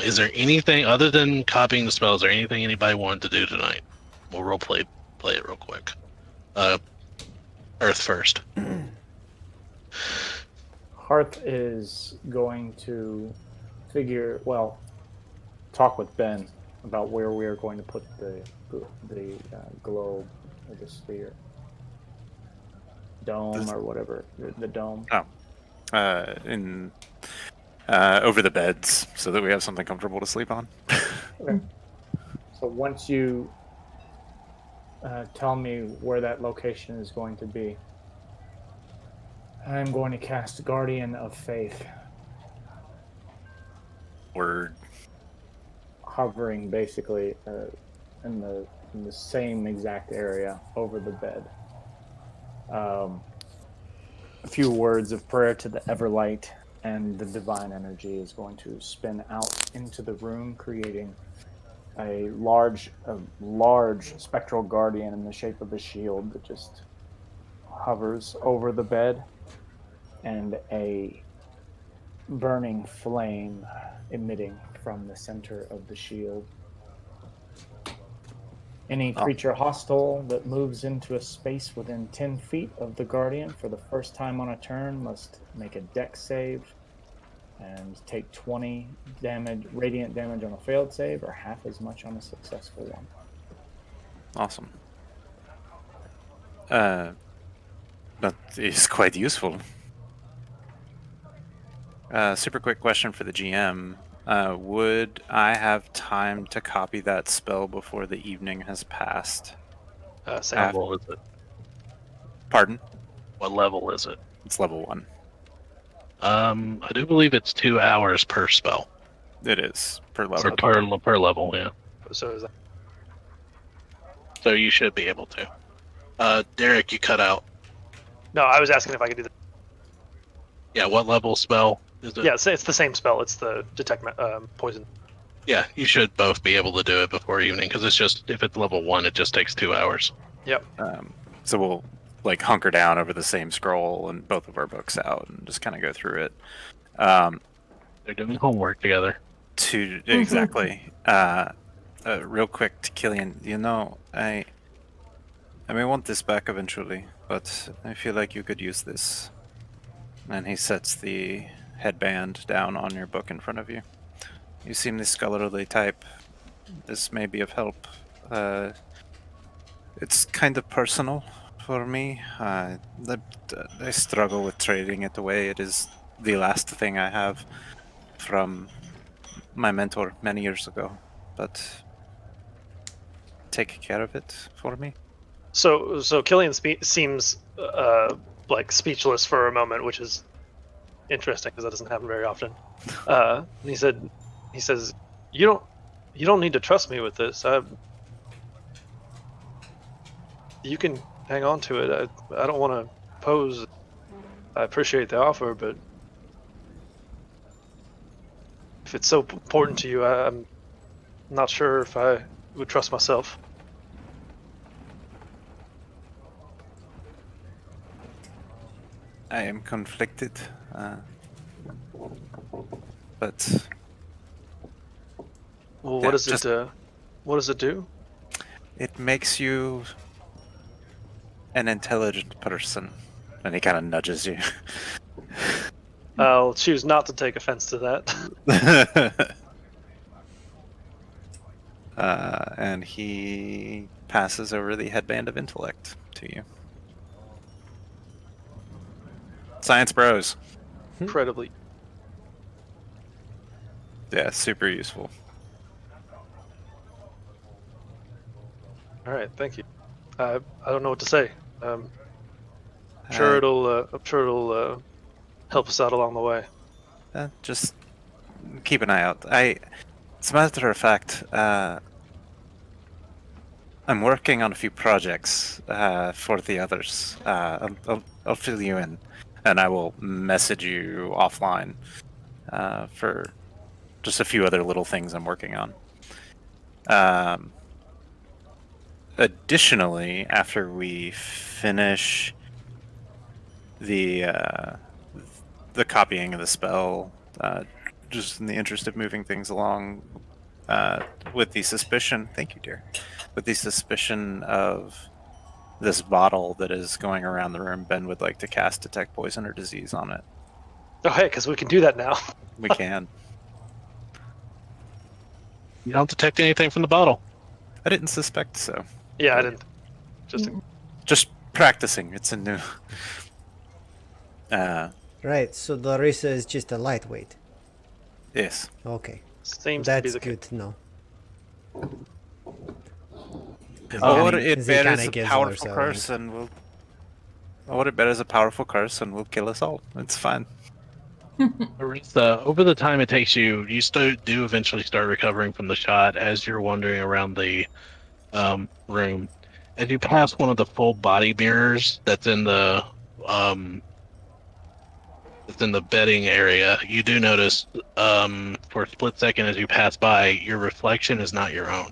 Is there anything other than copying the spells? Is there anything anybody wanted to do tonight? We'll play it real quick. Earth first. Hearth is going to talk with Ben about where we are going to put the globe or the sphere, dome or whatever, the dome. Over the beds, so that we have something comfortable to sleep on. Okay. So once you tell me where that location is going to be, I'm going to cast Guardian of Faith, Word. hovering basically in the same exact area over the bed. A few words of prayer to the Everlight, and the divine energy is going to spin out into the room, creating a large spectral guardian in the shape of a shield that just hovers over the bed, and a burning flame emitting from the center of the shield. Any creature hostile that moves into a space within 10 feet of the Guardian for the first time on a turn must make a dex save and take 20 radiant damage on a failed save, or half as much on a successful one. Awesome. That is quite useful. Super quick question for the GM. Would I have time to copy that spell before the evening has passed? Same. What level is it? Pardon? What level is it? It's level 1. I do believe it's 2 hours per spell. It is, per level. Or per level, yeah. So is that? So you should be able to. Derek, you cut out. No, I was asking if I could do that. Yeah, what level spell is it? Yeah, it's the same spell. It's the detect poison. Yeah, you should both be able to do it before evening, because it's just, if it's level 1, it just takes 2 hours. Yep. So we'll hunker down over the same scroll and both of our books out and just kind of go through it. They're doing homework together. Exactly. Real quick to Killian, I may want this back eventually, but I feel like you could use this. And he sets the headband down on your book in front of you. You seem the scholarly type. This may be of help. It's kind of personal for me. I struggle with trading it away. It is the last thing I have from my mentor many years ago. But take care of it for me. So Killian seems like speechless for a moment, which is interesting because that doesn't happen very often. And he says, "You don't need to trust me with this. You can hang on to it. I don't want to pose. I appreciate the offer, but if it's so important to you, I'm not sure if I would trust myself." I am conflicted, but Well, yeah, what is just it? What does it do? It makes you an intelligent person. And he kind of nudges you. I'll choose not to take offense to that. And he passes over the headband of intellect to you. Science bros. Incredibly. Yeah, super useful. All right, thank you. I don't know what to say. I'm sure it'll help us out along the way. Just keep an eye out. As a matter of fact, I'm working on a few projects for the others. I'll fill you in, and I will message you offline for just a few other little things I'm working on. Additionally, after we finish the copying of the spell, just in the interest of moving things along, with the suspicion, thank you, dear, with the suspicion of this bottle that is going around the room, Ben would like to cast Detect Poison or Disease on it. Oh, hey, because we can do that now. We can. You don't detect anything from the bottle. I didn't suspect so. Yeah, I didn't. Just practicing. It's a new. Right, so Larissa is just a lightweight. Yes. Okay, Seems to be that's the case. good to know. Or it Because he bears kinda a gives powerful her curse and will. Or it bears a powerful curse and will kill us all. It's fine. Marissa, over the time it takes you, you still do eventually start recovering from the shot as you're wandering around the room. As you pass one of the full body mirrors that's in the bedding area, you do notice for a split second as you pass by, your reflection is not your own.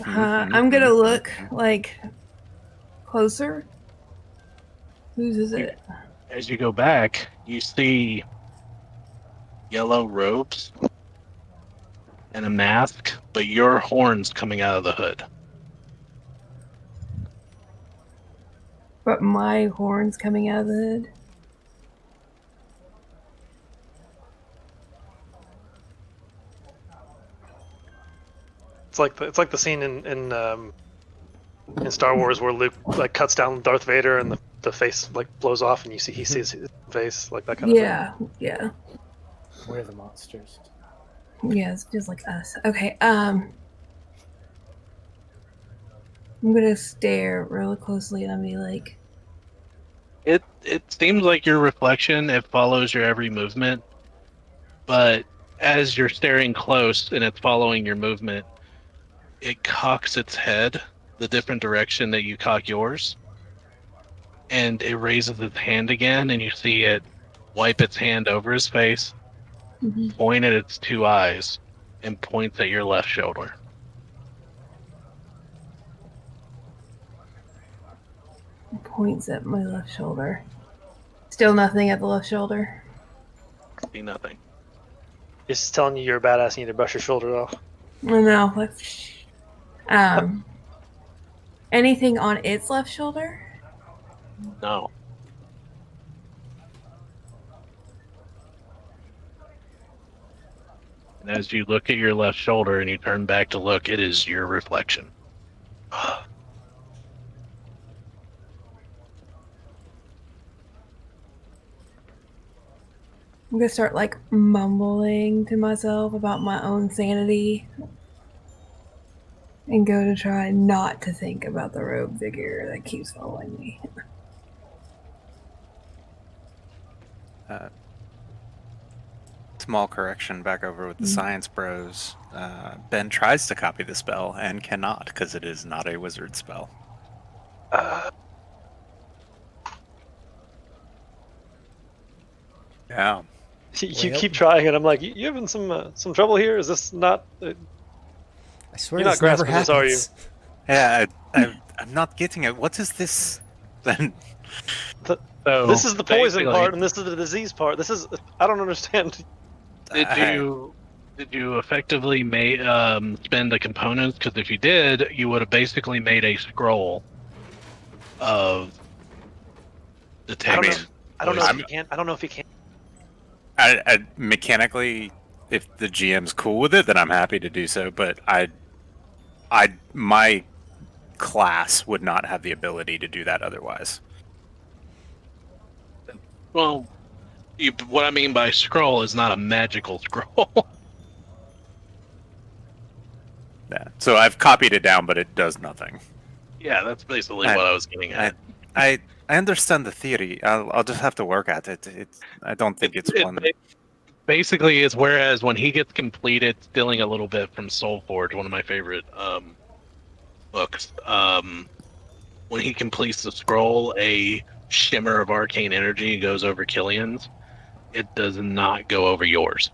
I'm gonna look like closer. Whose is it? As you go back, you see yellow robes and a mask, but your horns coming out of the hood. But my horns coming out of the hood. It's like the scene in Star Wars where Luke like cuts down Darth Vader and the face like blows off and he sees his face, like that kind of thing. Yeah. We're the monsters. Yeah, it's just like us. Okay, I'm gonna stare really closely and I'll be like, It seems like your reflection, it follows your every movement, but as you're staring close and it's following your movement, it cocks its head the different direction that you cock yours, and it raises its hand again, and you see it wipe its hand over his face, point at its two eyes, and points at your left shoulder. points at my left shoulder. Still nothing at the left shoulder. See nothing. It's telling you you're a badass and you need to brush your shoulder off. No, let's. Anything on its left shoulder? No. And as you look at your left shoulder and you turn back to look, it is your reflection. I'm gonna start like mumbling to myself about my own sanity and go to try not to think about the rogue figure that keeps following me. Small correction back over with the science bros. Ben tries to copy the spell and cannot because it is not a wizard spell. Yeah. You keep trying, and I'm like, you having some trouble here? Is this not? I swear You're not this never grasping this, are you? happens. Yeah, I'm not getting it. What is this? Then So This is the poison basically, part, and this is the disease part. I don't understand. Did you Did you effectively spend the components? Because if you did, you would have basically made a scroll of the I don't know. text. I don't know if I'm- he can. I don't know if he can. I mechanically, if the GM's cool with it, then I'm happy to do so. But my class would not have the ability to do that otherwise. Well, what I mean by scroll is not a magical scroll. Yeah. So I've copied it down, but it does nothing. Yeah, that's basically I- what I was getting at. I understand the theory. I'll just have to work at it. I don't think it's one. Basically is whereas when he gets completed, stealing a little bit from Soulforge, one of my favorite books. When he completes the scroll, a shimmer of arcane energy goes over Killian's. It does not go over yours.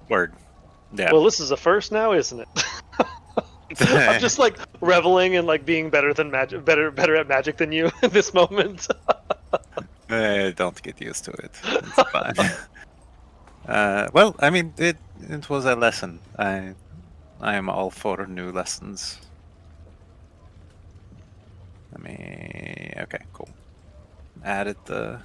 Word. Yeah. Well, this is a first now, isn't it? I'm just like reveling in like being better than magic, better at magic than you in this moment. Don't get used to it. It's fine. Well, I mean, it was a lesson. I am all for new lessons. Okay, cool. Added the.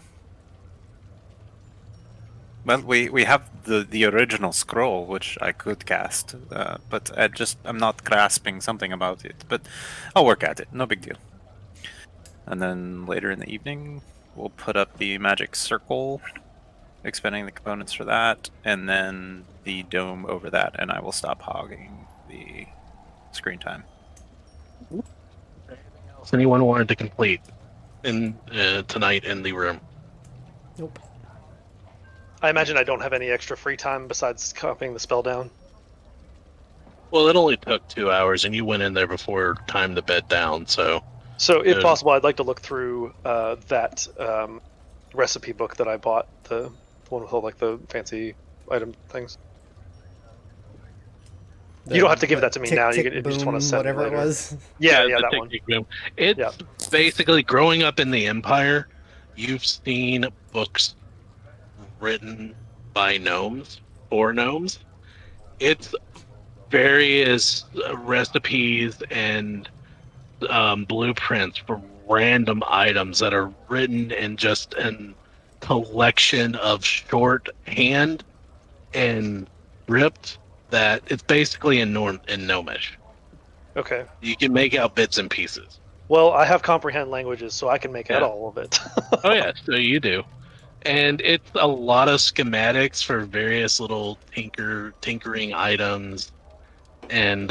Well, we have the original scroll, which I could cast, but I'm not grasping something about it. But I'll work at it. No big deal. And then later in the evening, we'll put up the magic circle, expending the components for that, and then the dome over that, and I will stop hogging the screen time. Anything else anyone wanted to complete in tonight in the room? Nope. I imagine I don't have any extra free time besides copying the spell down. Well, it only took 2 hours, and you went in there before time to bed down. So, If possible, I'd like to look through that recipe book that I bought, the one with all like the fancy item things. You don't have to give that to me now. Tick, You just want to boom, send me whatever it later. was. Yeah, the that one. technique room. It's Yeah. basically growing up in the Empire. You've seen books written by gnomes for gnomes. It's various recipes and blueprints for random items that are written in just a collection of shorthand and script that it's basically in Gnomish. Okay. You can make out bits and pieces. Well, I have comprehend languages, so I can make out Yeah. all of it. Oh yeah, so you do. And it's a lot of schematics for various little tinkering items and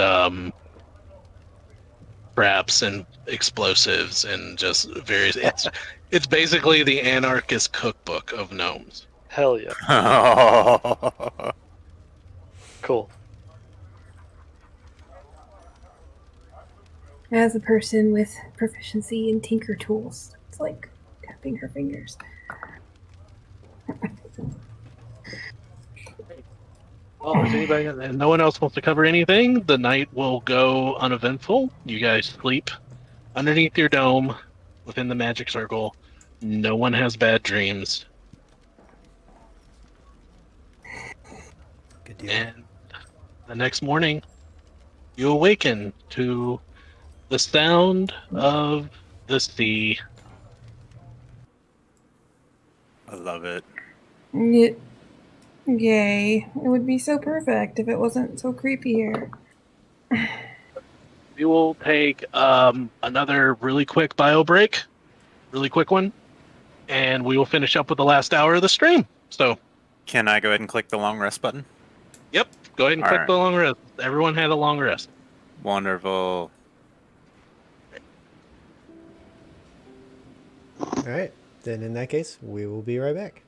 traps and explosives and just various it's basically the anarchist cookbook of gnomes. Hell yeah. Cool. As a person with proficiency in tinker tools, it's like tapping her fingers. Well, if anybody and no one else wants to cover anything, the night will go uneventful. You guys sleep underneath your dome within the magic circle. No one has bad dreams. Good deal. And the next morning, you awaken to the sound of the sea. I love it. Yay. It would be so perfect if it wasn't so creepy here. We will take another really quick bio break, really quick one, and we will finish up with the last hour of the stream. So, Can I go ahead and click the long rest button? yep, go ahead and All click right. the long rest. Everyone had a long rest. Wonderful. All right. Then in that case, we will be right back.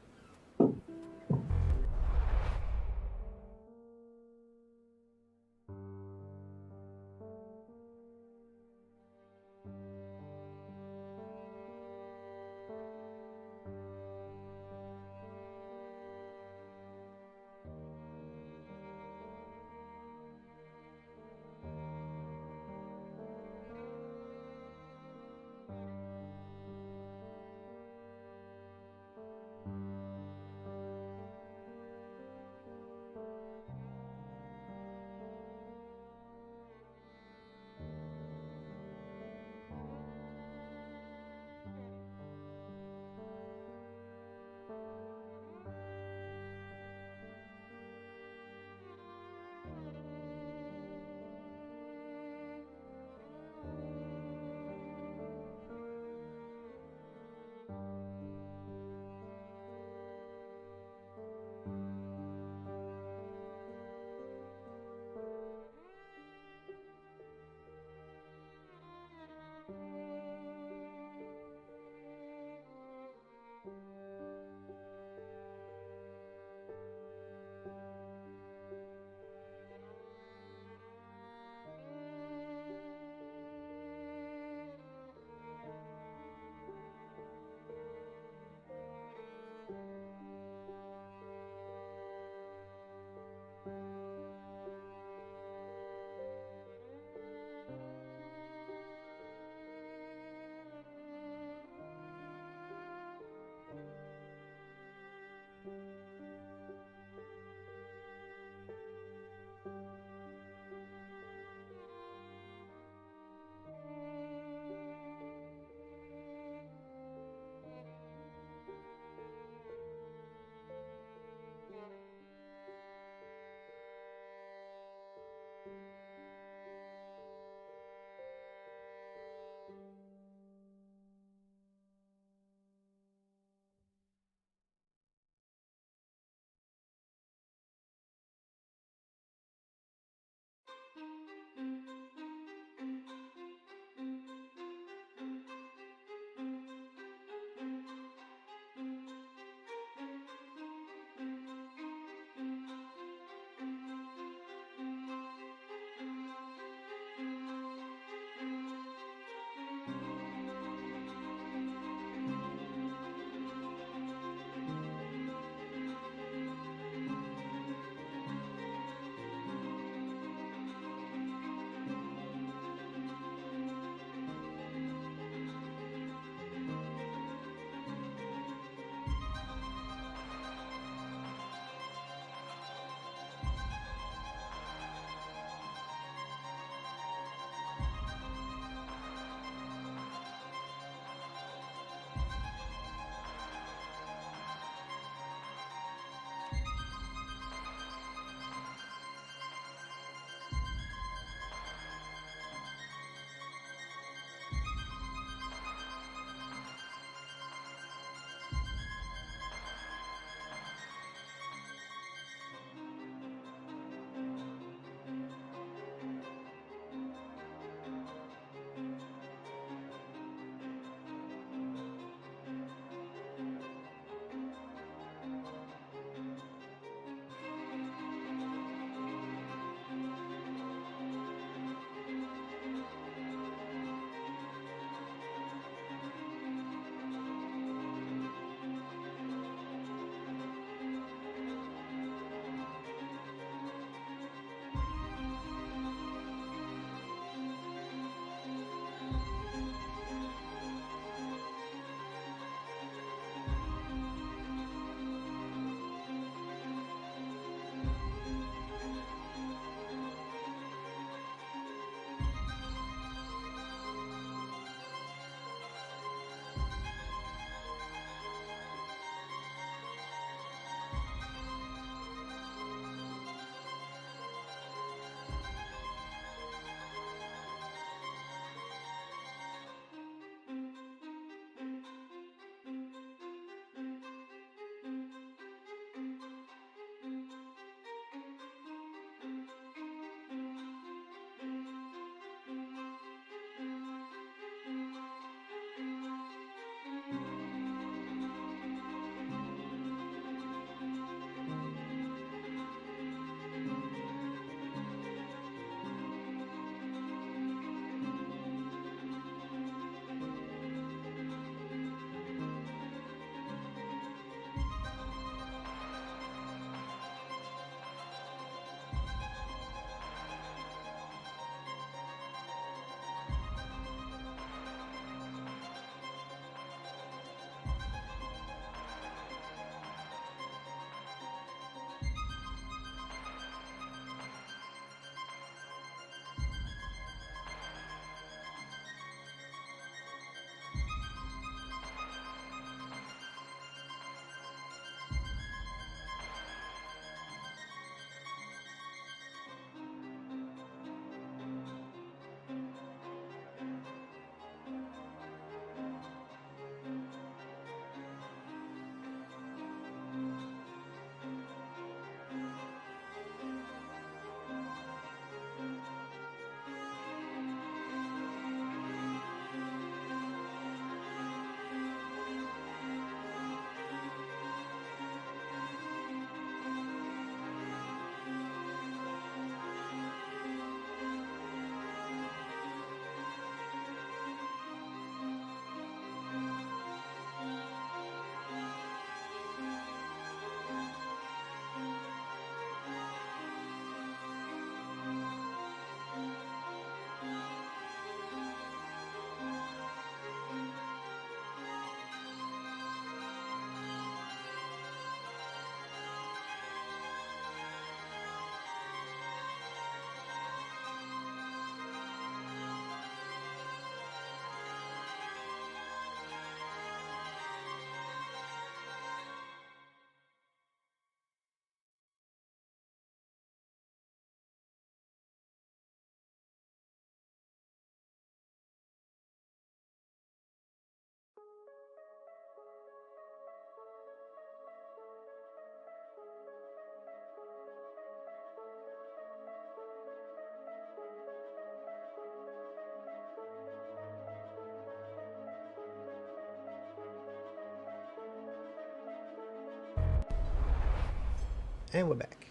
And we're back.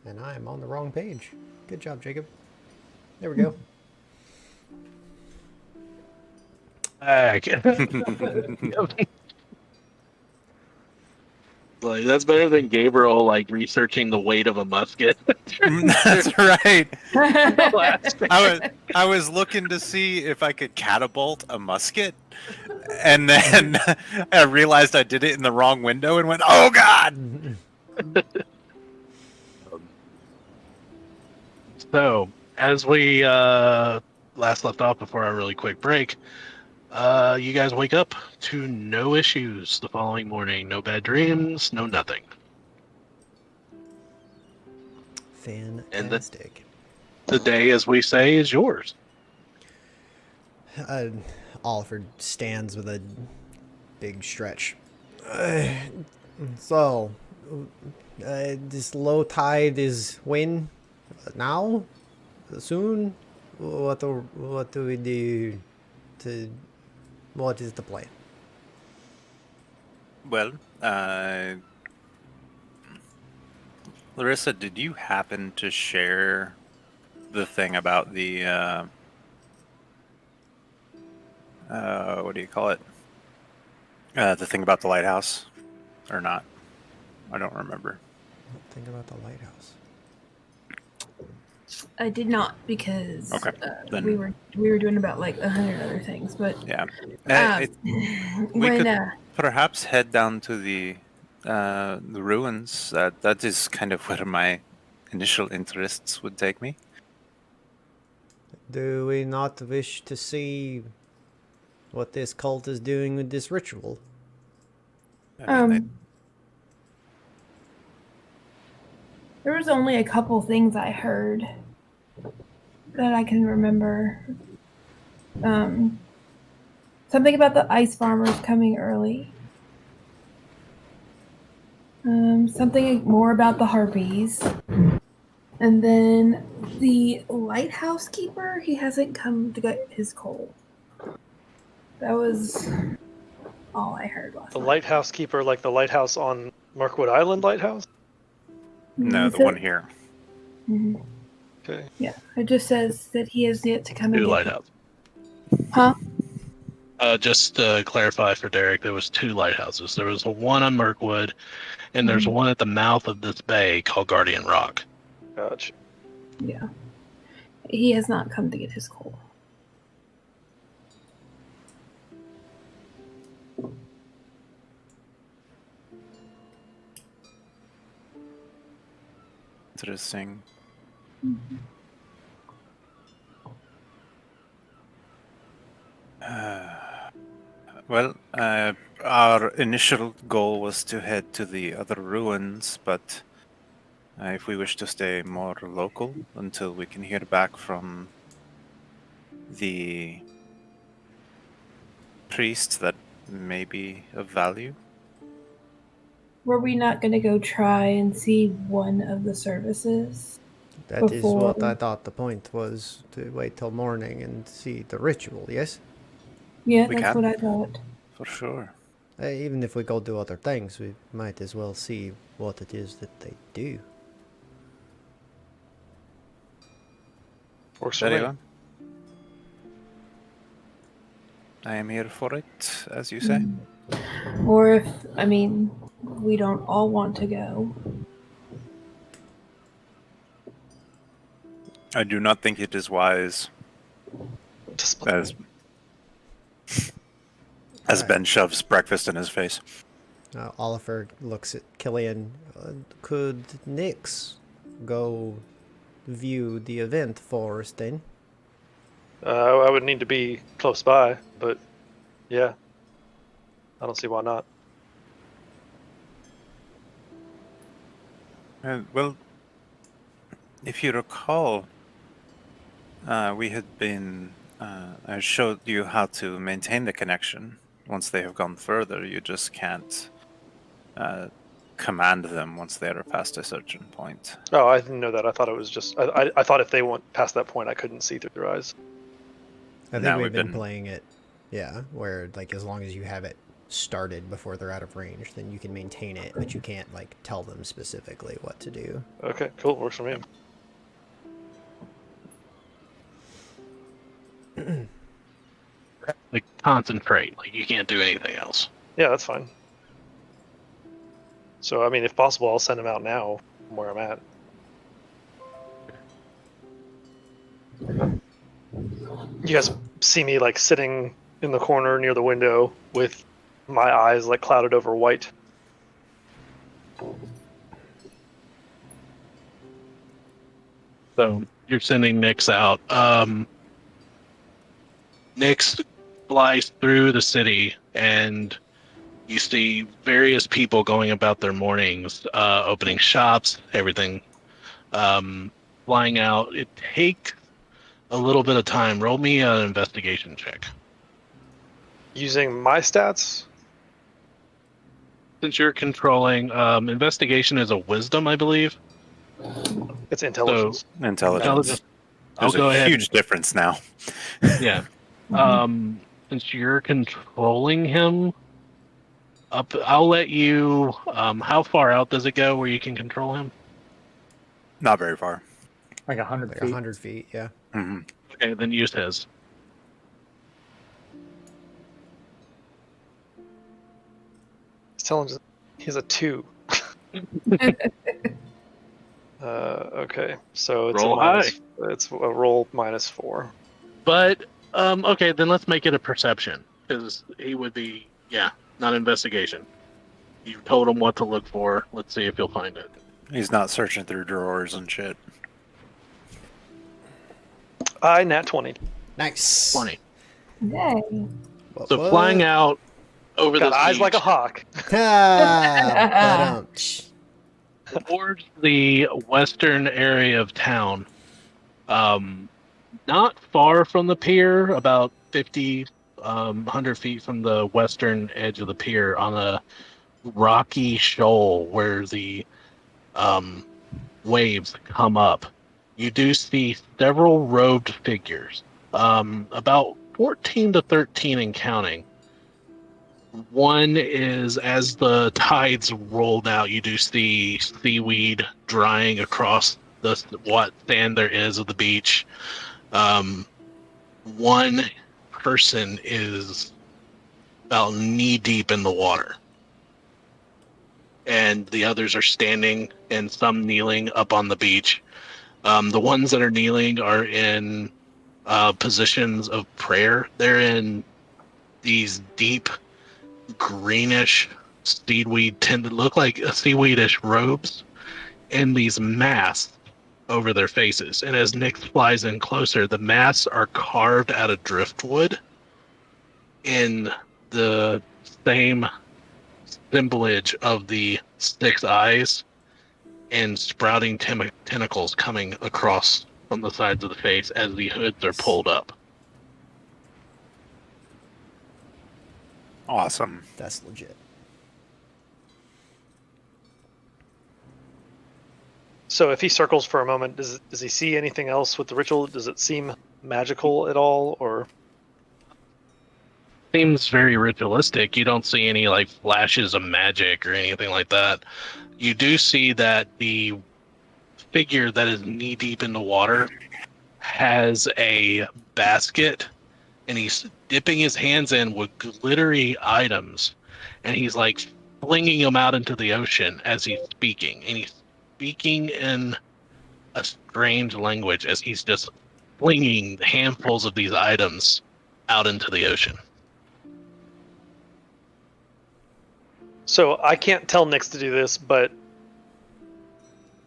And I am on the wrong page. Good job, Jacob. There we go. Back. Like that's better than Gabriel like researching the weight of a musket. That's right. Last I was looking to see if I could catapult a musket, and then I realized I did it in the wrong window and went, "Oh God!" So, as we last left off before our really quick break, you guys wake up to no issues the following morning. No bad dreams, no nothing. And Fantastic. the day, as we say, is yours. Oliver stands with a big stretch. So, this low tide is when? Now? Soon? What do we do to... What is the plan? Well, Larissa, did you happen to share the thing about the what do you call it? The thing about the lighthouse, or not? I don't remember. Think about the lighthouse. I did not because Okay, then- we were doing about like 100 other things, but Yeah. We when could perhaps head down to the ruins. That is kind of where my initial interests would take me. Do we not wish to see what this cult is doing with this ritual? I mean, there was only a couple things I heard that I can remember. Something about the ice farmers coming early. Something more about the harpies. And then the lighthouse keeper, he hasn't come to get his coal. That was all I heard last The night. lighthouse keeper, like the lighthouse on Markwood Island lighthouse? no, the So- one here. Mhm. Okay. Yeah, it just says that he has yet to come and Two get lighthouses. Huh? Just to clarify for Derek, there was two lighthouses. There was one on Mirkwood, and there's one at the mouth of this bay called Guardian Rock. Gotcha. Yeah. He has not come to get his coal. Interesting. Well, our initial goal was to head to the other ruins, but if we wish to stay more local until we can hear back from the priest, that may be of value. Were we not going to go try and see one of the services? That is what Before- I thought the point was, to wait till morning and see the ritual, yes? Yeah, We that's can. what I thought. For sure. Even if we go do other things, we might as well see what it is that they do. Works for Very me. well. I am here for it, as you say. Or if, we don't all want to go. I do not think it is wise, as Ben shoves breakfast in his face. Oliver looks at Killian. Could Nix go view the event for us then? I would need to be close by, but yeah. I don't see why not. Well, if you recall, we had been... I showed you how to maintain the connection. Once they have gone further, you just can't command them once they are past a certain point. Oh, I didn't know that. I thought it was just... I thought if they went past that point, I couldn't see through their eyes. I think No, we've we've been been- playing it, yeah, where like as long as you have it started before they're out of range, then you can maintain it, but you can't like tell them specifically what to do. Okay, cool. Works for me. Like concentrate. Like you can't do anything else. Yeah, that's fine. So, I mean, if possible, I'll send him out now from where I'm at. You guys see me like sitting in the corner near the window with my eyes like clouded over white. So you're sending Nyx out. Nyx flies through the city, and you see various people going about their mornings, opening shops, everything. Flying out. It takes a little bit of time. Roll me an investigation check. Using my stats, Since you're controlling, investigation is a wisdom, I believe. it's intelligence. Intelligence. I'll There's go a ahead. huge difference now. Yeah. Since you're controlling him, I'll let you. How far out does it go where you can control him? Not very far. Like 100 Like feet. 100 feet, yeah. Hmm. Okay, then use his. Intelligence. He's a 2. Okay, so it's Roll a minus. It's a roll -4. But okay, then let's make it a perception because he would be not investigation. You told him what to look for. Let's see if you'll find it. He's not searching through drawers and shit. I nat 20. Nice. 20. Yay. What, So flying out over Got this eyes beach, like a hawk. Ah, towards the western area of town, not far from the pier, about 50, 100 feet from the western edge of the pier, on a rocky shoal where the waves come up. You do see several robed figures, about 14 to 13 and counting. One is, as the tides rolled out, you do see seaweed drying across what sand there is of the beach. One person is about knee deep in the water, and the others are standing and some kneeling up on the beach. The ones that are kneeling are in positions of prayer. They're in these deep greenish seaweed, tend to look like seaweedish robes, and these masks over their faces. And as Nick flies in closer, the masks are carved out of driftwood in the same assemblage of the 6 eyes and sprouting tentacles coming across from the sides of the face as the hoods are pulled up. Awesome. that's legit. So if he circles for a moment, does he see anything else with the ritual? Does it seem magical at all, or? Seems very ritualistic. You don't see any like flashes of magic or anything like that. You do see that the figure that is knee deep in the water has a basket, and he's dipping his hands in with glittery items, and he's like flinging them out into the ocean as he's speaking, and he's speaking in a strange language as he's just flinging handfuls of these items out into the ocean. So I can't tell Nyx to do this, but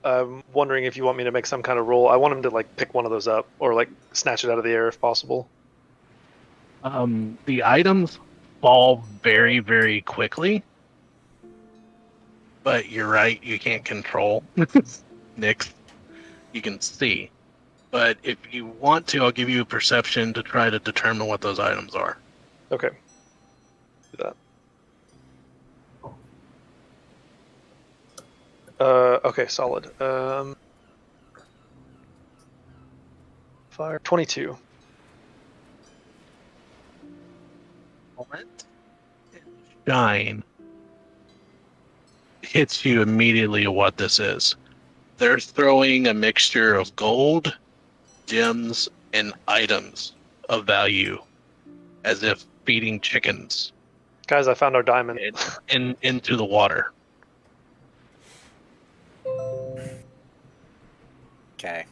I'm wondering if you want me to make some kind of roll. I want him to like pick one of those up or like snatch it out of the air if possible. The items fall very, very quickly, but you're right, you can't control Nyx. You can see. But if you want to, I'll give you a perception to try to determine what those items are. Okay. Do that. Okay, solid. Fire 22. Moment. shine hits you immediately of what this is. They're throwing a mixture of gold, gems, and items of value as if feeding chickens Guys, I found our diamond. into the water. Okay.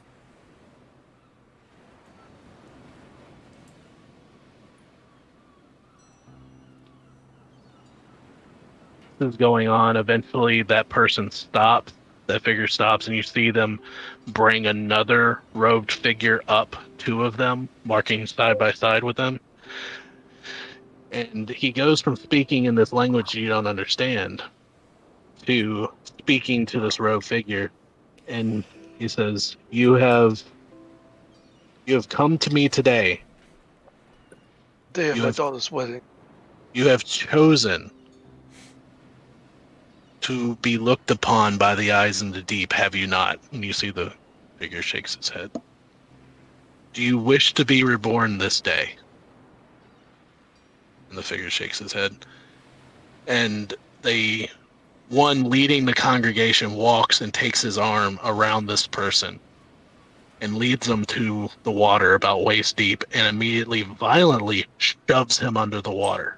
This is going on. Eventually, that person stops. That figure stops, and you see them bring another robed figure up, two of them, marking side by side with them. And he goes from speaking in this language you don't understand to speaking to this robed figure. And he says, You have come to me today. Day of You my have daughter's wedding. you have chosen to be looked upon by the eyes in the deep, have you not? And you see the figure shakes his head. Do you wish to be reborn this day? And the figure shakes his head. And the one leading the congregation walks and takes his arm around this person and leads them to the water about waist deep and immediately violently shoves him under the water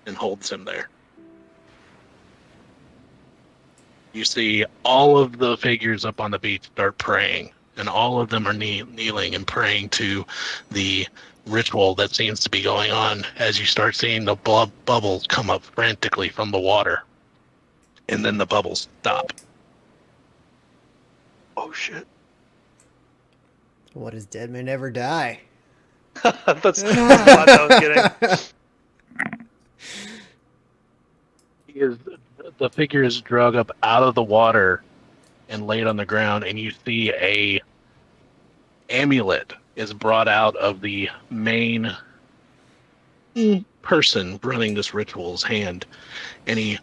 and holds him there. You see all of the figures up on the beach start praying, and all of them are kneeling and praying to the ritual that seems to be going on as you start seeing the bubbles come up frantically from the water. And then the bubbles stop. Oh shit. What is dead may never die. That's the vibe I was getting. The figure is drug up out of the water and laid on the ground, and you see a amulet is brought out of the main person running this ritual's hand, and he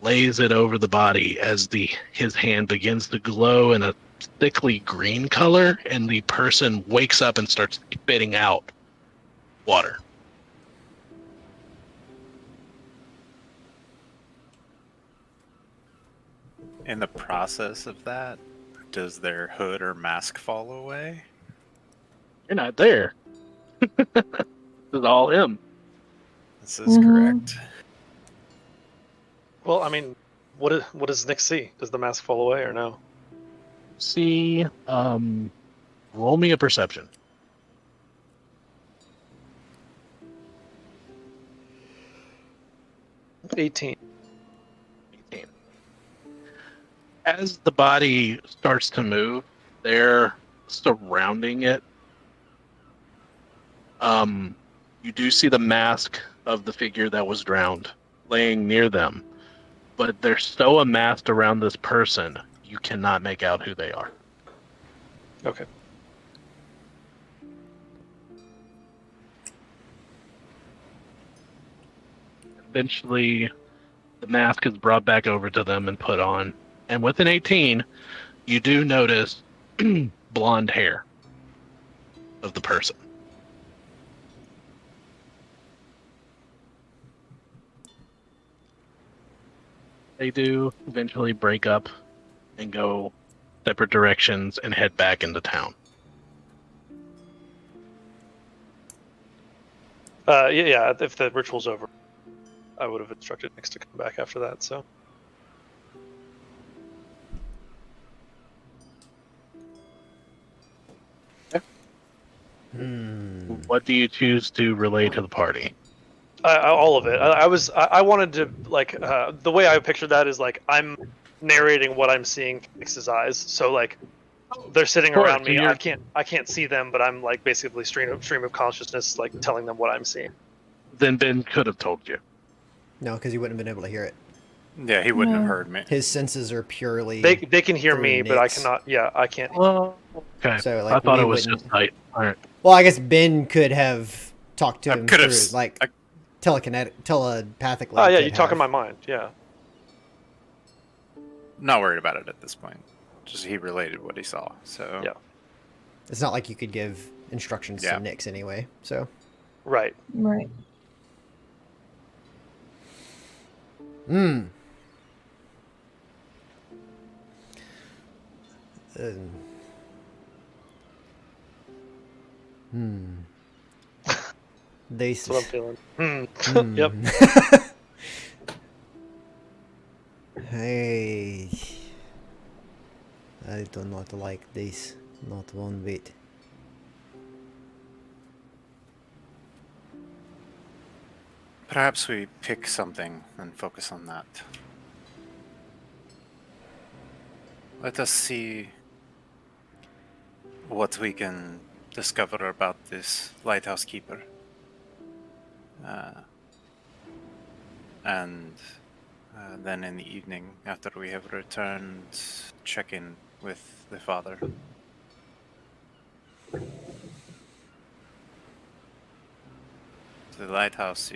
lays it over the body as his hand begins to glow in a thickly green color, and the person wakes up and starts spitting out water. In the process of that, does their hood or mask fall away? You're not there. This is all him. This is correct. Well, I mean, what does Nick see? Does the mask fall away or no? See, roll me a perception. 18. 18. As the body starts to move, they're surrounding it. You do see the mask of the figure that was drowned laying near them, but they're so amassed around this person, you cannot make out who they are. Okay. Eventually, the mask is brought back over to them and put on. And with an 18, you do notice blonde hair of the person. They do eventually break up and go separate directions and head back into town. Yeah. If the ritual's over, I would have instructed Nix to come back after that. So. What do you choose to relay to the party? All of it. I wanted to like the way I pictured that is like I'm narrating what I'm seeing from Nix's eyes. So like they're sitting around me. I can't see them, but I'm like basically stream of consciousness, like telling them what I'm seeing. Then Ben could have told you. No, because he wouldn't have been able to hear it. Yeah, he wouldn't have heard me. His senses are purely. They can hear through me, but I Nix. cannot. Yeah, I can't. Oh, okay. So, like, I thought we it was wouldn't- just tight. All right. Well, I guess Ben could have talked to I him could have through, s- like, I- telepathically. Oh yeah, could you talk in have. my mind. Yeah. Not worried about it at this point. Just he related what he saw. So Yeah. It's not like you could give instructions Yeah. to Nix anyway. So Right. Right. Hmm. This That's what I'm feeling. Yep. Hmm. Hey, I do not like this, not one bit. Perhaps we pick something and focus on that. Let us see what we can discover about this lighthouse keeper. And then in the evening, after we have returned, check in with the father. The lighthouse,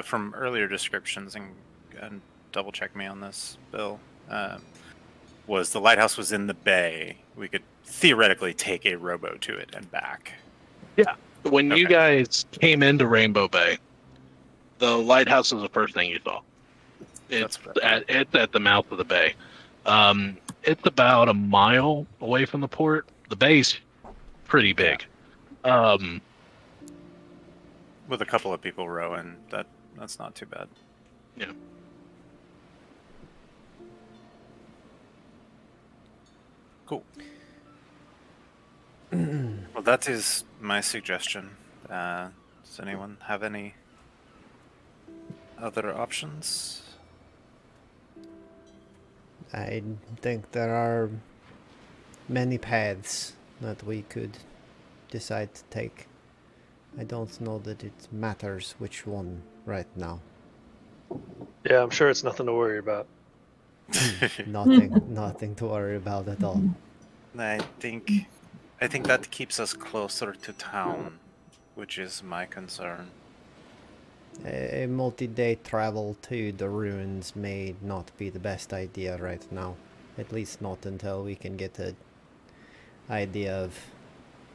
from earlier descriptions, and double check me on this, Bill, was the lighthouse was in the bay. We could theoretically take a rowboat to it and back. Yeah. When you Okay. guys came into Rainbow Bay, the lighthouse is the first thing you saw. It's That's what I thought. it's at the mouth of the bay. It's about a mile away from the port. The bay's pretty big. With a couple of people rowing, that's not too bad. Yeah. Cool. Well, that is my suggestion. Does anyone have any other options? I think there are many paths that we could decide to take. I don't know that it matters which one right now. Yeah, I'm sure it's nothing to worry about. Nothing to worry about at all. I think that keeps us closer to town, which is my concern. A multi-day travel to the ruins may not be the best idea right now. At least not until we can get an idea of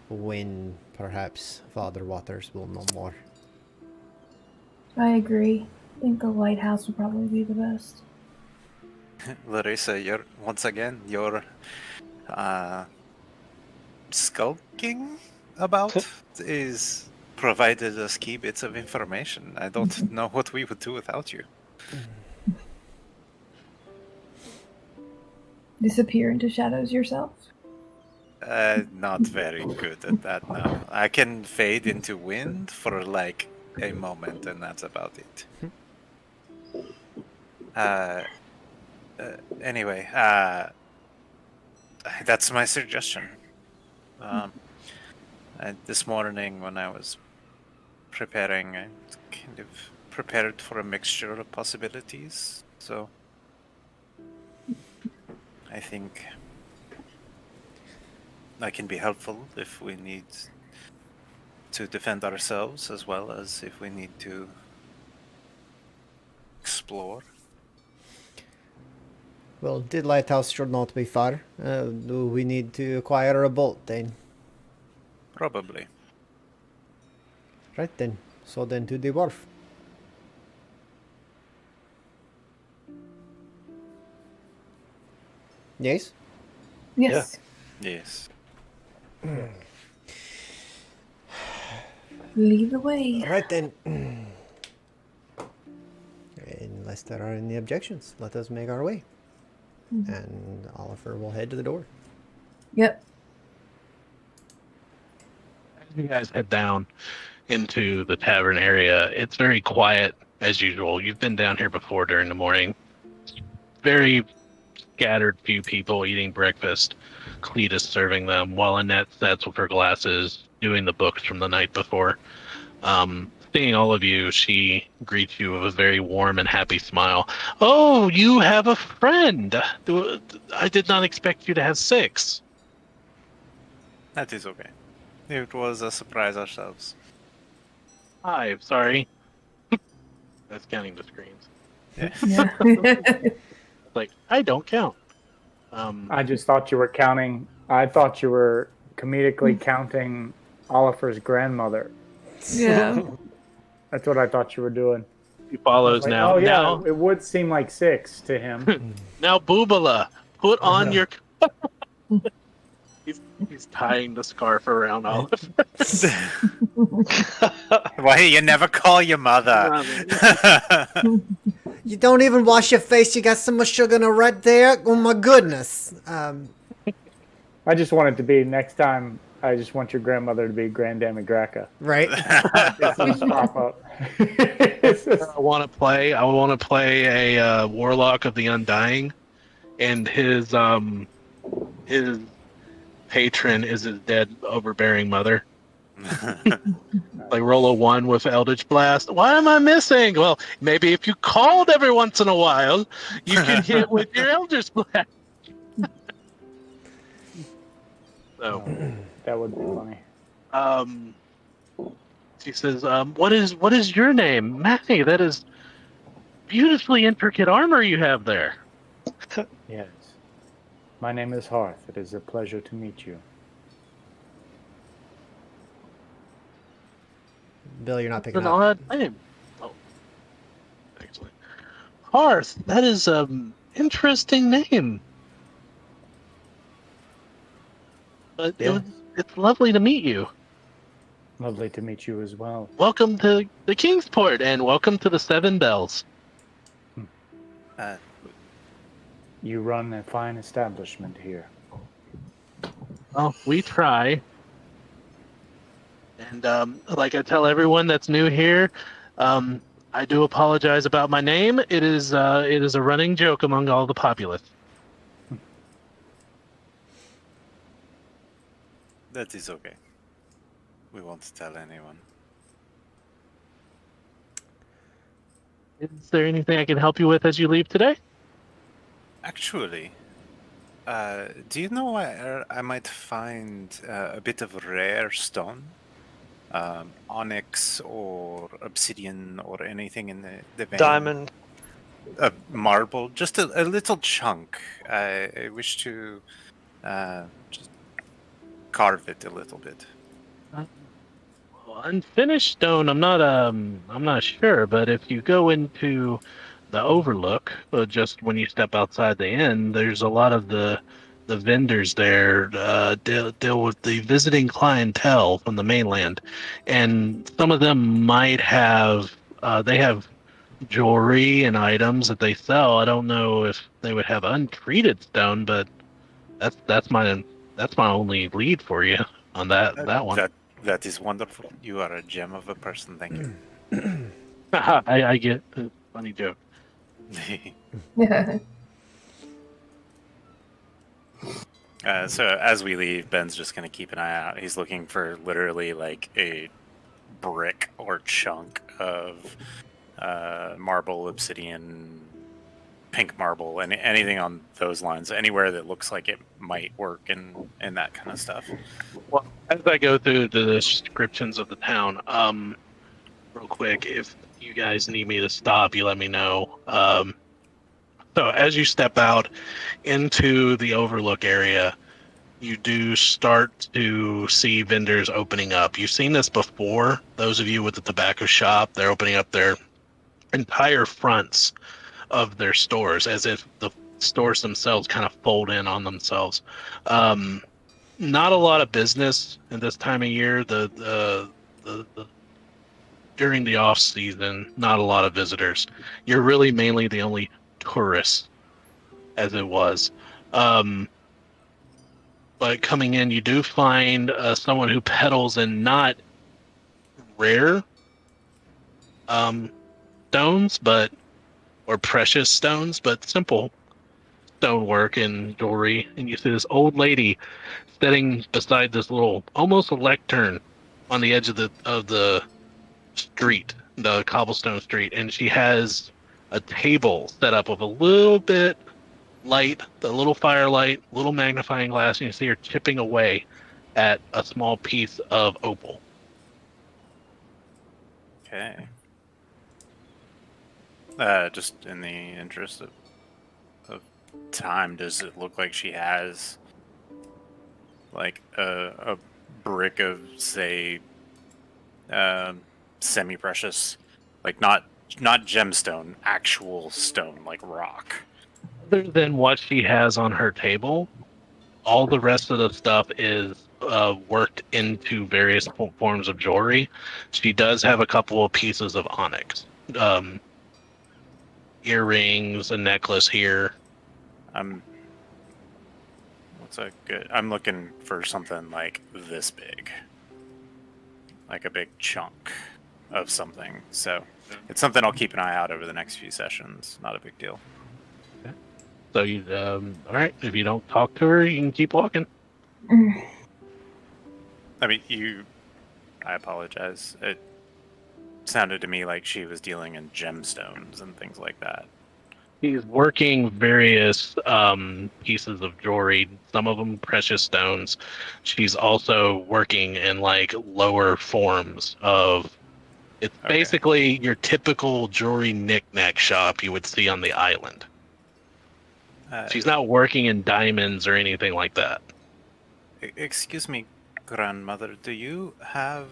when perhaps Father Waters will know more. I agree. I think a lighthouse would probably be the best. Larissa, you're skulking about is provided us key bits of information. I don't know what we would do without you. Disappear into shadows yourself? Not very good at that now. I can fade into wind for like a moment, and that's about it. Anyway, that's my suggestion. This morning, when I was preparing, I kind of prepared for a mixture of possibilities. So, I think I can be helpful if we need to defend ourselves, as well as if we need to explore. Well, the lighthouse should not be far. Do we need to acquire a boat then? Probably. Right then. So then to the wharf. Yes? Yes. Yes. Lead the way. Right then. Unless there are any objections, let us make our way. And Oliver will head to the door. Yep. As you guys head down into the tavern area, it's very quiet as usual. You've been down here before during the morning. Very scattered few people eating breakfast. Cletus serving them while Annette sits with her glasses doing the books from the night before. Seeing all of you, she greets you with a very warm and happy smile. Oh, you have a friend. I did not expect you to have 6. That is okay. It was a surprise ourselves. 5, sorry. That's counting the screens. Yeah. Like, I don't count. I just thought you were counting. I thought you were comedically counting Oliver's grandmother. Yeah. That's what I thought you were doing. He I was follows like, now. oh yeah, Now, it would seem like 6 to him. now, Boobala, put on your. He's tying the scarf around Olive. Why you never call your mother? You don't even wash your face. You got so much sugar in it right there. Oh my goodness. I just want it to be next time. I just want your grandmother to be Grandammy Graca. Right. It's just pop up. I want to play. I want to play a warlock of the Undying, and his patron is his dead, overbearing mother. Like roll a 1 with Eldritch Blast. Why am I missing? Well, maybe if you called every once in a while, you can hit with your Eldritch Blast. So, That would be funny. she says, what is your name, Matthew? That is beautifully intricate armor you have there. Yes. My name is Hearth. It is a pleasure to meet you. Bill, you're not It's picking an up. odd name. Oh, excellent. Hearth. That is interesting name. But Yeah. it's lovely to meet you. Lovely to meet you as well. Welcome to the Kingsport, and welcome to the Seven Bells. You run a fine establishment here. Well, we try. And like I tell everyone that's new here, I do apologize about my name. It is a running joke among all the populace. That is okay. We won't tell anyone. Is there anything I can help you with as you leave today? Actually, do you know where I might find a bit of rare stone? Onyx or obsidian or anything in the vein? Diamond. Marble, just a little chunk. I wish to just carve it a little bit. Unfinished stone. I'm not sure, but if you go into the Overlook, just when you step outside the inn, there's a lot of the vendors there deal with the visiting clientele from the mainland, and some of them might have they have jewelry and items that they sell. I don't know if they would have untreated stone, but that's my only lead for you on that one. That is wonderful. You are a gem of a person. Thank you. I get a funny joke. So as we leave, Ben's just going to keep an eye out. He's looking for literally like a brick or chunk of marble, obsidian, pink marble, and anything on those lines. Anywhere that looks like it might work and that kind of stuff. Well, as I go through the descriptions of the town, real quick, if you guys need me to stop, you let me know. So as you step out into the Overlook area, you do start to see vendors opening up. You've seen this before. Those of you with the tobacco shop, they're opening up their entire fronts of their stores as if the stores themselves kind of fold in on themselves. Not a lot of business at this time of year. The during the off season, not a lot of visitors. You're really mainly the only tourists, as it was. But coming in, you do find someone who peddles in not rare stones, or precious stones, but simple stonework and jewelry. And you see this old lady sitting beside this little, almost a lectern on the edge of the street, the cobblestone street, and she has a table set up with a little bit light, the little firelight, little magnifying glass, and you see her chipping away at a small piece of opal. Okay. Just in the interest of time, does it look like she has like a brick of, say, semi-precious, like not gemstone, actual stone, like rock. Other than what she has on her table, all the rest of the stuff is worked into various forms of jewelry. She does have a couple of pieces of onyx, um, earrings, a necklace here. I'm I'm looking for something like this big, like a big chunk of something. So it's something I'll keep an eye out over the next few sessions. Not a big deal. So you, all right. If you don't talk to her, you can keep walking. I mean, I apologize. It sounded to me like she was dealing in gemstones and things like that. He's working various pieces of jewelry, some of them precious stones. She's also working in like lower forms of. It's Okay. basically your typical jewelry knick-knack shop you would see on the island. She's not working in diamonds or anything like that. Excuse me, grandmother. Do you have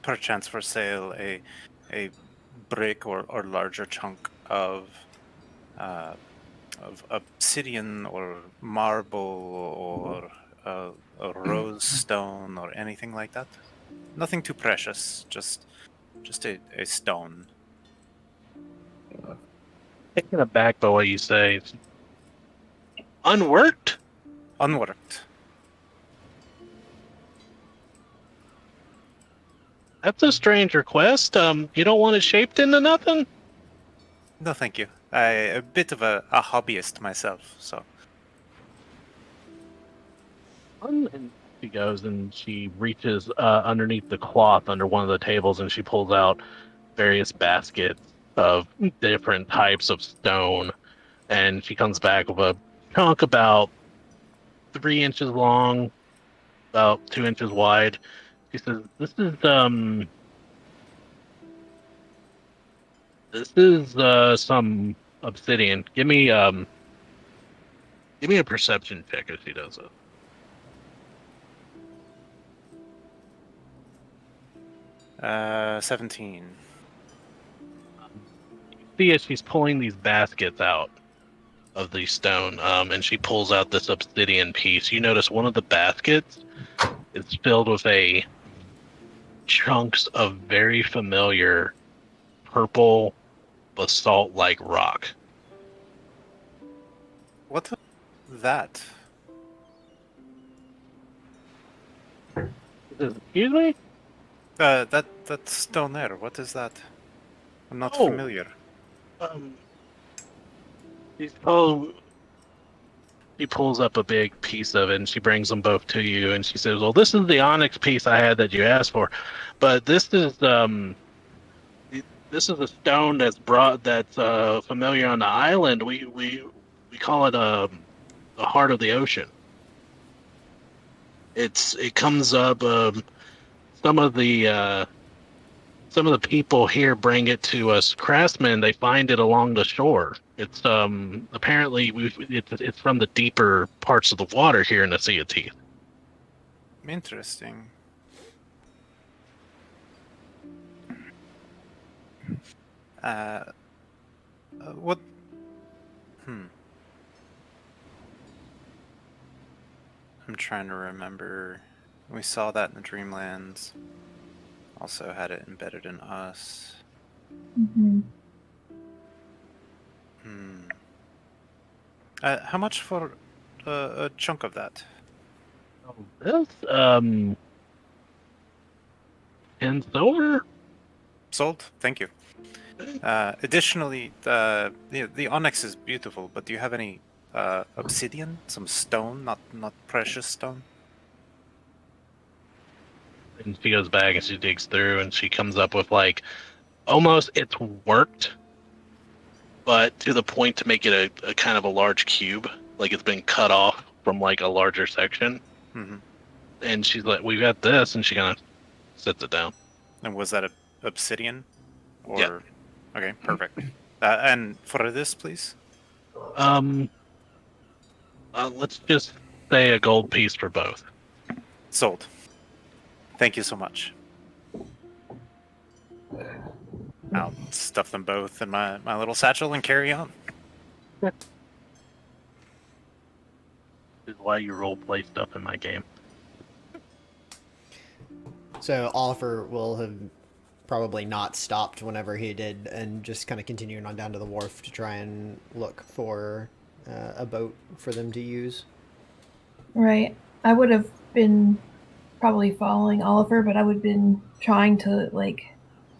perchance for sale a brick or larger chunk uh, of obsidian or marble or a rose stone or anything like that? Nothing too precious, just a stone. Taken aback by what you say. Unworked? Unworked. That's a strange request. You don't want it shaped into nothing? No, thank you. I'm a bit of a hobbyist myself, so. And she goes and she reaches underneath the cloth under one of the tables and she pulls out various baskets of different types of stone. And she comes back with a chunk about 3 inches long, about 2 inches wide. She says, This is some obsidian. Give me a perception check as she does it. 17. See as she's pulling these baskets out of the stone, and she pulls out this obsidian piece. You notice one of the baskets is filled with chunks of very familiar purple basalt-like rock. What that? Excuse me? That stone there, what is that? I'm not Oh. familiar. She pulls up a big piece of it and she brings them both to you and she says, "Well, this is the onyx piece I had that you asked for, but this is a stone that's familiar on the island. We call it the heart of the ocean. It comes up. Some of the people here bring it to us craftsmen. They find it along the shore. It's apparently it's from the deeper parts of the water here in the Sea of Teeth. Interesting. What? I'm trying to remember. We saw that in the Dreamlands. Also had it embedded in us. How much for a chunk of that? This 10 silver. Sold. Thank you. Additionally, the onyx is beautiful, but do you have any obsidian? Some stone, not precious stone? And she goes back and she digs through and she comes up with like almost it's worked, but to the point to make it a kind of a large cube, like it's been cut off from like a larger section. Mm-hmm. And she's like, "We got this," and she kind of sets it down. And was that obsidian? Or... Yeah. Okay, perfect. And for this, please? Let's just say a gold piece for both. Sold. Thank you so much. I'll stuff them both in my little satchel and carry on. This is why you role play stuff in my game. So Oliver will have probably not stopped whenever he did, and just kind of continuing on down to the wharf to try and look for a boat for them to use. Right. I would have been probably following Oliver, but I would have been trying to like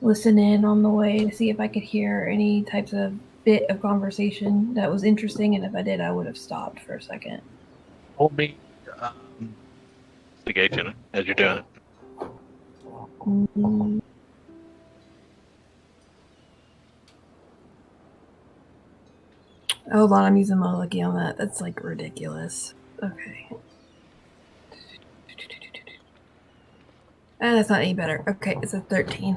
listen in on the way to see if I could hear any types of bit of conversation that was interesting, and if I did, I would have stopped for a second. Hold me investigation as you're doing it. Mm. Hold on, I'm using my lucky on that. That's like ridiculous. Okay. And that's not any better. Okay, it's a 13.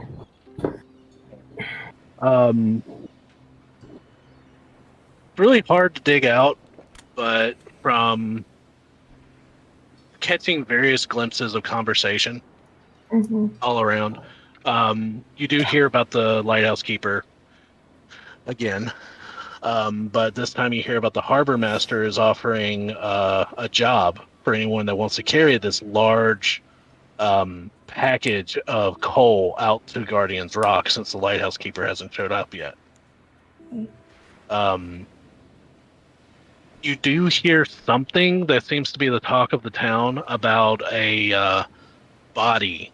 Really hard to dig out, but from catching various glimpses of conversation Mm-hmm. all around, you do hear about the lighthouse keeper again. But this time you hear about the harbor master is offering a job for anyone that wants to carry this large package of coal out to Guardian's Rock, since the lighthouse keeper hasn't showed up yet. You do hear something that seems to be the talk of the town about a body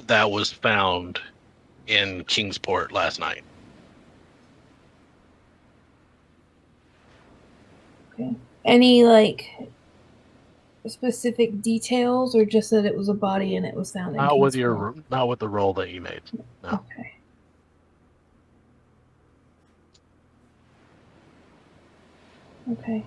that was found in Kingsport last night. Okay. Any like specific details, or just that it was a body and it was found in Not with Kingsport? not with the roll that you made. No. Okay. Okay.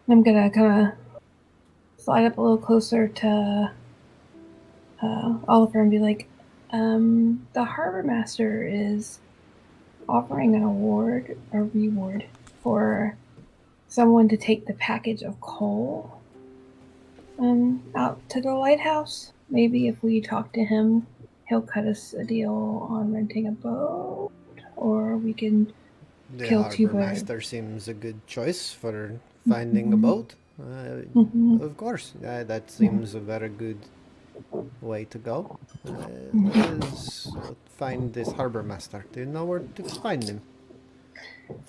I'm gonna kind of slide up a little closer to Oliver and be like, the harbor master is offering an award or reward for someone to take the package of coal out to the lighthouse. Maybe if we talk to him, he'll cut us a deal on renting a boat, or we can The kill two harbor birds. master seems a good choice for finding a boat. Of course, that seems a very good way to go. Let us find this harbor master. Do you know where to find him?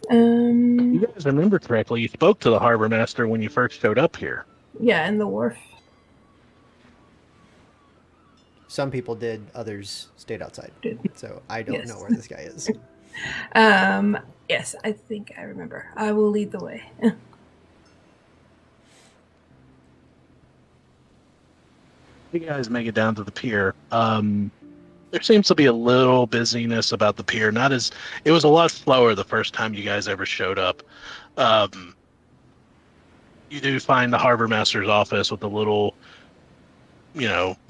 You guys remember correctly, you spoke to the harbor master when you first showed up here. Yeah, in the wharf. Some people did, others stayed outside. So I don't Yes. know where this guy is. Yes, I think I remember. I will lead the way. You guys make it down to the pier. There seems to be a little busyness about the pier. Not as it was a lot slower the first time you guys ever showed up. You do find the harbor master's office with a little,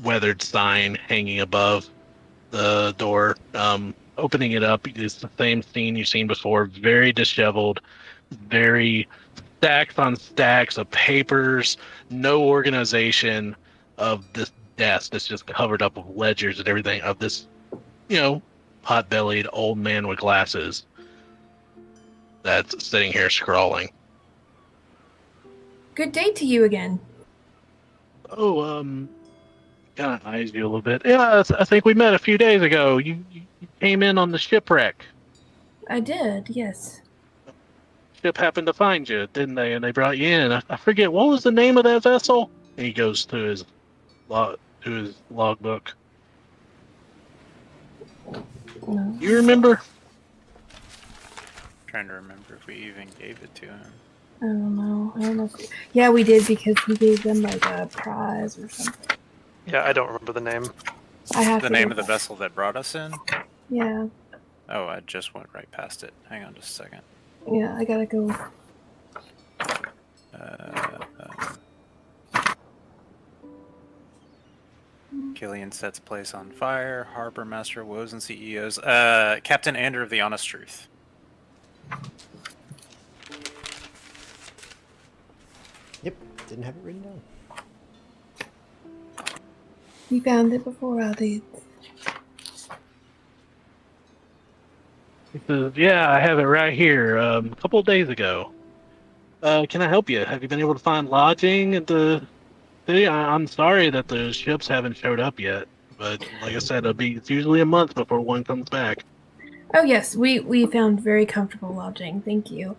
weathered sign hanging above the door. Opening it up is the same scene you've seen before. Very disheveled, very stacks on stacks of papers, no organization of this desk that's just covered up with ledgers and everything of this, pot-bellied old man with glasses that's sitting here scrawling. Good day to you again. Oh, kind of eyes you a little bit. Yeah, I think we met a few days ago. You came in on the shipwreck. I did, yes. Ship happened to find you, didn't they? And they brought you in. I forget, what was the name of that vessel? And he goes to his logbook. No. You remember? Trying to remember if we even gave it to him. I don't know. Yeah, we did, because he gave them like a prize or something. Yeah, I don't remember the name. I have The to name go of the back. vessel that brought us in? Yeah, Oh, I just went right past it. Hang on just a second. yeah, I gotta go. Killian sets place on fire. Harbor Master, woes and CEOs. Captain Ander of the Honest Truth. Yep, didn't have it written down. We found it before all these. He says, "Yeah, I have it right here. A couple of days ago. Can I help you? Have you been able to find lodging at the city? I'm sorry that the ships haven't showed up yet, but like I said, it's usually a month before one comes back." Oh yes, we found very comfortable lodging. Thank you.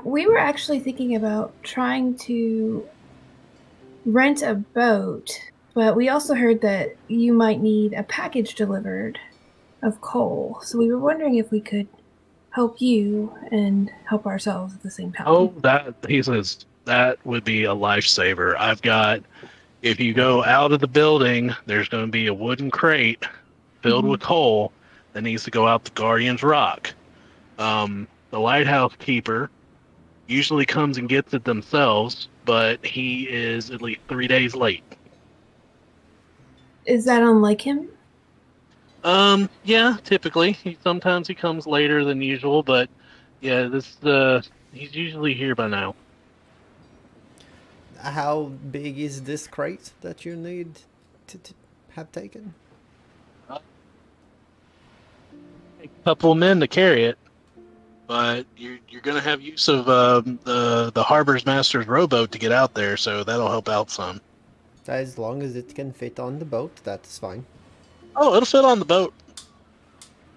We were actually thinking about trying to rent a boat, but we also heard that you might need a package delivered of coal. So we were wondering if we could help you and help ourselves at the same time. Oh, he says that would be a lifesaver. If you go out of the building, there's going to be a wooden crate filled with coal that needs to go out the Guardian's Rock. The lighthouse keeper usually comes and gets it themselves, but he is at least 3 days late. Is that unlike him? Yeah, typically. Sometimes he comes later than usual, but yeah, he's usually here by now. How big is this crate that you need to have taken? A couple of men to carry it, but you're going to have use of the harbor's master's rowboat to get out there, so that'll help out some. As long as it can fit on the boat, that's fine. Oh, it'll fit on the boat.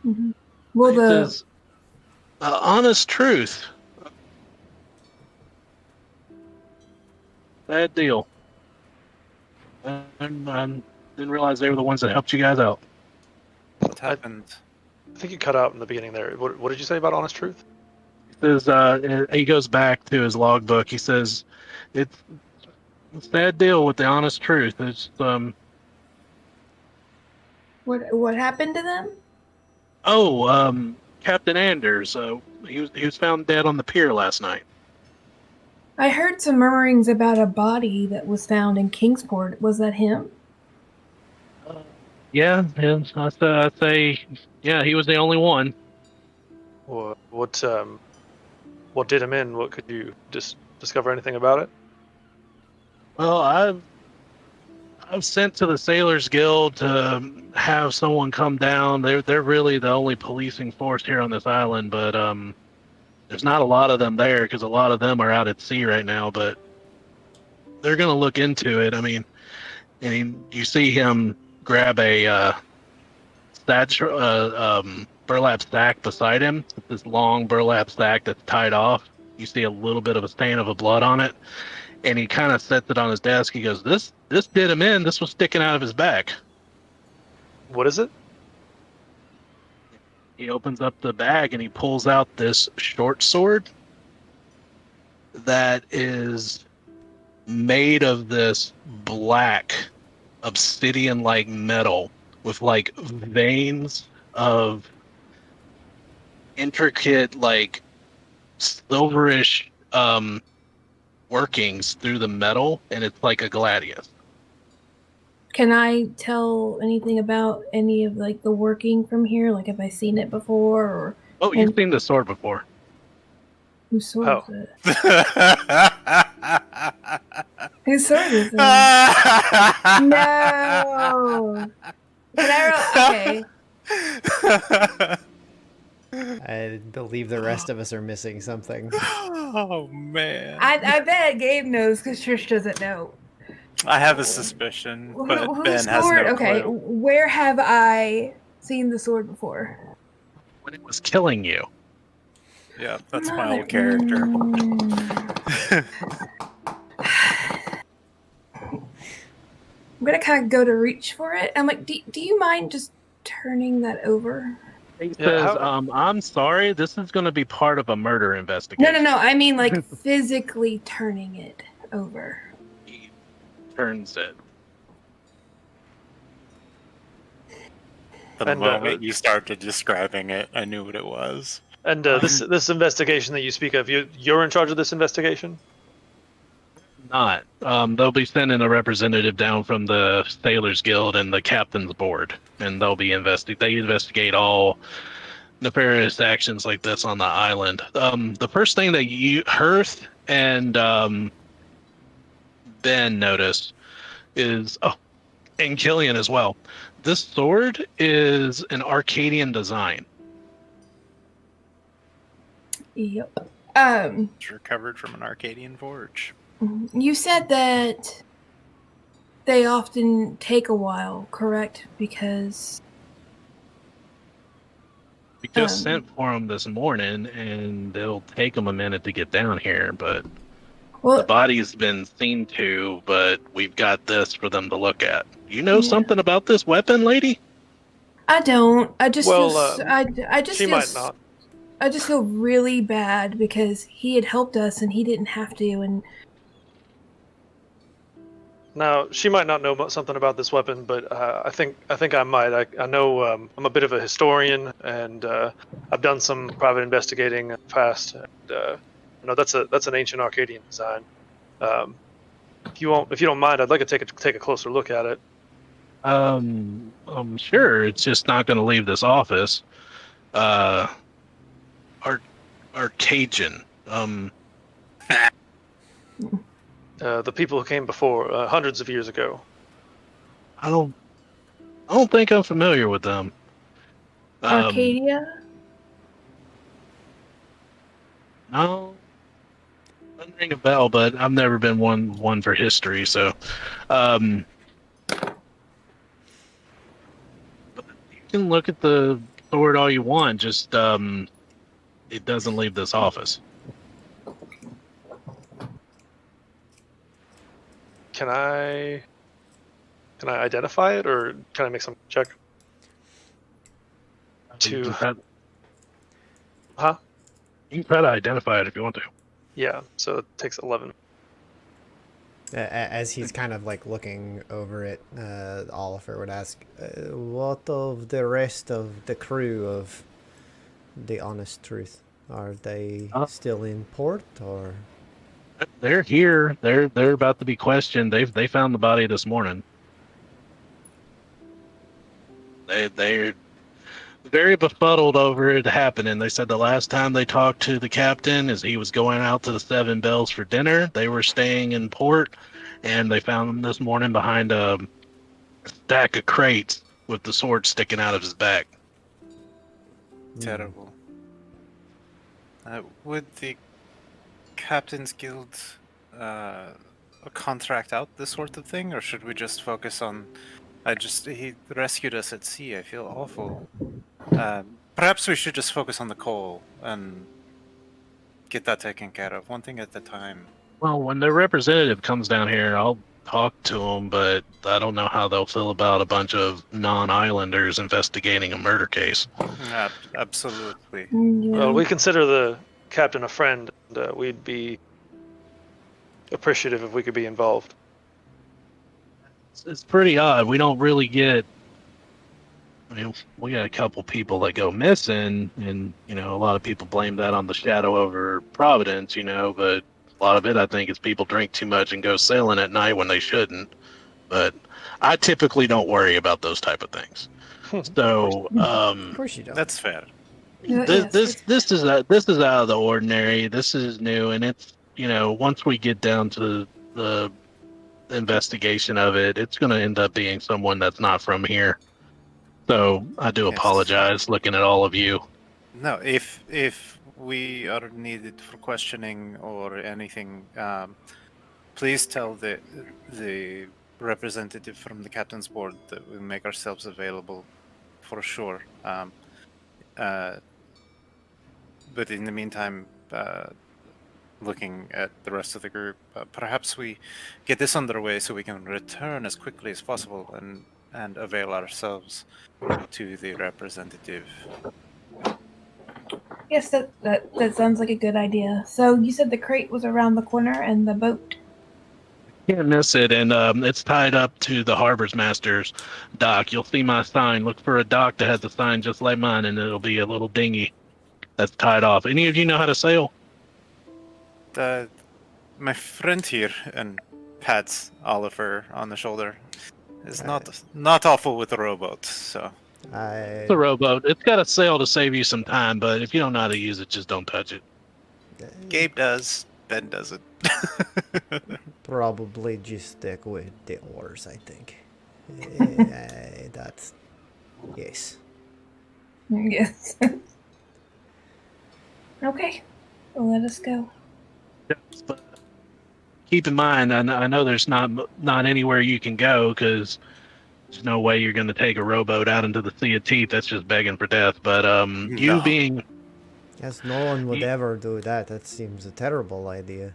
Mm-hmm. Well, It says, honest truth. Bad deal. I didn't realize they were the ones that helped you guys out. What happened? I think you cut out in the beginning there. What did you say about Honest Truth? He says, he goes back to his logbook. He says, it's a bad deal with the honest truth. It's what happened to them? Captain Anders. He was found dead on the pier last night. I heard some murmurings about a body that was found in Kingsport. Was that him? Yeah, I'd say, yeah, he was the only one. What did him in? What could you discover anything about it? Well, I've sent to the Sailors Guild to have someone come down. They're really the only policing force here on this island, but there's not a lot of them there because a lot of them are out at sea right now. But they're gonna look into it. I mean, you see him grab a burlap sack beside him. It's this long burlap sack that's tied off. You see a little bit of a stain of blood on it, and he kind of sets it on his desk. He goes, "This did him in. This was sticking out of his back." What is it? He opens up the bag and he pulls out this short sword that is made of this black obsidian-like metal with like veins of intricate like silverish workings through the metal, and it's like a gladius. Can I tell anything about any of like the working from here? Like, have I seen it before? Or Oh, you've seen the sword before. whose sword Oh. is it? Whose sword is it? No. Can I okay. I believe the rest of us are missing something. Oh man! I bet Gabe knows because Trish doesn't know. I have a suspicion, but Whose Ben has sword? no Okay, clue. where have I seen the sword before? When it was killing you. Yeah, that's my old character. I'm gonna kind of go to reach for it. I'm like, do you mind just turning that over? He Yeah, says, I'm sorry, this is going to be part of a murder investigation. No. I mean, like, physically turning it over. He turns it. The And, moment you started describing it, I knew what it was. And this investigation that you speak of, you're in charge of this investigation? not. They'll be sending a representative down from the Sailors Guild and the Captain's Board, and they'll be They investigate all nefarious actions like this on the island. The first thing that Hearth and Ben notice is, and Killian as well. This sword is an Arcadian design. Yep. It's recovered from an Arcadian forge. You said that they often take a while, correct? Because We just sent for them this morning, and it'll take them a minute to get down here. But the well, body's been seen to, but we've got this for them to look at. You know Yeah. something about this weapon, lady? I don't. I just Well, feel. I just she feel. might not. I just feel really bad because he had helped us and he didn't have to. And Now, she might not know something about this weapon, but I think I might. I know I'm a bit of a historian, and I've done some private investigating in the past. And, that's an ancient Arcadian design. If you don't mind, I'd like to take a closer look at it. I'm sure it's just not going to leave this office. Arcadian. The people who came before, hundreds of years ago. I don't think I'm familiar with them. Arcadia. No, doesn't ring a bell, but I've never been one for history, so. But you can look at the sword all you want. Just it doesn't leave this office. Can I identify it, or can I make some check? You To can huh? You can try to identify it if you want to. Yeah. So it takes 11. As he's kind of like looking over it, Oliver would ask, "What of the rest of the crew of the Honest Truth? Are they still in port, or?" They're here. They're about to be questioned. They found the body this morning. They're very befuddled over it happening. They said the last time they talked to the captain is he was going out to the Seven Bells for dinner. They were staying in port, and they found him this morning behind a stack of crates with the sword sticking out of his back. Terrible. Would the Captain's Guild contract out this sort of thing, or should we just focus on... he rescued us at sea. I feel awful. Perhaps we should just focus on the coal and get that taken care of, one thing at a time. Well, when the representative comes down here, I'll talk to him, but I don't know how they'll feel about a bunch of non-islanders investigating a murder case. Absolutely. Yeah. Well, we consider the captain a friend, and we'd be appreciative if we could be involved. It's pretty odd. We don't really get... I mean, we got a couple people that go missing, and, a lot of people blame that on the shadow over Providence, but a lot of it, I think, is people drink too much and go sailing at night when they shouldn't. But I typically don't worry about those type of things. So, Of course you don't. That's fair. this is out of the ordinary. This is new, and it's once we get down to the investigation of it, it's going to end up being someone that's not from here. So I do apologize looking at all of you. No, if we are needed for questioning or anything, please tell the representative from the captain's board that we make ourselves available for sure. But in the meantime, looking at the rest of the group, perhaps we get this underway so we can return as quickly as possible and avail ourselves to the representative. Yes, that sounds like a good idea. So you said the crate was around the corner and the boat. Can't miss it, and it's tied up to the harbor's master's dock. You'll see my sign. Look for a dock that has a sign just like mine, and it'll be a little dinghy that's tied off. Any of you know how to sail? My friend here, and pats Oliver on the shoulder, is not awful with a rowboat, so It's a I rowboat. It's got a sail to save you some time, but if you don't know how to use it, just don't touch it. Gabe does, Ben doesn't. probably just stick with the oars, I think. That's yes. Yes. Okay. Well, let us go. Yes, but keep in mind, I know there's not anywhere you can go because there's no way you're going to take a rowboat out into the Sea of Teeth. That's just begging for death. But you No. being Yes, no one would you, ever do that. That seems a terrible idea.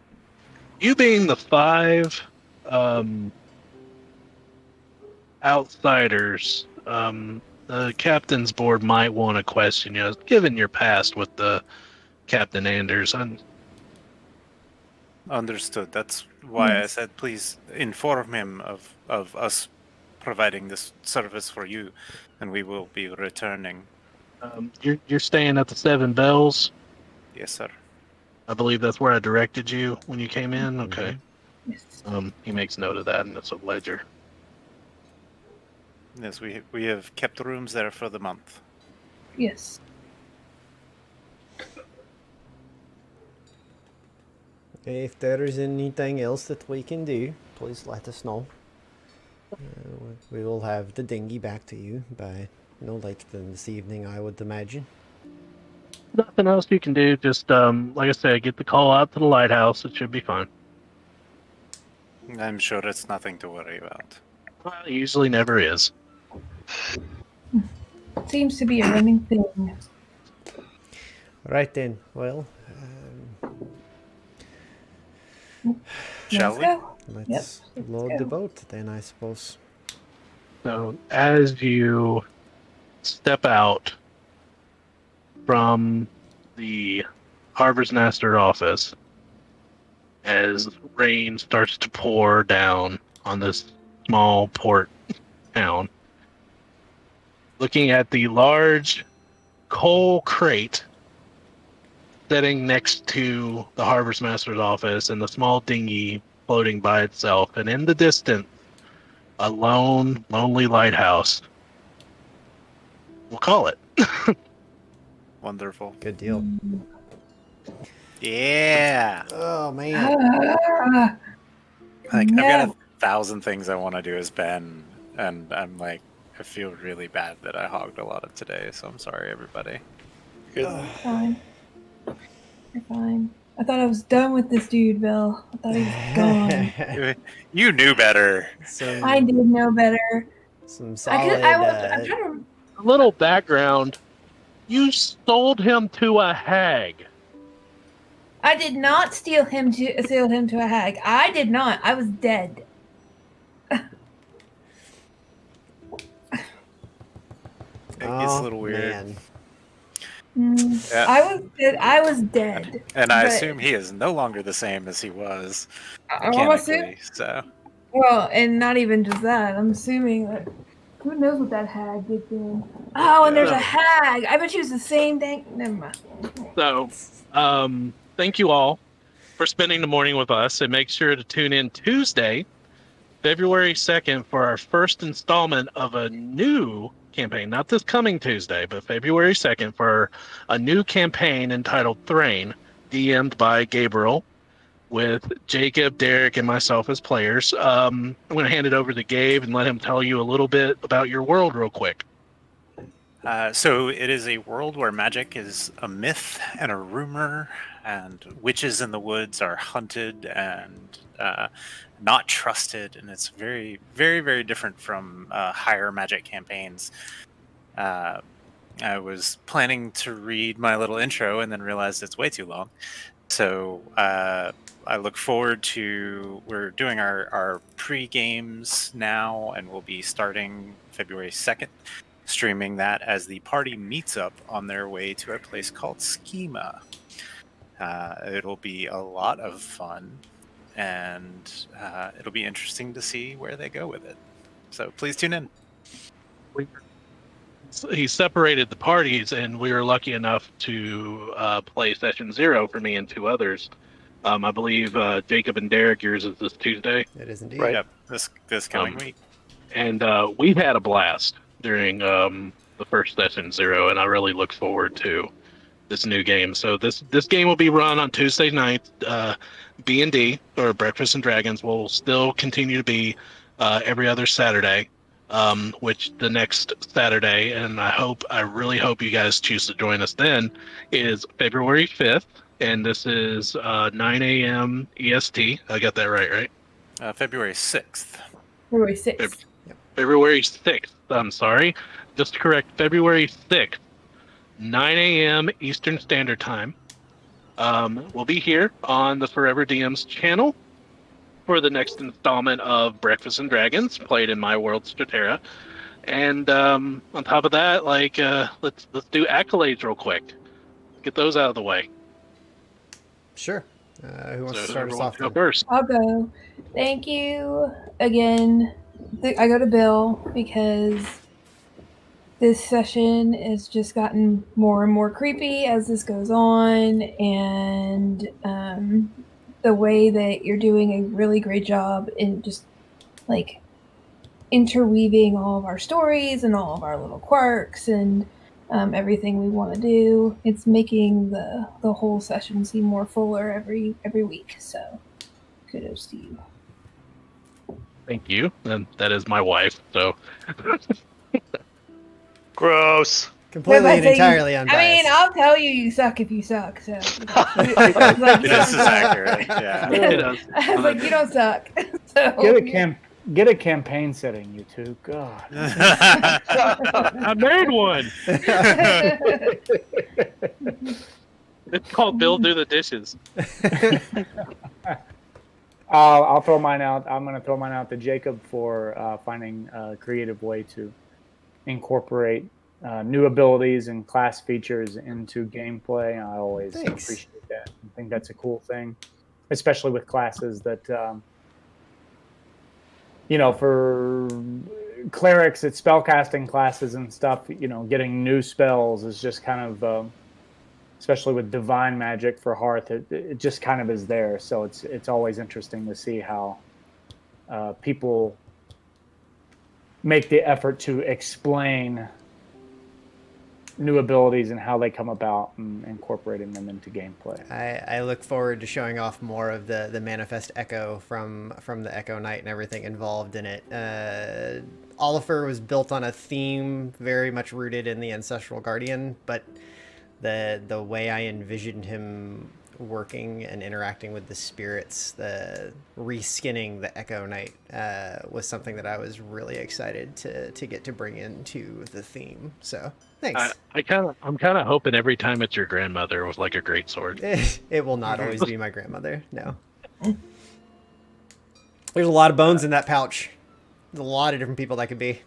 you being the five um, outsiders, the captain's board might want to question you, given your past with the Captain Anders. Understood. That's why I Yes. said please inform him of us providing this service for you, and we will be returning. You're staying at the Seven Bells. Yes, sir. I believe that's where I directed you when you came in. Okay. Yes. He makes note of that in this ledger. Yes, we have kept rooms there for the month. Yes. If there is anything else that we can do, please let us know. We will have the dinghy back to you by no later than this evening, I would imagine. Nothing else you can do. Just like I said, get the call out to the lighthouse. It should be fine. I'm sure it's nothing to worry about. Well, it usually never is. Seems to be a running thing. Right then, well, Shall Let's we? go. let's Let's load go. the boat then, I suppose. So as you step out from the Harbor's Master office, as rain starts to pour down on this small port town, looking at the large coal crate sitting next to the Harbor's Master's office and the small dinghy floating by itself, and in the distance, a lone, lonely lighthouse. We'll call it. Wonderful. Good deal. Yeah. Oh man. Ah, Like I've got no. 1,000 things I want to do as Ben, and I'm like, I feel really bad that I hogged a lot of today. So I'm sorry, everybody. Fine. You're fine. I thought I was done with this dude, Bill. I thought he was gone. You knew better. I did know better. Some I'm solid. trying to. A little background. You sold him to a hag. I did not steal him to a hag. I did not. I was dead. It gets a little weird. Man. Yeah. I was dead. And I but- assume he is no longer the same as he was I'm mechanically. So Well, and not even just that. I'm assuming that who knows what that hag did then. Oh, and there's a hag. I bet she was the same thing. Never mind. So, thank you all for spending the morning with us, and make sure to tune in Tuesday, February 2nd, for our first installment of a new campaign. Not this coming Tuesday, but February 2nd for a new campaign entitled Thrain, DM'd by Gabriel, with Jacob, Derek, and myself as players. I'm going to hand it over to Gabe and let him tell you a little bit about your world real quick. So it is a world where magic is a myth and a rumor, and witches in the woods are hunted and not trusted, and it's very, very, very different from higher magic campaigns. I was planning to read my little intro and then realized it's way too long. So I look forward to, we're doing our pre-games now, and we'll be starting February 2nd. Streaming that as the party meets up on their way to a place called Schema. It'll be a lot of fun, and it'll be interesting to see where they go with it. So please tune in. He separated the parties, and we were lucky enough to play session 0 for me and 2 others I believe Jacob and Derek, yours is this Tuesday. It is indeed. Right. Yep, this coming week. And we've had a blast during the first session 0, and I really look forward to this new game. So this game will be run on Tuesday nights. B&D, or Breakfast and Dragons, will still continue to be every other Saturday, which the next Saturday, and I really hope you guys choose to join us then, is February 5th, and this is 9 a.m. EST. I got that right? February 6th. February 6th. February 6th, I'm sorry. Just to correct, February 6th, 9 a.m. Eastern Standard Time. We'll be here on the Forever DMs channel for the next installment of Breakfast and Dragons, played in my world, Straterra. And on top of that, let's do accolades real quick. Get those out of the way. Sure. Who wants to So start us everyone off go then? first. I'll go. Thank you again. I go to Bill because this session has just gotten more and more creepy as this goes on, and the way that you're doing a really great job in just like interweaving all of our stories and all of our little quirks and everything we want to do. It's making the whole session seem more fuller every week. So kudos to you. Thank you. And that is my wife. So Gross. Completely and But entirely I unbiased. mean, I'll tell you, you suck if you suck. So This is accurate. Yeah. it is. I was like, you don't suck. So Get a campaign setting, you two. God. I made one. It's called Bill Do the Dishes. I'll throw mine out. I'm going to throw mine out to Jacob for finding a creative way to incorporate new abilities and class features into gameplay. I always appreciate that. I think that's a cool thing, especially with classes that, for clerics, it's spellcasting classes and stuff. Getting new spells is just kind of, especially with divine magic for Hearth, it just kind of is there. So it's always interesting to see how people make the effort to explain new abilities and how they come about and incorporating them into gameplay. I look forward to showing off more of the manifest echo from the Echo Knight and everything involved in it. Oliver was built on a theme very much rooted in the Ancestral Guardian, but the way I envisioned him working and interacting with the spirits, the reskinning the Echo Knight was something that I was really excited to get to bring into the theme. So thanks. I'm kind of hoping every time it's your grandmother with like a great sword. It will not always be my grandmother. No. There's a lot of bones in that pouch. There's a lot of different people that could be.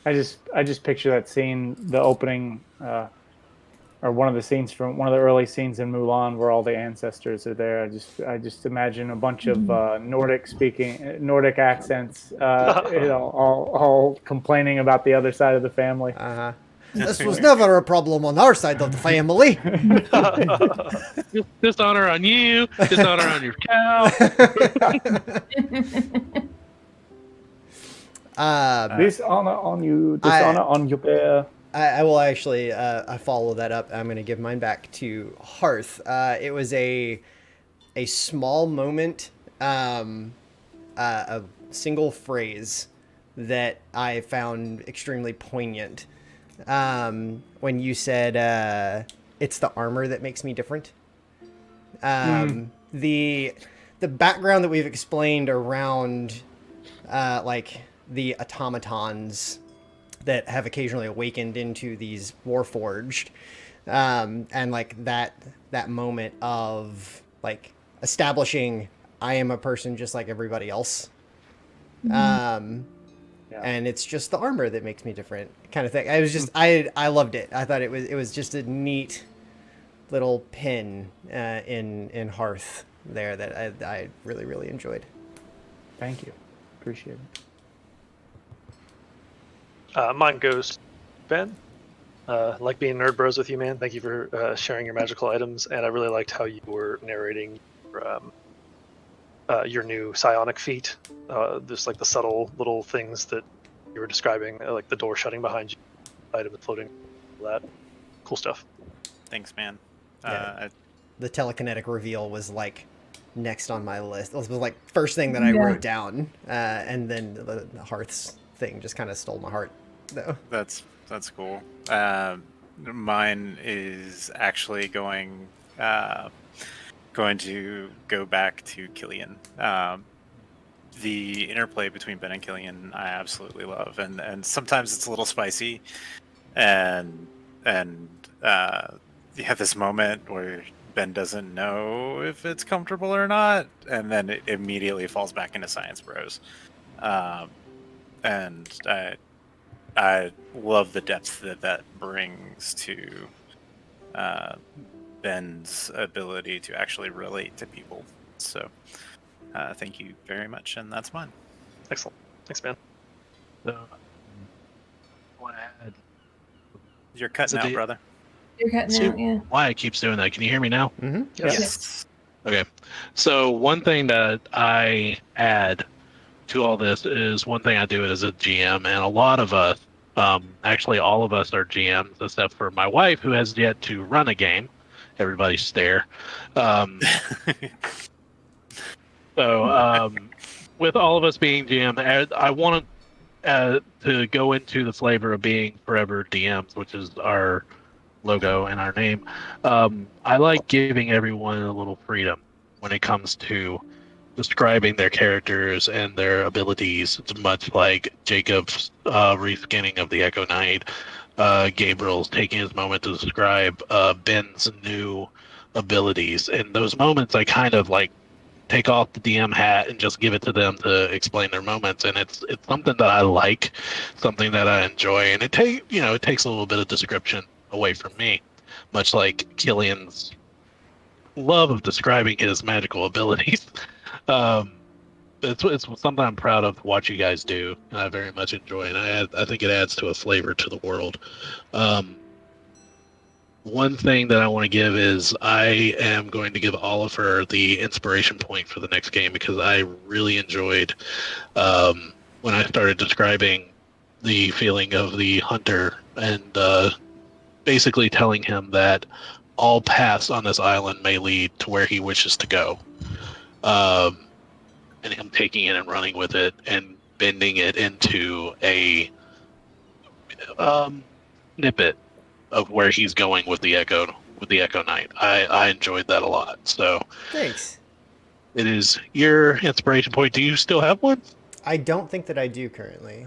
I just picture that scene, the opening, or one of the scenes from one of the early scenes in Mulan where all the ancestors are there. I just imagine a bunch of Nordic accents, all complaining about the other side of the family. Uh-huh. This was never a problem on our side of the family. Dishonor on you, dishonor on your cow. Dishonor on you, dishonor on your bear. I will actually follow that up. I'm going to give mine back to Hearth. It was a small moment, a single phrase that I found extremely poignant. When you said, it's the armor that makes me different. The background that we've explained around, the automatons that have occasionally awakened into these Warforged, and like that moment of like establishing I am a person just like everybody else. And it's just the armor that makes me different kind of thing. I loved it. I thought it was just a neat little pin in Hearth there that I really, really enjoyed. Thank you. Appreciate it. Mine goes, Ben. Like being nerd bros with you, man. Thank you for sharing your magical items, and I really liked how you were narrating your new psionic feat. Just like the subtle little things that you were describing, like the door shutting behind you, items floating, all that cool stuff. Thanks, man. Yeah. The telekinetic reveal was like next on my list. It was like first thing that I wrote down, and then the hearths thing just kind of stole my heart, though. That's cool. Mine is actually going to go back to Killian. The interplay between Ben and Killian I absolutely love, and sometimes it's a little spicy, and you have this moment where Ben doesn't know if it's comfortable or not, and then it immediately falls back into Science Bros. And I love the depth that brings to Ben's ability to actually relate to people. So thank you very much, and that's mine. Excellent. Thanks, man. So, I want to add. You're cutting out, brother. You're cutting out, yeah. Why it keeps doing that? Can you hear me now? Mm-hmm. Yes. Okay. So one thing that I add to all this is one thing I do as a GM, and a lot of us, actually all of us are GMs except for my wife, who has yet to run a game. Everybody stare. With all of us being GM, I want to go into the flavor of being forever DMs, which is our logo and our name. I like giving everyone a little freedom when it comes to describing their characters and their abilities. It's much like Jacob's reskinning of the Echo Knight, Gabriel's taking his moment to describe Ben's new abilities. In those moments, I kind of like take off the DM hat and just give it to them to explain their moments, and it's something that I like, something that I enjoy, and it takes a little bit of description away from me, much like Killian's love of describing his magical abilities. It's something I'm proud of what you guys do, and I very much enjoy, and I think it adds to a flavor to the world. One thing that I want to give is I am going to give Oliver the inspiration point for the next game, because I really enjoyed when I started describing the feeling of the hunter and basically telling him that all paths on this island may lead to where he wishes to go. And him taking it and running with it and bending it into a snippet of where he's going with the Echo Knight. I enjoyed that a lot. So Thanks. it is your inspiration point. Do you still have one? I don't think that I do currently.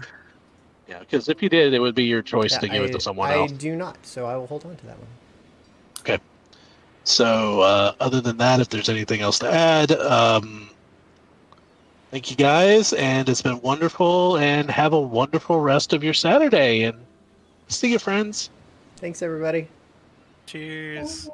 Yeah, because if you did, it would be your choice to give it to someone else. I do not, so I will hold on to that one. Okay. So other than that, if there's anything else to add, thank you guys, and it's been wonderful, and have a wonderful rest of your Saturday, and see you, friends. Thanks, everybody. Cheers.